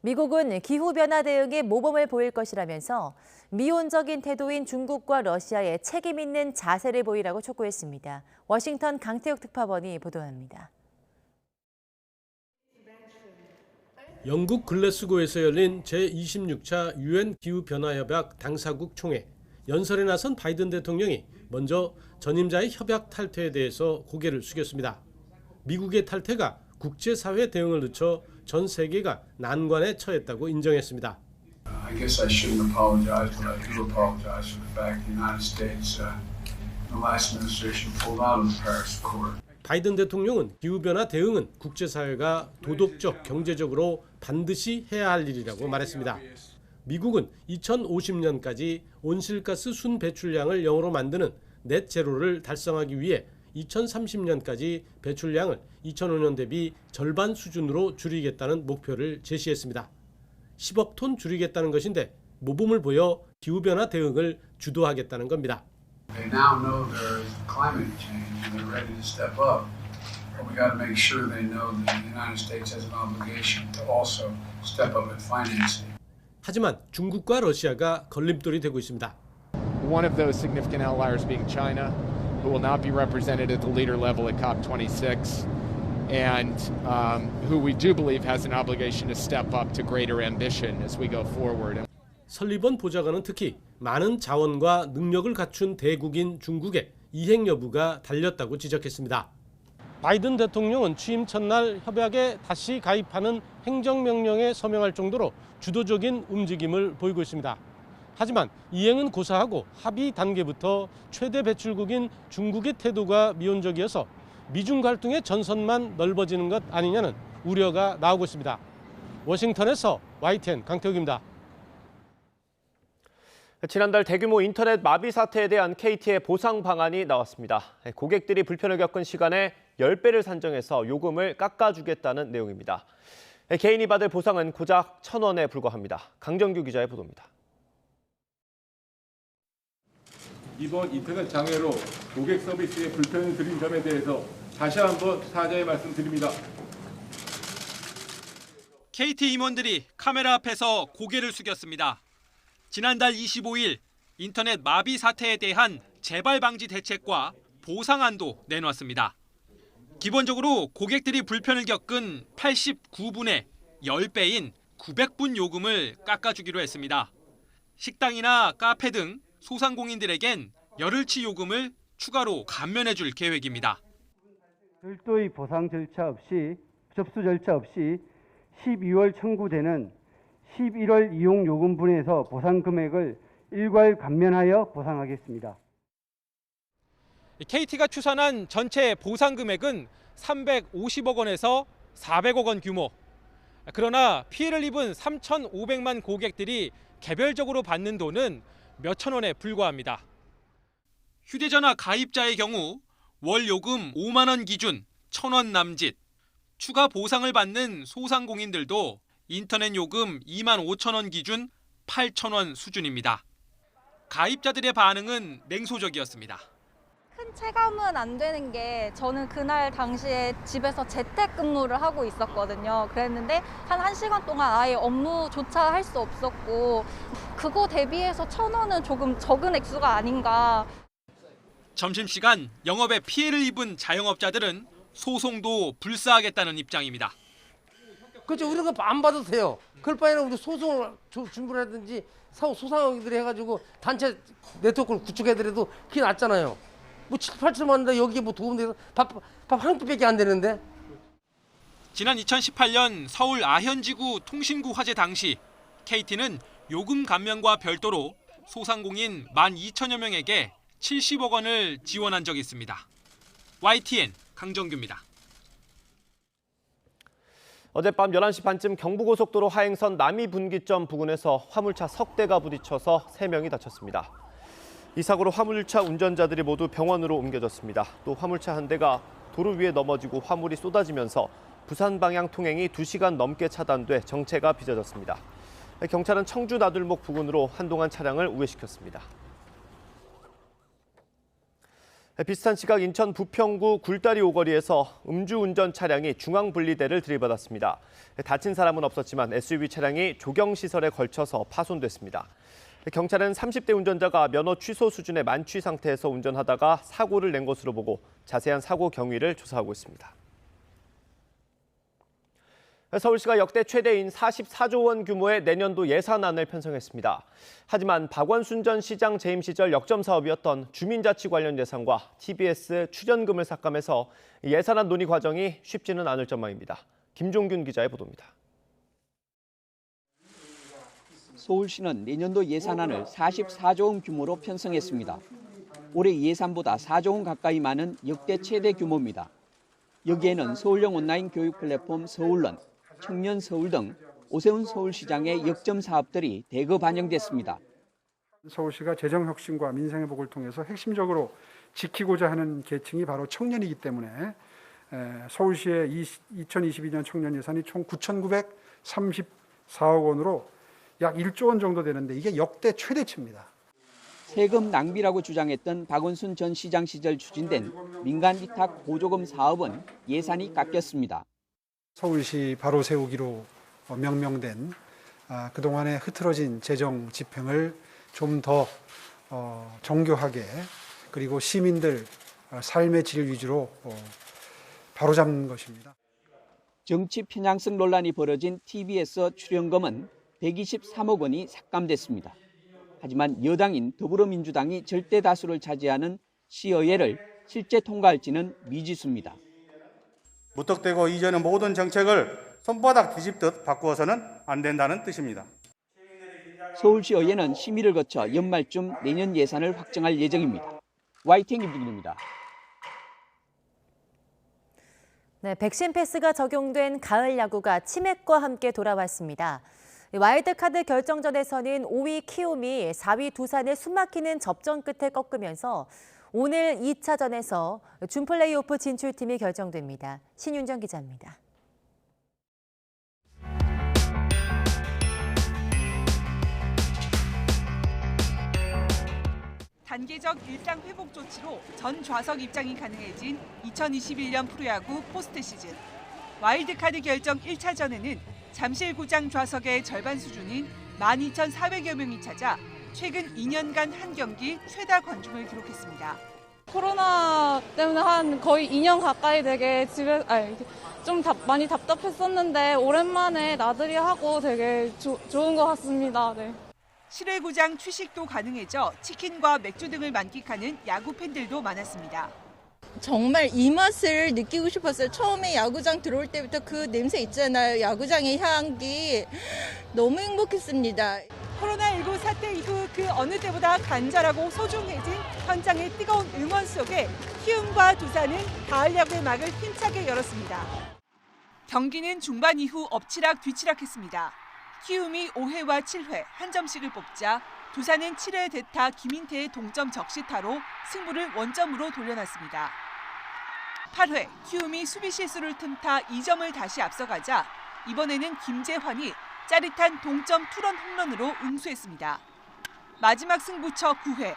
미국은 기후변화 대응에 모범을 보일 것이라면서 미온적인 태도인 중국과 러시아에 책임 있는 자세를 보이라고 촉구했습니다. 워싱턴 강태욱 특파원이 보도합니다. 영국 글래스고에서 열린 제26차 유엔 기후변화협약 당사국 총회. 연설에 나선 바이든 대통령이 먼저 전임자의 협약 탈퇴에 대해서 고개를 숙였습니다. 미국의 탈퇴가 국제사회 대응을 늦춰 전 세계가 난관에 처했다고 인정했습니다. I guess I shouldn't apologize, but I do apologize for the fact the United States, the last administration pulled out of the Paris Accord. 바이든 대통령은 기후변화 대응은 국제사회가 도덕적, 경제적으로 반드시 해야 할 일이라고 말했습니다. 미국은 2050년까지 온실가스 순 배출량을 0으로 만드는 넷 제로를 달성하기 위해 2030년까지 배출량을 2005년 대비 절반 수준으로 줄이겠다는 목표를 제시했습니다. 10억 톤 줄이겠다는 것인데 모범을 보여 기후변화 대응을 주도하겠다는 겁니다. They now know there is climate change and they're ready to step up. But we got to make sure they know that the United States has an obligation to also step up and finance it. 하지만 중국과 러시아가 걸림돌이 되고 있습니다. One of those significant outliers being China, who will not be represented at the leader level at COP26, and who we do believe has an obligation to step up to greater ambition as we go forward. 설리번 보좌관은 특히 많은 자원과 능력을 갖춘 대국인 중국의 이행 여부가 달렸다고 지적했습니다. 바이든 대통령은 취임 첫날 협약에 다시 가입하는 행정명령에 서명할 정도로 주도적인 움직임을 보이고 있습니다. 하지만 이행은 고사하고 합의 단계부터 최대 배출국인 중국의 태도가 미온적이어서 미중 갈등의 전선만 넓어지는 것 아니냐는 우려가 나오고 있습니다. 워싱턴에서 YTN 강태욱입니다. 지난달 대규모 인터넷 마비 사태에 대한 KT의 보상 방안이 나왔습니다. 고객들이 불편을 겪은 시간에 10배를 산정해서 요금을 깎아주겠다는 내용입니다. 개인이 받을 보상은 고작 1,000원에 불과합니다. 강정규 기자의 보도입니다. 이번 인터넷 장애로 고객 서비스에 불편을 드린 점에 대해서 다시 한번 사죄의 말씀드립니다. KT 임원들이 카메라 앞에서 고개를 숙였습니다. 지난달 25일 인터넷 마비 사태에 대한 재발 방지 대책과 보상안도 내놓았습니다. 기본적으로 고객들이 불편을 겪은 89분의 10배인 900분 요금을 깎아주기로 했습니다. 식당이나 카페 등 소상공인들에겐 열흘치 요금을 추가로 감면해줄 계획입니다. 별도의 보상 절차 없이 접수 절차 없이 12월 청구되는 11월 이용 요금분에서 보상 금액을 일괄 감면하여 보상하겠습니다. KT가 추산한 전체 보상 금액은 350억 원에서 400억 원 규모. 그러나 피해를 입은 3,500만 고객들이 개별적으로 받는 돈은 몇천 원에 불과합니다. 휴대전화 가입자의 경우 월 요금 5만 원 기준 1,000원 남짓. 추가 보상을 받는 소상공인들도 인터넷 요금 2만 5천 원 기준 8,000원 수준입니다. 가입자들의 반응은 냉소적이었습니다. 큰 체감은 안 되는 게 저는 그날 당시에 집에서 재택근무를 하고 있었거든요. 그랬는데 한 1시간 동안 아예 업무조차 할 수 없었고 그거 대비해서 1,000원은 조금 적은 액수가 아닌가. 점심시간 영업에 피해를 입은 자영업자들은 소송도 불사하겠다는 입장입니다. 그렇죠. 우리가 안 받아도 돼요. 그럴 바에는 우리 소송을 준비를 하든지 소상공인들이 해가지고 단체 네트워크를 구축해더라도 그게 낫잖아요. 뭐 7, 8천만 원인데 여기에 뭐 도움돼서 밥 한 끼밖에 안 되는데. 지난 2018년 서울 아현지구 통신구 화재 당시 KT는 요금 감면과 별도로 소상공인 12,000여 명에게 70억 원을 지원한 적이 있습니다. YTN 강정규입니다. 어젯밤 11시 반쯤 경부고속도로 하행선 남이분기점 부근에서 화물차 석 대가 부딪혀서 3명이 다쳤습니다. 이 사고로 화물차 운전자들이 모두 병원으로 옮겨졌습니다. 또 화물차 한 대가 도로 위에 넘어지고 화물이 쏟아지면서 부산 방향 통행이 2시간 넘게 차단돼 정체가 빚어졌습니다. 경찰은 청주 나들목 부근으로 한동안 차량을 우회시켰습니다. 비슷한 시각 인천 부평구 굴다리 오거리에서 음주운전 차량이 중앙분리대를 들이받았습니다. 다친 사람은 없었지만 SUV 차량이 조경시설에 걸쳐서 파손됐습니다. 경찰은 30대 운전자가 면허 취소 수준의 만취 상태에서 운전하다가 사고를 낸 것으로 보고 자세한 사고 경위를 조사하고 있습니다. 서울시가 역대 최대인 44조 원 규모의 내년도 예산안을 편성했습니다. 하지만 박원순 전 시장 재임 시절 역점 사업이었던 주민자치 관련 예산과 TBS 출연금을 삭감해서 예산안 논의 과정이 쉽지는 않을 전망입니다. 김종균 기자의 보도입니다. 서울시는 내년도 예산안을 44조 원 규모로 편성했습니다. 올해 예산보다 4조 원 가까이 많은 역대 최대 규모입니다. 여기에는 서울형 온라인 교육 플랫폼 서울런, 청년 서울 등 오세훈 서울시장의 역점 사업들이 대거 반영됐습니다. 서울시가 재정혁신과 민생회복을 통해서 핵심적으로 지키고자 하는 계층이 바로 청년이기 때문에 서울시의 2022년 청년 예산이 총 9,934억 원으로 약 1조 원 정도 되는데 이게 역대 최대치입니다. 세금 낭비라고 주장했던 박원순 전 시장 시절 추진된 민간 위탁 보조금 사업은 예산이 깎였습니다. 서울시 바로 세우기로 명명된 그동안의 흐트러진 재정 집행을 좀 더 정교하게 그리고 시민들 삶의 질 위주로 바로잡는 것입니다. 정치 편향성 논란이 벌어진 TBS 출연금은 123억 원이 삭감됐습니다. 하지만 여당인 더불어민주당이 절대 다수를 차지하는 시의회를 실제 통과할지는 미지수입니다. 무턱대고 이전의 모든 정책을 손바닥 뒤집듯 바꾸어서는 안 된다는 뜻입니다. 서울시의회는 심의를 거쳐 연말쯤 내년 예산을 확정할 예정입니다. YTN 김준일입니다. 네, 백신 패스가 적용된 가을 야구가 치맥과 함께 돌아왔습니다. 와일드카드 결정전에서는 5위 키움이 4위 두산을 숨막히는 접전 끝에 꺾으면서 오늘 2차전에서 준플레이오프 진출팀이 결정됩니다. 신윤정 기자입니다. 단계적 일상 회복 조치로 전 좌석 입장이 가능해진 2021년 프로야구 포스트 시즌. 와일드카드 결정 1차전에는 잠실구장 좌석의 절반 수준인 12,400여 명이 찾아 최근 2년간 한 경기 최다 관중을 기록했습니다. 코로나 때문에 한 거의 2년 가까이 되게 집에 좀 많이 답답했었는데 오랜만에 나들이 하고 되게 좋은 것 같습니다. 네. 실외구장 취식도 가능해져 치킨과 맥주 등을 만끽하는 야구 팬들도 많았습니다. 정말 이 맛을 느끼고 싶었어요. 처음에 야구장 들어올 때부터 그 냄새 있잖아요. 야구장의 향기. 너무 행복했습니다. 코로나19 사태 이후 그 어느 때보다 간절하고 소중해진 현장의 뜨거운 응원 속에 키움과 두산은 가을 야구의 막을 힘차게 열었습니다. 경기는 중반 이후 엎치락 뒤치락했습니다. 키움이 5회와 7회 한 점씩을 뽑자 두산은 7회 대타 김인태의 동점 적시타로 승부를 원점으로 돌려놨습니다. 8회 키움이 수비 실수를 틈타 2점을 다시 앞서가자 이번에는 김재환이 짜릿한 동점 투런 홈런으로 응수했습니다. 마지막 승부처 9회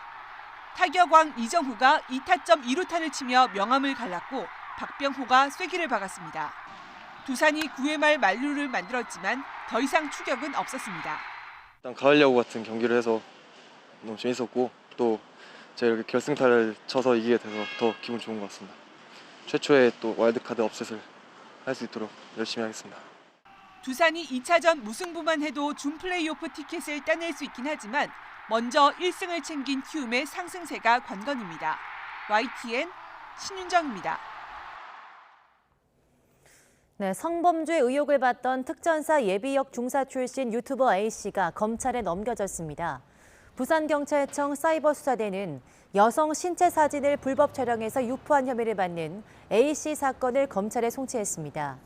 타격왕 이정후가 2타점 2루타를 치며 명암을 갈랐고 박병호가 쐐기를 박았습니다. 두산이 9회 말 만루를 만들었지만 더 이상 추격은 없었습니다. 일단 가을 야구 같은 경기를 해서 너무 재밌었고 또 제가 이렇게 결승타를 쳐서 이기게 돼서 더 기분 좋은 것 같습니다. 최초의 또 와일드카드 업셋을 할 수 있도록 열심히 하겠습니다. 두산이 2차전 무승부만 해도 준 플레이오프 티켓을 따낼 수 있긴 하지만 먼저 1승을 챙긴 키움의 상승세가 관건입니다. YTN 신윤정입니다. 네, 성범죄 의혹을 받던 특전사 예비역 중사 출신 유튜버 A씨가 검찰에 넘겨졌습니다. 부산경찰청 사이버수사대는 여성 신체 사진을 불법 촬영해서 유포한 혐의를 받는 A씨 사건을 검찰에 송치했습니다.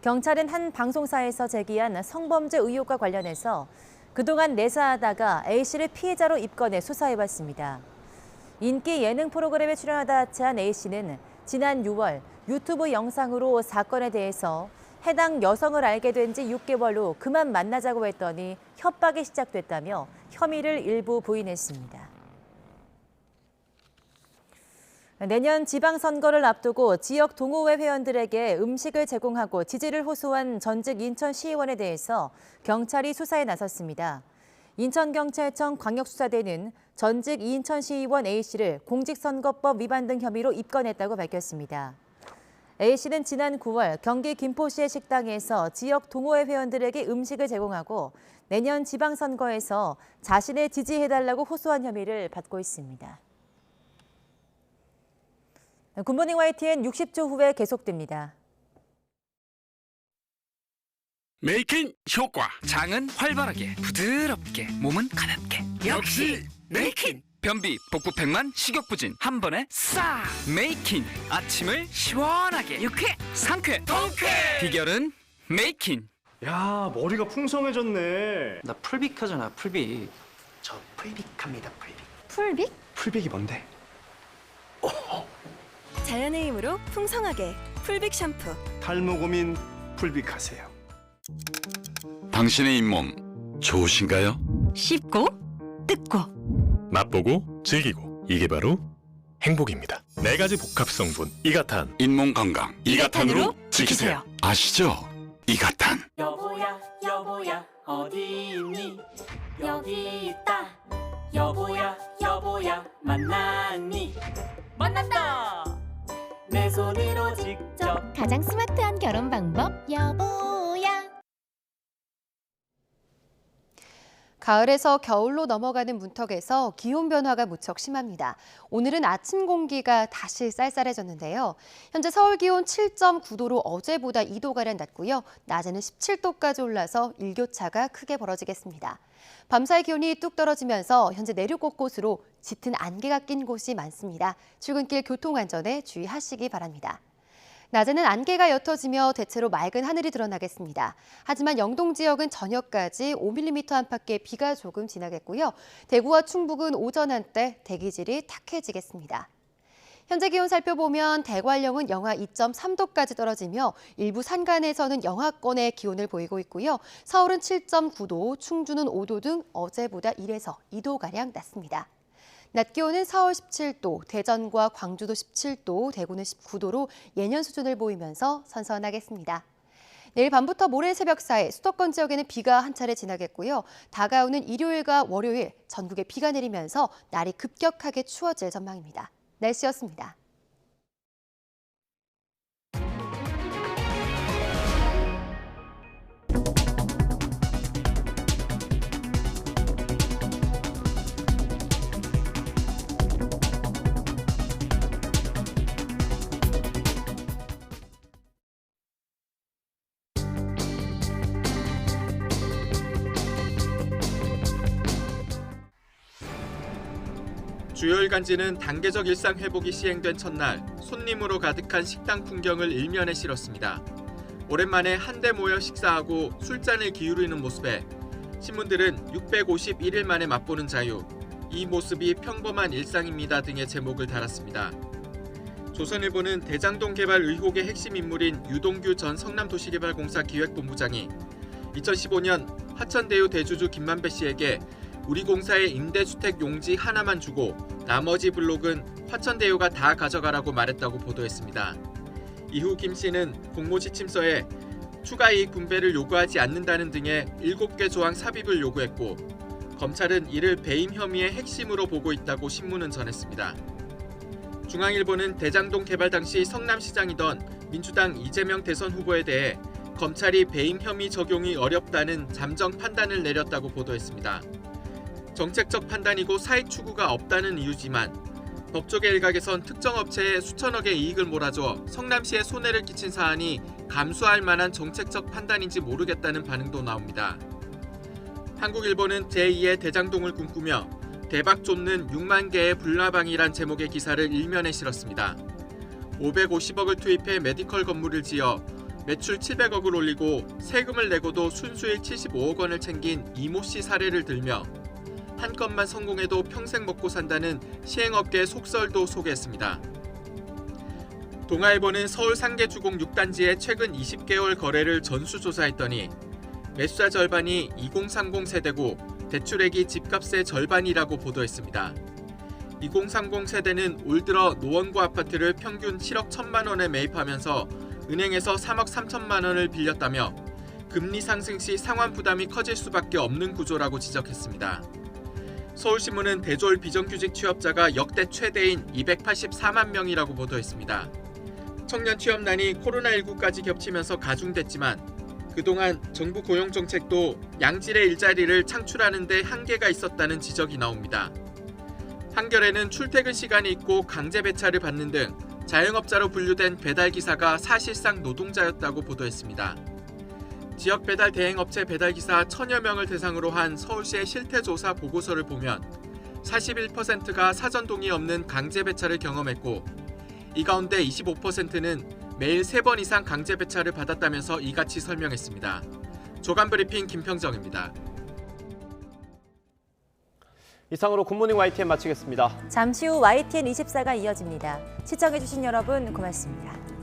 경찰은 한 방송사에서 제기한 성범죄 의혹과 관련해서 그동안 내사하다가 A씨를 피해자로 입건해 수사해왔습니다. 인기 예능 프로그램에 출연하다 자체한 A씨는 지난 6월 유튜브 영상으로 사건에 대해서 해당 여성을 알게 된 지 6개월 후 그만 만나자고 했더니 협박이 시작됐다며 혐의를 일부 부인했습니다. 내년 지방선거를 앞두고 지역 동호회 회원들에게 음식을 제공하고 지지를 호소한 전직 인천시의원에 대해서 경찰이 수사에 나섰습니다. 인천경찰청 광역수사대는 전직 인천시의원 A씨를 공직선거법 위반 등 혐의로 입건했다고 밝혔습니다. A씨는 지난 9월 경기 김포시의 식당에서 지역 동호회 회원들에게 음식을 제공하고 내년 지방선거에서 자신을 지지해달라고 호소한 혐의를 받고 있습니다. 굿모닝 YTN 60초 후에 계속됩니다. 메이킹 효과. 장은 활발하게, 부드럽게, 몸은 가볍게. 역시 메이킹. 변비, 복부팽만, 식욕부진 한 번에 싹. 메이킹. 아침을 시원하게, 유쾌, 상쾌, 통쾌. 비결은 메이킹. 야, 머리가 풍성해졌네. 나 풀빅하잖아, 풀빅. 저 풀빅합니다, 풀빅. 풀빅? 풀빅이 뭔데? 자연의 힘으로 풍성하게 풀빅 샴푸. 탈모 고민 풀빅하세요. 당신의 잇몸 좋으신가요? 씹고 뜯고 맛보고 즐기고 이게 바로 행복입니다. 4가지 복합 성분 이가탄. 잇몸 건강 이가탄으로 지키세요. 아시죠? 이가탄. 여보야 여보야 어디 있니? 여기 있다. 여보야 여보야 만났니? 만났다. 내 손으로 직접 가장 스마트한 결혼 방법 여보야. 가을에서 겨울로 넘어가는 문턱에서 기온 변화가 무척 심합니다. 오늘은 아침 공기가 다시 쌀쌀해졌는데요. 현재 서울 기온 7.9도로 어제보다 2도가량 낮고요. 낮에는 17도까지 올라서 일교차가 크게 벌어지겠습니다. 밤사이 기온이 뚝 떨어지면서 현재 내륙 곳곳으로 짙은 안개가 낀 곳이 많습니다. 출근길 교통안전에 주의하시기 바랍니다. 낮에는 안개가 옅어지며 대체로 맑은 하늘이 드러나겠습니다. 하지만 영동 지역은 저녁까지 5mm 안팎의 비가 조금 지나겠고요. 대구와 충북은 오전 한때 대기질이 탁해지겠습니다. 현재 기온 살펴보면 대관령은 영하 2.3도까지 떨어지며 일부 산간에서는 영하권의 기온을 보이고 있고요. 서울은 7.9도, 충주는 5도 등 어제보다 1에서 2도가량 낮습니다. 낮 기온은 서울 17도, 대전과 광주도 17도, 대구는 19도로 예년 수준을 보이면서 선선하겠습니다. 내일 밤부터 모레 새벽 사이 수도권 지역에는 비가 한 차례 지나겠고요. 다가오는 일요일과 월요일 전국에 비가 내리면서 날이 급격하게 추워질 전망입니다. 날씨였습니다. 주요 일간지는 단계적 일상 회복이 시행된 첫날 손님으로 가득한 식당 풍경을 일면에 실었습니다. 오랜만에 한데 모여 식사하고 술잔을 기울이는 모습에 신문들은 651일 만에 맛보는 자유, 이 모습이 평범한 일상입니다 등의 제목을 달았습니다. 조선일보는 대장동 개발 의혹의 핵심 인물인 유동규 전 성남도시개발공사 기획본부장이 2015년 화천대유 대주주 김만배 씨에게 우리 공사의 임대주택 용지 하나만 주고 나머지 블록은 화천대유가 다 가져가라고 말했다고 보도했습니다. 이후 김 씨는 공모지침서에 추가 이익 분배를 요구하지 않는다는 등의 7개 조항 삽입을 요구했고 검찰은 이를 배임 혐의의 핵심으로 보고 있다고 신문은 전했습니다. 중앙일보는 대장동 개발 당시 성남시장이던 민주당 이재명 대선 후보에 대해 검찰이 배임 혐의 적용이 어렵다는 잠정 판단을 내렸다고 보도했습니다. 정책적 판단이고 사익 추구가 없다는 이유지만 법조계 일각에선 특정 업체에 수천억의 이익을 몰아줘 성남시에 손해를 끼친 사안이 감수할 만한 정책적 판단인지 모르겠다는 반응도 나옵니다. 한국일보는 제2의 대장동을 꿈꾸며 대박 쫓는 6만 개의 불나방이란 제목의 기사를 일면에 실었습니다. 550억을 투입해 메디컬 건물을 지어 매출 700억을 올리고 세금을 내고도 순수익 75억 원을 챙긴 이모 씨 사례를 들며 한 건만 성공해도 평생 먹고 산다는 시행업계의 속설도 소개했습니다. 동아일보는 서울 상계주공 6단지의 최근 20개월 거래를 전수조사했더니 매수자 절반이 2030 세대고 대출액이 집값의 절반이라고 보도했습니다. 2030 세대는 올 들어 노원구 아파트를 평균 7억 1천만 원에 매입하면서 은행에서 3억 3천만 원을 빌렸다며 금리 상승 시 상환 부담이 커질 수밖에 없는 구조라고 지적했습니다. 서울신문은 대졸 비정규직 취업자가 역대 최대인 284만 명이라고 보도했습니다. 청년 취업난이 코로나19까지 겹치면서 가중됐지만 그동안 정부 고용정책도 양질의 일자리를 창출하는 데 한계가 있었다는 지적이 나옵니다. 한겨레는 출퇴근 시간이 있고 강제 배차를 받는 등 자영업자로 분류된 배달기사가 사실상 노동자였다고 보도했습니다. 지역 배달 대행업체 배달기사 1000여 명을 대상으로 한 서울시의 실태조사 보고서를 보면 41%가 사전 동의 없는 강제 배차를 경험했고 이 가운데 25%는 매일 3번 이상 강제 배차를 받았다면서 이같이 설명했습니다. 조간브리핑 김평정입니다. 이상으로 굿모닝 YTN 마치겠습니다. 잠시 후 YTN 24가 이어집니다. 시청해주신 여러분 고맙습니다.